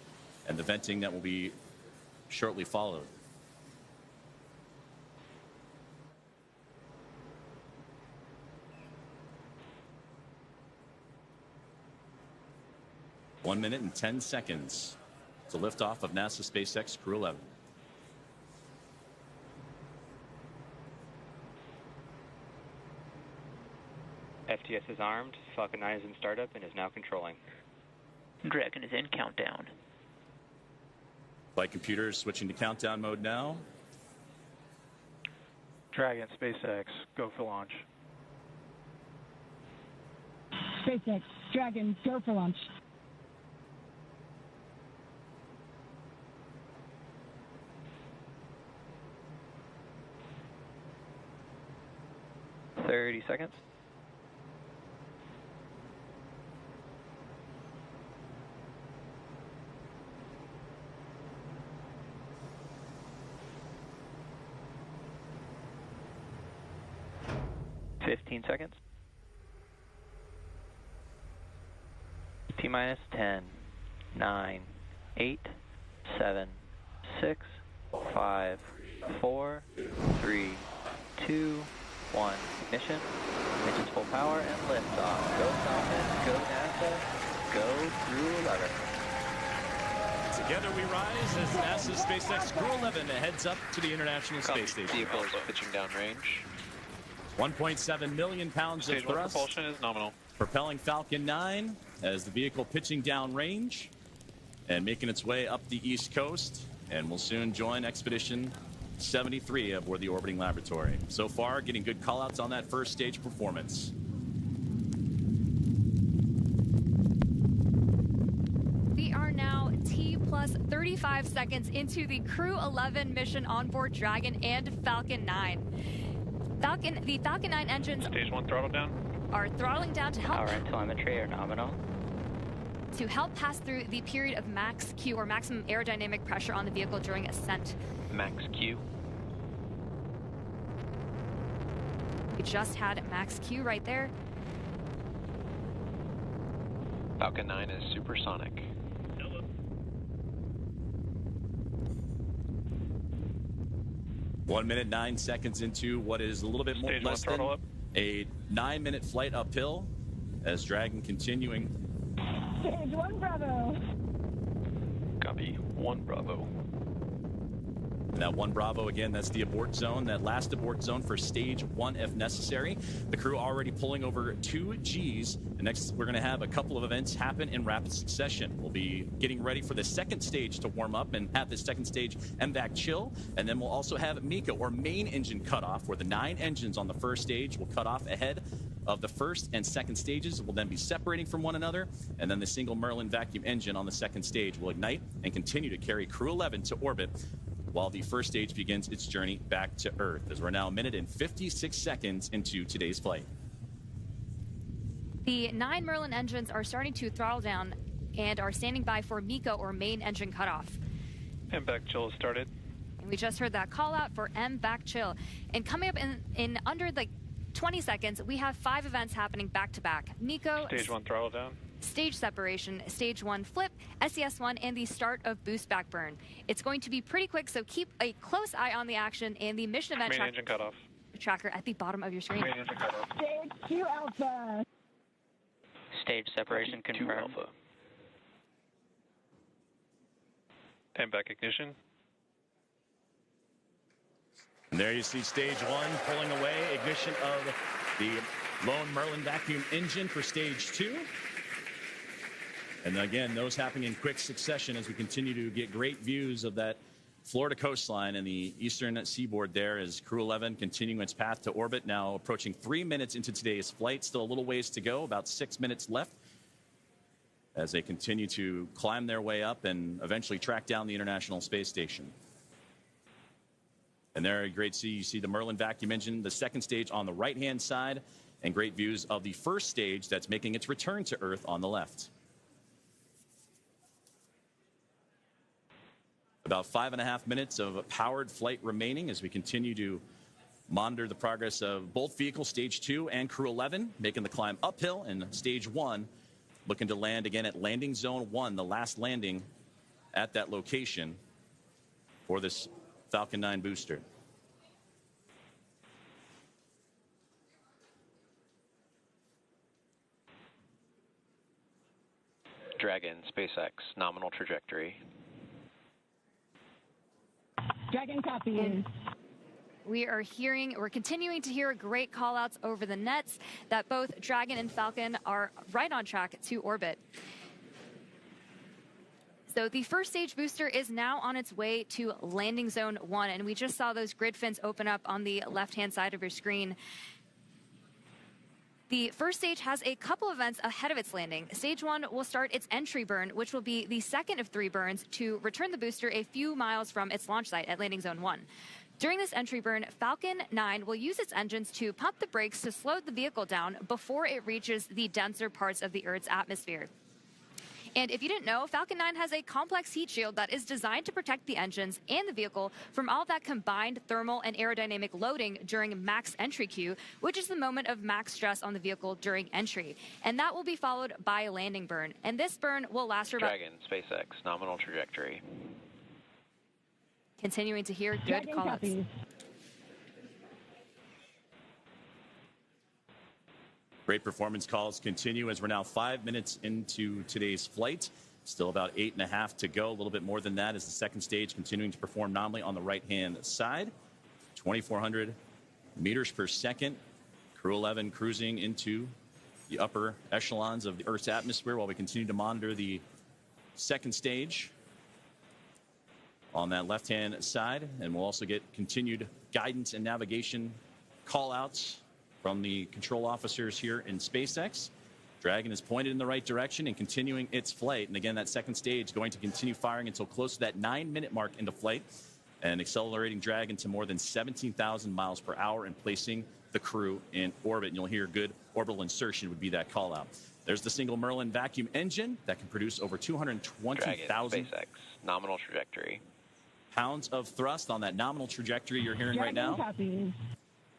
Speaker 8: and the venting that will be shortly followed. One minute and 10 seconds to liftoff of NASA SpaceX Crew-11.
Speaker 6: FTS is armed. Falcon 9 is in startup and is now controlling.
Speaker 13: Dragon is in countdown.
Speaker 8: Flight computers switching to countdown mode now.
Speaker 17: Dragon, SpaceX, go for launch.
Speaker 7: SpaceX, Dragon, go for launch.
Speaker 6: $30 seconds. $15 seconds. T-minus 10, 9, 8, 7, 6, 5, 4, 3, 2, 1. Ignition. Engines full power and liftoff. Go Falcon, go NASA, go Crew-11.
Speaker 8: Together we rise as NASA's SpaceX Crew-11 heads up to the International Space Station.
Speaker 11: Vehicle is pitching downrange.
Speaker 8: 1.7 million pounds
Speaker 11: Stage
Speaker 8: of
Speaker 11: 1
Speaker 8: thrust.
Speaker 11: propulsion is nominal.
Speaker 8: Propelling Falcon 9 as the vehicle pitching downrange and making its way up the East Coast, and will soon join Expedition 73 aboard the orbiting laboratory. So far, getting good callouts on that first stage performance.
Speaker 9: We are now T plus 35 seconds into the Crew-11 mission on board Dragon and Falcon 9. The Falcon 9 engines
Speaker 11: Stage 1 throttle down.
Speaker 9: Are throttling down to help
Speaker 6: Power and telemetry are nominal.
Speaker 9: To help pass through the period of max Q, or maximum aerodynamic pressure on the vehicle during ascent.
Speaker 6: Max Q.
Speaker 9: We just had max Q right there.
Speaker 11: Falcon 9 is supersonic.
Speaker 8: 1 minute, 9 seconds into what is a little bit more less than a 9-minute flight uphill as Dragon continuing.
Speaker 7: Stage 1 Bravo.
Speaker 11: 1 Bravo.
Speaker 8: And that 1 Bravo, again, that's the abort zone, that last abort zone for stage 1 if necessary. The crew already pulling over 2 Gs. And next, we're going to have a couple of events happen in rapid succession. We'll be getting ready for the second stage to warm up and have this second stage MVAC chill. And then we'll also have MECA, or main engine cutoff, where the 9 engines on the first stage will cut off ahead of the first and second stages. Will then be separating from one another. And then the single Merlin vacuum engine on the second stage will ignite and continue to carry Crew-11 to orbit, while the first stage begins its journey back to Earth, as we're now 1 minute and 56 seconds into today's flight.
Speaker 9: The 9 Merlin engines are starting to throttle down and are standing by for MECA, or main engine cutoff.
Speaker 11: MVAC chill has started.
Speaker 9: And we just heard that call out for MVAC chill. And coming up in under like 20 seconds, we have 5 events happening back to back. MECA,
Speaker 11: Stage 1 throttle down.
Speaker 9: Stage separation, Stage 1 flip, SES-1, and the start of boost back burn. It's going to be pretty quick, so keep a close eye on the action and the mission event
Speaker 11: Main engine cutoff.
Speaker 9: tracker at the bottom of your screen.
Speaker 11: Main engine cutoff.
Speaker 7: Stage 2 Alpha.
Speaker 13: Stage separation
Speaker 11: Stage 2
Speaker 13: confirmed.
Speaker 11: Alpha. MVAC ignition.
Speaker 8: And there you see stage 1 pulling away, ignition of the lone Merlin vacuum engine for stage 2. And again, those happening in quick succession as we continue to get great views of that Florida coastline and the eastern seaboard there, as Crew-11 continuing its path to orbit, now approaching 3 minutes into today's flight. Still a little ways to go, about 6 minutes left, as they continue to climb their way up and eventually track down the International Space Station. And there, great see, you see the Merlin vacuum engine, the second stage on the right-hand side, and great views of the first stage that's making its return to Earth on the left. About 5.5 minutes of powered flight remaining as we continue to monitor the progress of both vehicles, Stage 2 and Crew-11, making the climb uphill, and Stage 1 looking to land again at Landing Zone 1, the last landing at that location for this Falcon 9 booster.
Speaker 6: Dragon, SpaceX, nominal trajectory.
Speaker 7: Dragon copies.
Speaker 9: We're continuing to hear great call outs over the nets that both Dragon and Falcon are right on track to orbit. So the first stage booster is now on its way to Landing Zone 1, and we just saw those grid fins open up on the left-hand side of your screen. The first stage has a couple events ahead of its landing. Stage 1 will start its entry burn, which will be the second of 3 burns to return the booster a few miles from its launch site at Landing Zone 1. During this entry burn, Falcon 9 will use its engines to pump the brakes to slow the vehicle down before it reaches the denser parts of the Earth's atmosphere. And if you didn't know, Falcon 9 has a complex heat shield that is designed to protect the engines and the vehicle from all that combined thermal and aerodynamic loading during max entry Q, which is the moment of max stress on the vehicle during entry. And that will be followed by a landing burn. And this burn will last for about...
Speaker 6: Dragon, SpaceX, nominal trajectory.
Speaker 9: Continuing to hear good call-outs.
Speaker 8: Great performance calls continue as we're now 5 minutes into today's flight. Still about 8.5 to go, a little bit more than that as the second stage continuing to perform nominally on the right-hand side. 2,400 meters per second. Crew-11 cruising into the upper echelons of the Earth's atmosphere while we continue to monitor the second stage on that left-hand side. And we'll also get continued guidance and navigation call-outs from the control officers here in SpaceX. Dragon is pointed in the right direction and continuing its flight. And again, that second stage going to continue firing until close to that 9-minute mark into flight, and accelerating Dragon to more than 17,000 miles per hour and placing the crew in orbit. And you'll hear good orbital insertion would be that call out. There's the single Merlin vacuum engine that can produce over 220,000
Speaker 6: SpaceX, nominal trajectory.
Speaker 8: pounds of thrust on that nominal trajectory you're hearing right now.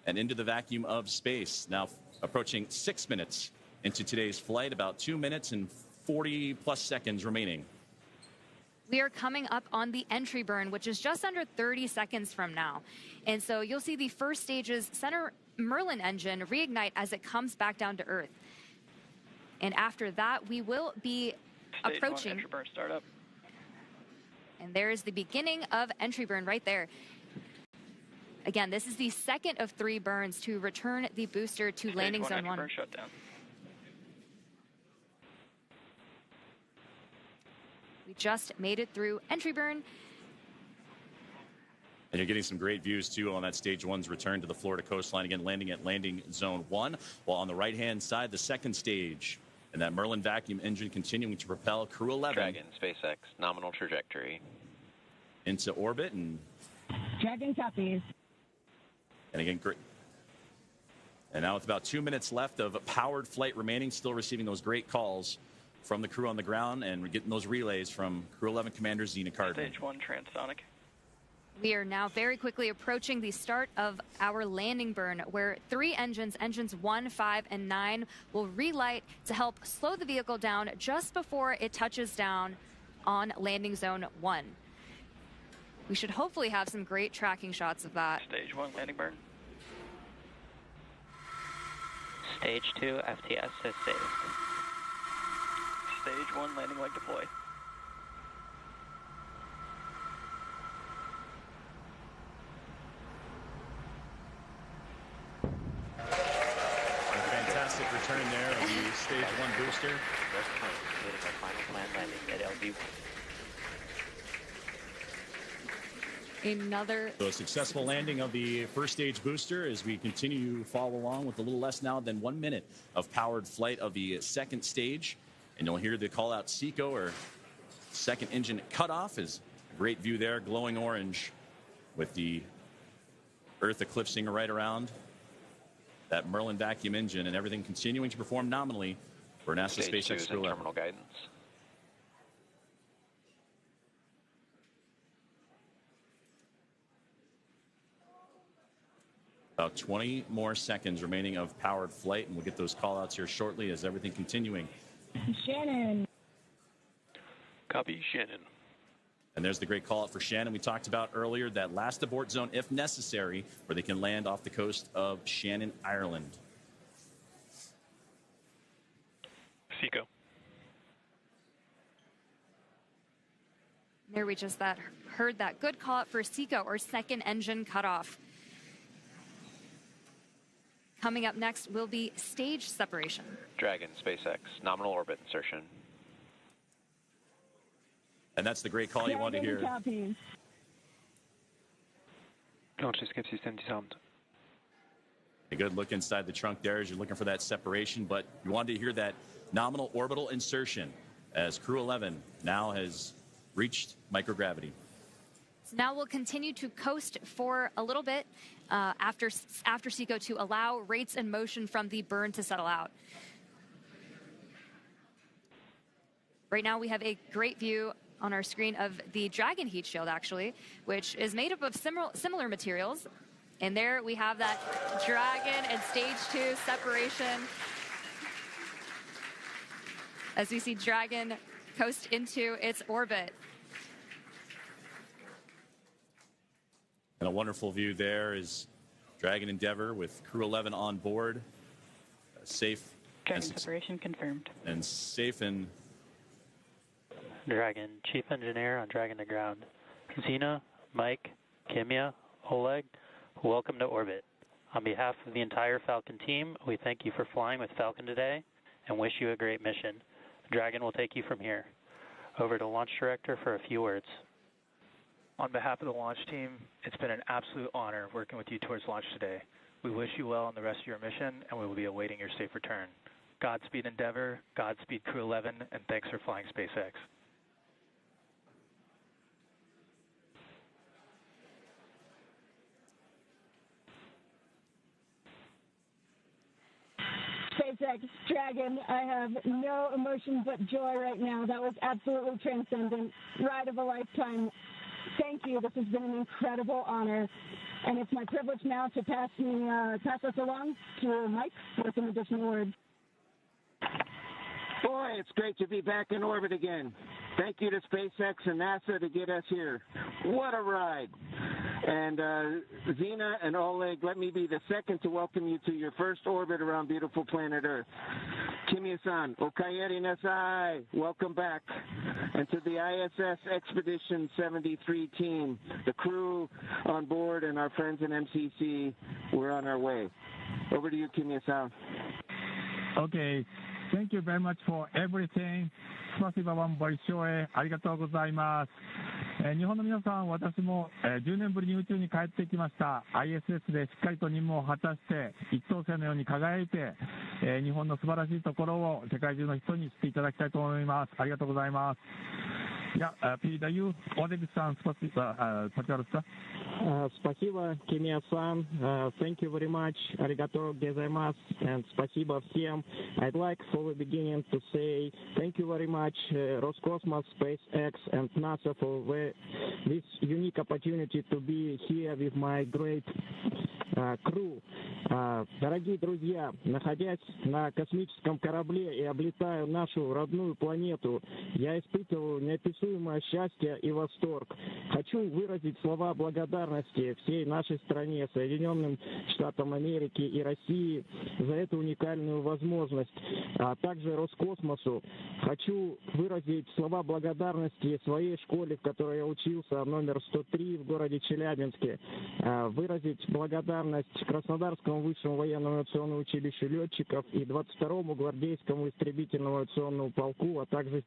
Speaker 8: And into the vacuum of space. Now approaching 6 minutes into today's flight, about 2 minutes and 40 plus seconds remaining.
Speaker 9: We are coming up on the entry burn, which is just under 30 seconds from now. And so you'll see the first stage's center Merlin engine reignite as it comes back down to Earth. And after that, we will be approaching.
Speaker 6: Entry burn startup.
Speaker 9: And there's the beginning of entry burn right there. Again, this is the second of 3 burns to return the booster to landing zone 1.
Speaker 6: Burn shutdown.
Speaker 9: We just made it through entry burn.
Speaker 8: And you're getting some great views, too, on that stage 1's return to the Florida coastline. Again, landing at landing zone 1. While on the right-hand side, the second stage. And that Merlin vacuum engine continuing to propel Crew-11.
Speaker 6: Dragon, SpaceX, nominal trajectory.
Speaker 8: Into orbit. And
Speaker 7: Dragon copies.
Speaker 8: And again, great. And now with about 2 minutes left of powered flight remaining, still receiving those great calls from the crew on the ground. And we're getting those relays from Crew-11 Commander Zena Cardman.
Speaker 6: Stage 1 transonic.
Speaker 9: We are now very quickly approaching the start of our landing burn, where 3 engines, engines 1, 5, and 9, will relight to help slow the vehicle down just before it touches down on landing zone 1. We should hopefully have some great tracking shots of that.
Speaker 6: Stage 1 landing burn.
Speaker 13: Stage 2 FTS is saved.
Speaker 6: Stage 1 landing leg deployed.
Speaker 8: Fantastic return there of the stage 1 booster.
Speaker 13: West Point completing our final planned landing at LV.
Speaker 8: So a successful landing of the first stage booster as we continue to follow along with a little less now than 1 minute of powered flight of the second stage. And you'll hear the call out SECO, or second engine cutoff. Is a great view there, glowing orange with the Earth eclipsing right around that Merlin vacuum engine, and everything continuing to perform nominally for NASA SpaceX Crew-11.
Speaker 6: Terminal guidance.
Speaker 8: About 20 more seconds remaining of powered flight, and we'll get those call-outs here shortly as everything continuing.
Speaker 7: Shannon.
Speaker 6: Copy, Shannon.
Speaker 8: And there's the great call-out for Shannon we talked about earlier, that last abort zone, if necessary, where they can land off the coast of Shannon, Ireland.
Speaker 6: SECO.
Speaker 9: There we just heard that good call-out for SECO, or second engine cutoff. Coming up next will be stage separation.
Speaker 6: Dragon, SpaceX, nominal orbit insertion.
Speaker 8: And that's the great call you want to hear.
Speaker 17: Launch-escape system disarmed.
Speaker 8: A good look inside the trunk there as you're looking for that separation, but you wanted to hear that nominal orbital insertion as Crew-11 now has reached microgravity.
Speaker 9: So now we'll continue to coast for a little bit after SECO to allow rates and motion from the burn to settle out. Right now we have a great view on our screen of the Dragon heat shield, actually, which is made up of similar materials. And there we have that Dragon and stage 2 separation as we see Dragon coast into its orbit.
Speaker 8: And a wonderful view there is Dragon Endeavour with Crew-11 on board. Safe.
Speaker 13: Dragon separation confirmed.
Speaker 8: And safe and...
Speaker 13: Dragon, Chief Engineer on Dragon to ground. Zena, Mike, Kimiya, Oleg, welcome to orbit. On behalf of the entire Falcon team, we thank you for flying with Falcon today and wish you a great mission. Dragon will take you from here. Over to Launch Director for a few words.
Speaker 17: On behalf of the launch team, it's been an absolute honor working with you towards launch today. We wish you well on the rest of your mission, and we will be awaiting your safe return. Godspeed Endeavour, Godspeed Crew-11, and thanks for flying SpaceX.
Speaker 7: SpaceX, Dragon, I have no emotion but joy right now. That was absolutely transcendent. Ride of a lifetime. Thank you. This has been an incredible honor. And it's my privilege now to pass us along to Mike for some additional words.
Speaker 14: Boy, it's great to be back in orbit again. Thank you to SpaceX and NASA to get us here. What a ride. And Zena and Oleg, let me be the second to welcome you to your first orbit around beautiful planet Earth. Kimiya-san, Okaeri Nasai, welcome back. And to the ISS Expedition 73 team, the crew on board and our friends in MCC, we're on our way. Over to you, Kimiya-san.
Speaker 15: Okay, thank you very much for everything. スパシバワンボイショーへありがとうございます。日本の皆さん、私も10年ぶりに宇宙に帰ってきました。ISS でしっかりと任務を果たして一等星のように輝いて、日本の素晴らしいところを世界中の人に知っていただきたいと思います。ありがとうございます。Я передаю Олег-сан, пожалуйста.
Speaker 14: Спасибо, Kimiya-san. Thank you very much. Arigato gozaimasu. And спасибо всем. I'd like for the beginning to say thank you very much, Roscosmos, SpaceX, and NASA for this unique opportunity to be here with my great crew. Дорогие друзья, находясь на космическом корабле и облетая нашу родную планету, я испытываю неописуемое счастье и восторг. Хочу выразить слова благодарности всей нашей стране, Соединенным Штатам Америки и России за эту уникальную возможность, а также Роскосмосу. Хочу выразить слова благодарности своей школе, в которой я учился, номер 103 в городе Челябинске, выразить благодарность Краснодарскому высшему военному авиационному училищу летчиков и 22-му гвардейскому истребительному авиационному полку, а также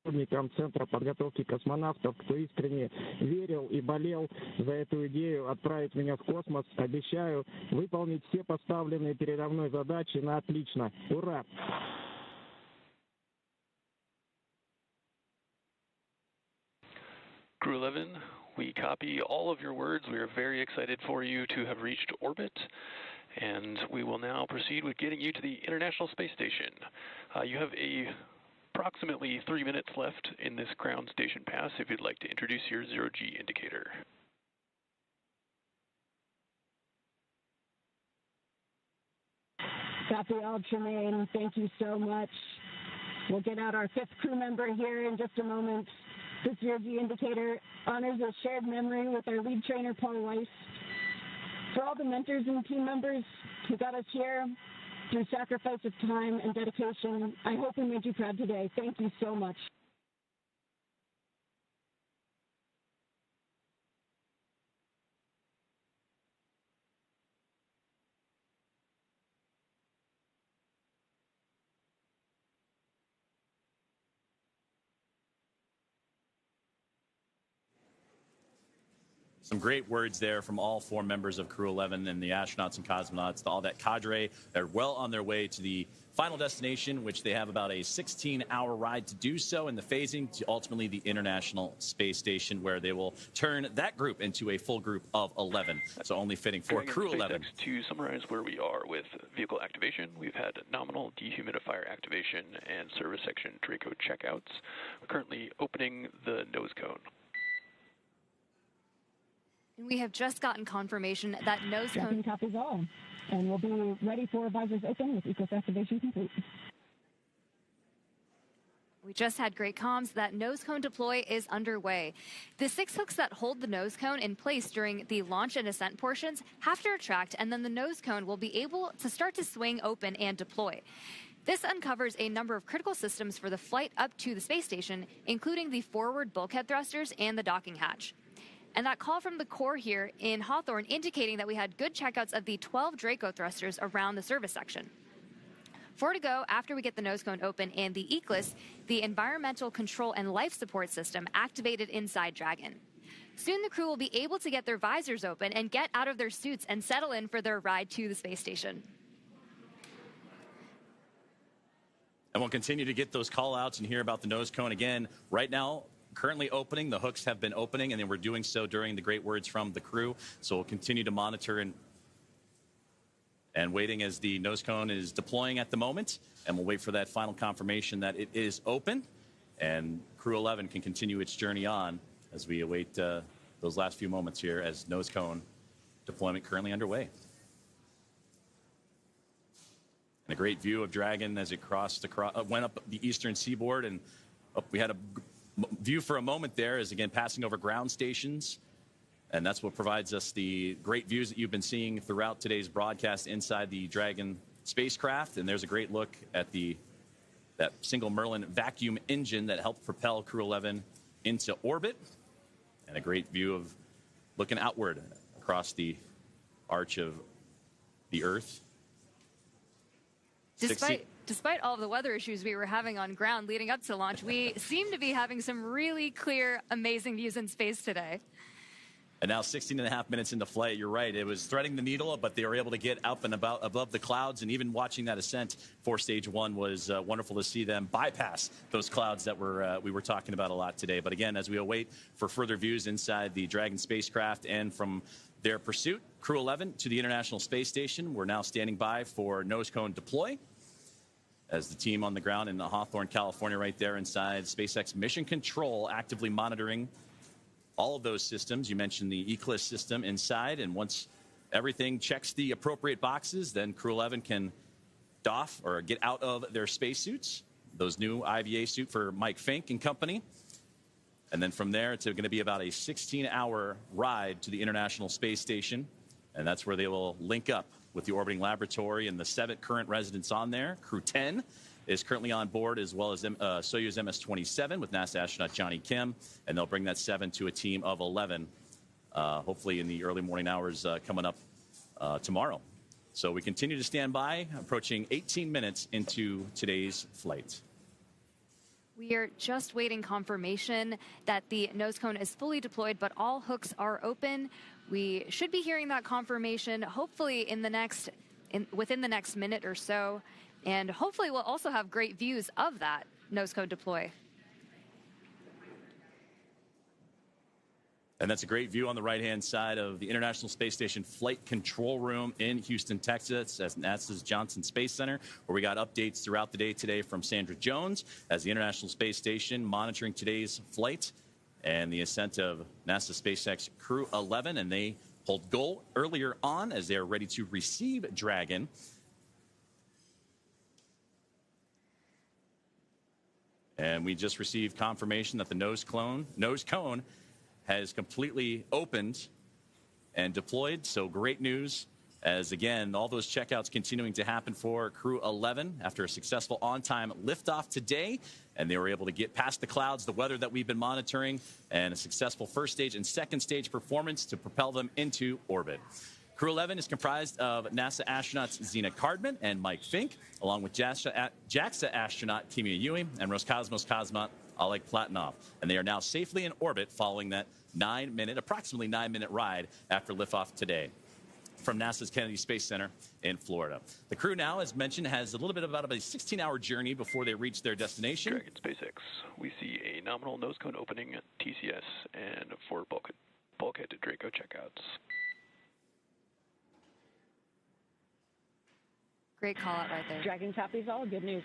Speaker 14: сотрудникам Центра подготовки космонавтов, кто искренне верил и болел за эту идею отправить меня в космос. Обещаю выполнить все поставленные передо мной задачи на отлично. Ура!
Speaker 11: Crew-11, we copy all of your words. We are very excited for you to have reached orbit, and we will now proceed with getting you to the International Space Station. You have approximately 3 minutes left in this ground station pass if you'd like to introduce your zero-G indicator.
Speaker 7: Copy all, Tremaine. Thank you so much. We'll get out our 5th crew member here in just a moment. This zero-G indicator honors a shared memory with our lead trainer, Paul Weiss. For all the mentors and team members who got us here through sacrifice of time and dedication, I hope we made you proud today. Thank you so much.
Speaker 8: Some great words there from all 4 members of Crew-11 and the astronauts and cosmonauts, all that cadre. They're well on their way to the final destination, which they have about a 16-hour ride to do so, and the phasing to ultimately the International Space Station, where they will turn that group into a full group of 11. So only fitting for Crew-11.
Speaker 11: To summarize where we are with vehicle activation, we've had nominal dehumidifier activation and service section Draco checkouts. We're currently opening the nose cone.
Speaker 9: We have just gotten confirmation that nose cone
Speaker 7: copies all, and we'll be ready for visors open with ECOS activation complete.
Speaker 9: We just had great comms that nose cone deploy is underway. The 6 hooks that hold the nose cone in place during the launch and ascent portions have to retract, and then the nose cone will be able to start to swing open and deploy. This uncovers a number of critical systems for the flight up to the space station, including the forward bulkhead thrusters and the docking hatch. And that call from the core here in Hawthorne indicating that we had good checkouts of the 12 Draco thrusters around the service section. 4 to go after we get the nose cone open and the ECLIS, the environmental control and life support system, activated inside Dragon. Soon the crew will be able to get their visors open and get out of their suits and settle in for their ride to the space station.
Speaker 8: And we'll continue to get those call outs and hear about the nose cone again. Right now, currently opening. The hooks have been opening, and they were doing so during the great words from the crew. So we'll continue to monitor and waiting as the nose cone is deploying at the moment. And we'll wait for that final confirmation that it is open. And Crew-11 can continue its journey on as we await those last few moments here as nose cone deployment currently underway. And a great view of Dragon as it went up the eastern seaboard, and we had a view for a moment there as, again, passing over ground stations. And that's what provides us the great views that you've been seeing throughout today's broadcast inside the Dragon spacecraft. And there's a great look at the that single Merlin vacuum engine that helped propel Crew-11 into orbit. And a great view of looking outward across the arch of the Earth.
Speaker 9: Despite all of the weather issues we were having on ground leading up to launch, we seem to be having some really clear, amazing views in space today.
Speaker 8: And now 16.5 minutes into flight, you're right. It was threading the needle, but they were able to get up and about above the clouds. And even watching that ascent for stage one was wonderful to see them bypass those clouds that we were talking about a lot today. But again, as we await for further views inside the Dragon spacecraft and from their pursuit, Crew-11 to the International Space Station, we're now standing by for nose cone deploy. As the team on the ground in Hawthorne, California, right there inside SpaceX Mission Control, actively monitoring all of those systems. You mentioned the Eclipse system inside, and once everything checks the appropriate boxes, then Crew-11 can doff or get out of their spacesuits. Those new IVA suit for Mike Fincke and company. And then from there, it's going to be about a 16-hour ride to the International Space Station, and that's where they will link up with the orbiting laboratory and the 7 current residents on there. Crew 10 is currently on board, as well as Soyuz MS-27 with NASA astronaut Johnny Kim, and they'll bring that 7 to a team of 11, hopefully in the early morning hours coming up tomorrow. So we continue to stand by, approaching 18 minutes into today's flight.
Speaker 9: We are just waiting confirmation that the nose cone is fully deployed, but all hooks are open. We should be hearing that confirmation hopefully within the next minute or so. And hopefully we'll also have great views of that nose cone deploy.
Speaker 8: And that's a great view on the right-hand side of the International Space Station Flight Control Room in Houston, Texas, at NASA's Johnson Space Center, where we got updates throughout the day today from Sandra Jones as the International Space Station monitoring today's flight and the ascent of NASA SpaceX Crew-11. And they pulled goal earlier on as they are ready to receive Dragon. And we just received confirmation that the nose cone has completely opened and deployed. So great news as, again, all those checkouts continuing to happen for Crew-11 after a successful on-time liftoff today. And they were able to get past the clouds, the weather that we've been monitoring, and a successful first stage and second stage performance to propel them into orbit. Crew-11 is comprised of NASA astronauts Zena Cardman and Mike Fincke, along with JAXA astronaut Kimiya Yui and Roscosmos cosmonaut Oleg Platonov. And they are now safely in orbit following that approximately 9-minute ride after liftoff today from NASA's Kennedy Space Center in Florida. The crew now, as mentioned, has a little bit about a 16-hour journey before they reach their destination.
Speaker 11: Dragon SpaceX, we see a nominal nose cone opening at TCS and 4 bulkhead to Draco checkouts.
Speaker 9: Great call out right there.
Speaker 7: Dragon copies all. Good news.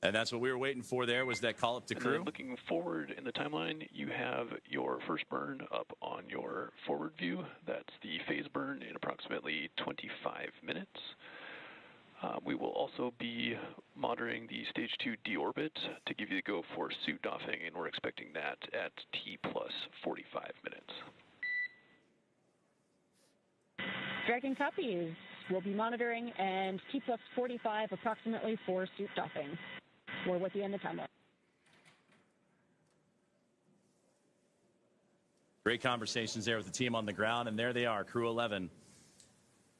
Speaker 8: And that's what we were waiting for there, was that call up to crew.
Speaker 11: Looking forward in the timeline, you have your first burn up on your forward view. That's the phase burn in approximately 25 minutes. We will also be monitoring the stage 2 deorbit to give you the go for suit doffing, and we're expecting that at T plus 45 minutes.
Speaker 7: Dragon copies. We'll be monitoring, and T plus 45 approximately for suit doffing. We're with you in the timeline.
Speaker 8: Great conversations there with the team on the ground, and there they are, Crew-11.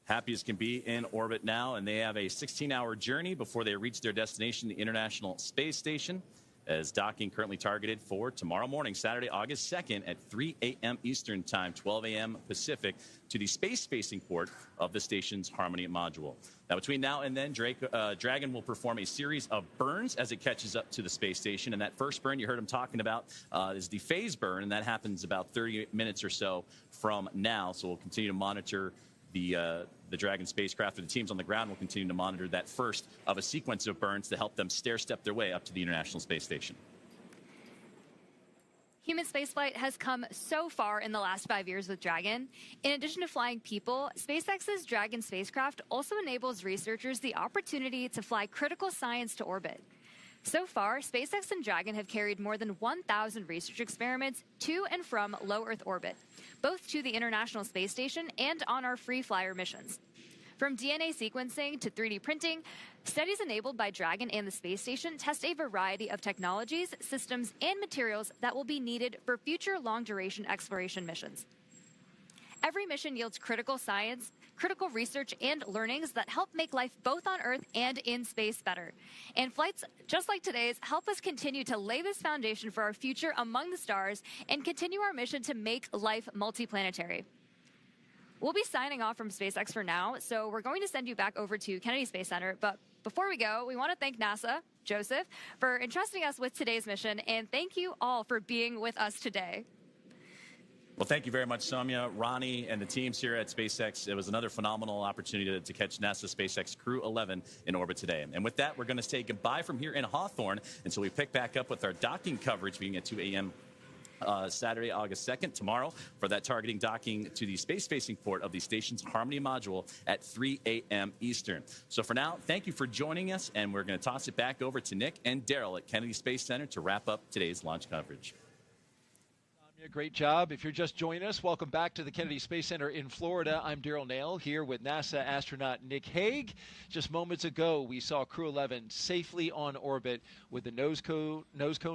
Speaker 8: Happy as can be in orbit now, and they have a 16-hour journey before they reach their destination, the International Space Station, as docking currently targeted for tomorrow morning, Saturday, August 2nd at 3 a.m. Eastern Time, 12 a.m. Pacific, to the space-facing port of the station's Harmony module. Now, between now and then, Dragon will perform a series of burns as it catches up to the space station. And that first burn you heard him talking about is the phase burn, and that happens about 30 minutes or so from now. So we'll continue to monitor the Dragon spacecraft, or the teams on the ground will continue to monitor that first of a sequence of burns to help them stair-step their way up to the International Space Station.
Speaker 9: Human spaceflight has come so far in the last 5 years with Dragon. In addition to flying people, SpaceX's Dragon spacecraft also enables researchers the opportunity to fly critical science to orbit. So far, SpaceX and Dragon have carried more than 1,000 research experiments to and from low Earth orbit, both to the International Space Station and on our free flyer missions. From DNA sequencing to 3D printing, studies enabled by Dragon and the space station test a variety of technologies, systems, and materials that will be needed for future long-duration exploration missions. Every mission yields critical science, critical research, and learnings that help make life both on Earth and in space better. And flights just like today's help us continue to lay this foundation for our future among the stars and continue our mission to make life multiplanetary. We'll be signing off from SpaceX for now, so we're going to send you back over to Kennedy Space Center. But before we go, we want to thank NASA, Joseph, for entrusting us with today's mission, and thank you all for being with us today.
Speaker 8: Well, thank you very much, Soumya, Ronnie, and the teams here at SpaceX. It was another phenomenal opportunity to catch NASA SpaceX Crew-11 in orbit today. And with that, we're going to say goodbye from here in Hawthorne until we pick back up with our docking coverage beginning at 2 a.m. Saturday, August 2nd, tomorrow, for that targeting docking to the space-facing port of the station's Harmony module at 3 a.m. Eastern. So for now, thank you for joining us, and we're going to toss it back over to Nick and Daryl at Kennedy Space Center to wrap up today's launch coverage.
Speaker 2: Great job. If you're just joining us, welcome back to the Kennedy Space Center in Florida. I'm Daryl Nail here with NASA astronaut Nick Hague. Just moments ago, we saw Crew-11 safely on orbit with the nose cone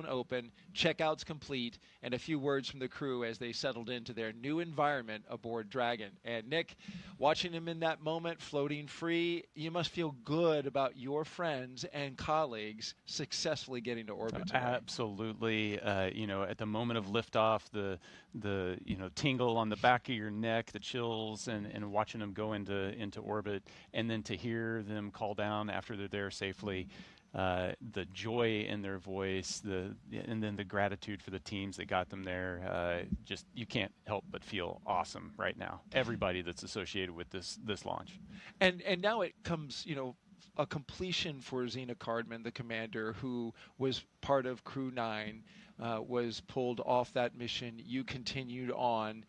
Speaker 2: open, checkouts complete, and a few words from the crew as they settled into their new environment aboard Dragon. And Nick, watching him in that moment, floating free, you must feel good about your friends and colleagues successfully getting to orbit today.
Speaker 1: Absolutely. At the moment of liftoff, the tingle on the back of your neck, the chills, and watching them go into orbit, and then to hear them call down after they're there safely, the joy in their voice, and then the gratitude for the teams that got them there. Just you can't help but feel awesome right now. Everybody that's associated with this launch,
Speaker 2: and now it comes, a completion for Zena Cardman, the commander who was part of Crew 9. Was pulled off that mission. You continued on.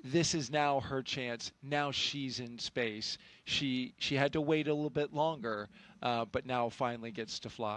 Speaker 2: This is now her chance. Now she's in space. She had to wait a little bit longer, but now finally gets to fly.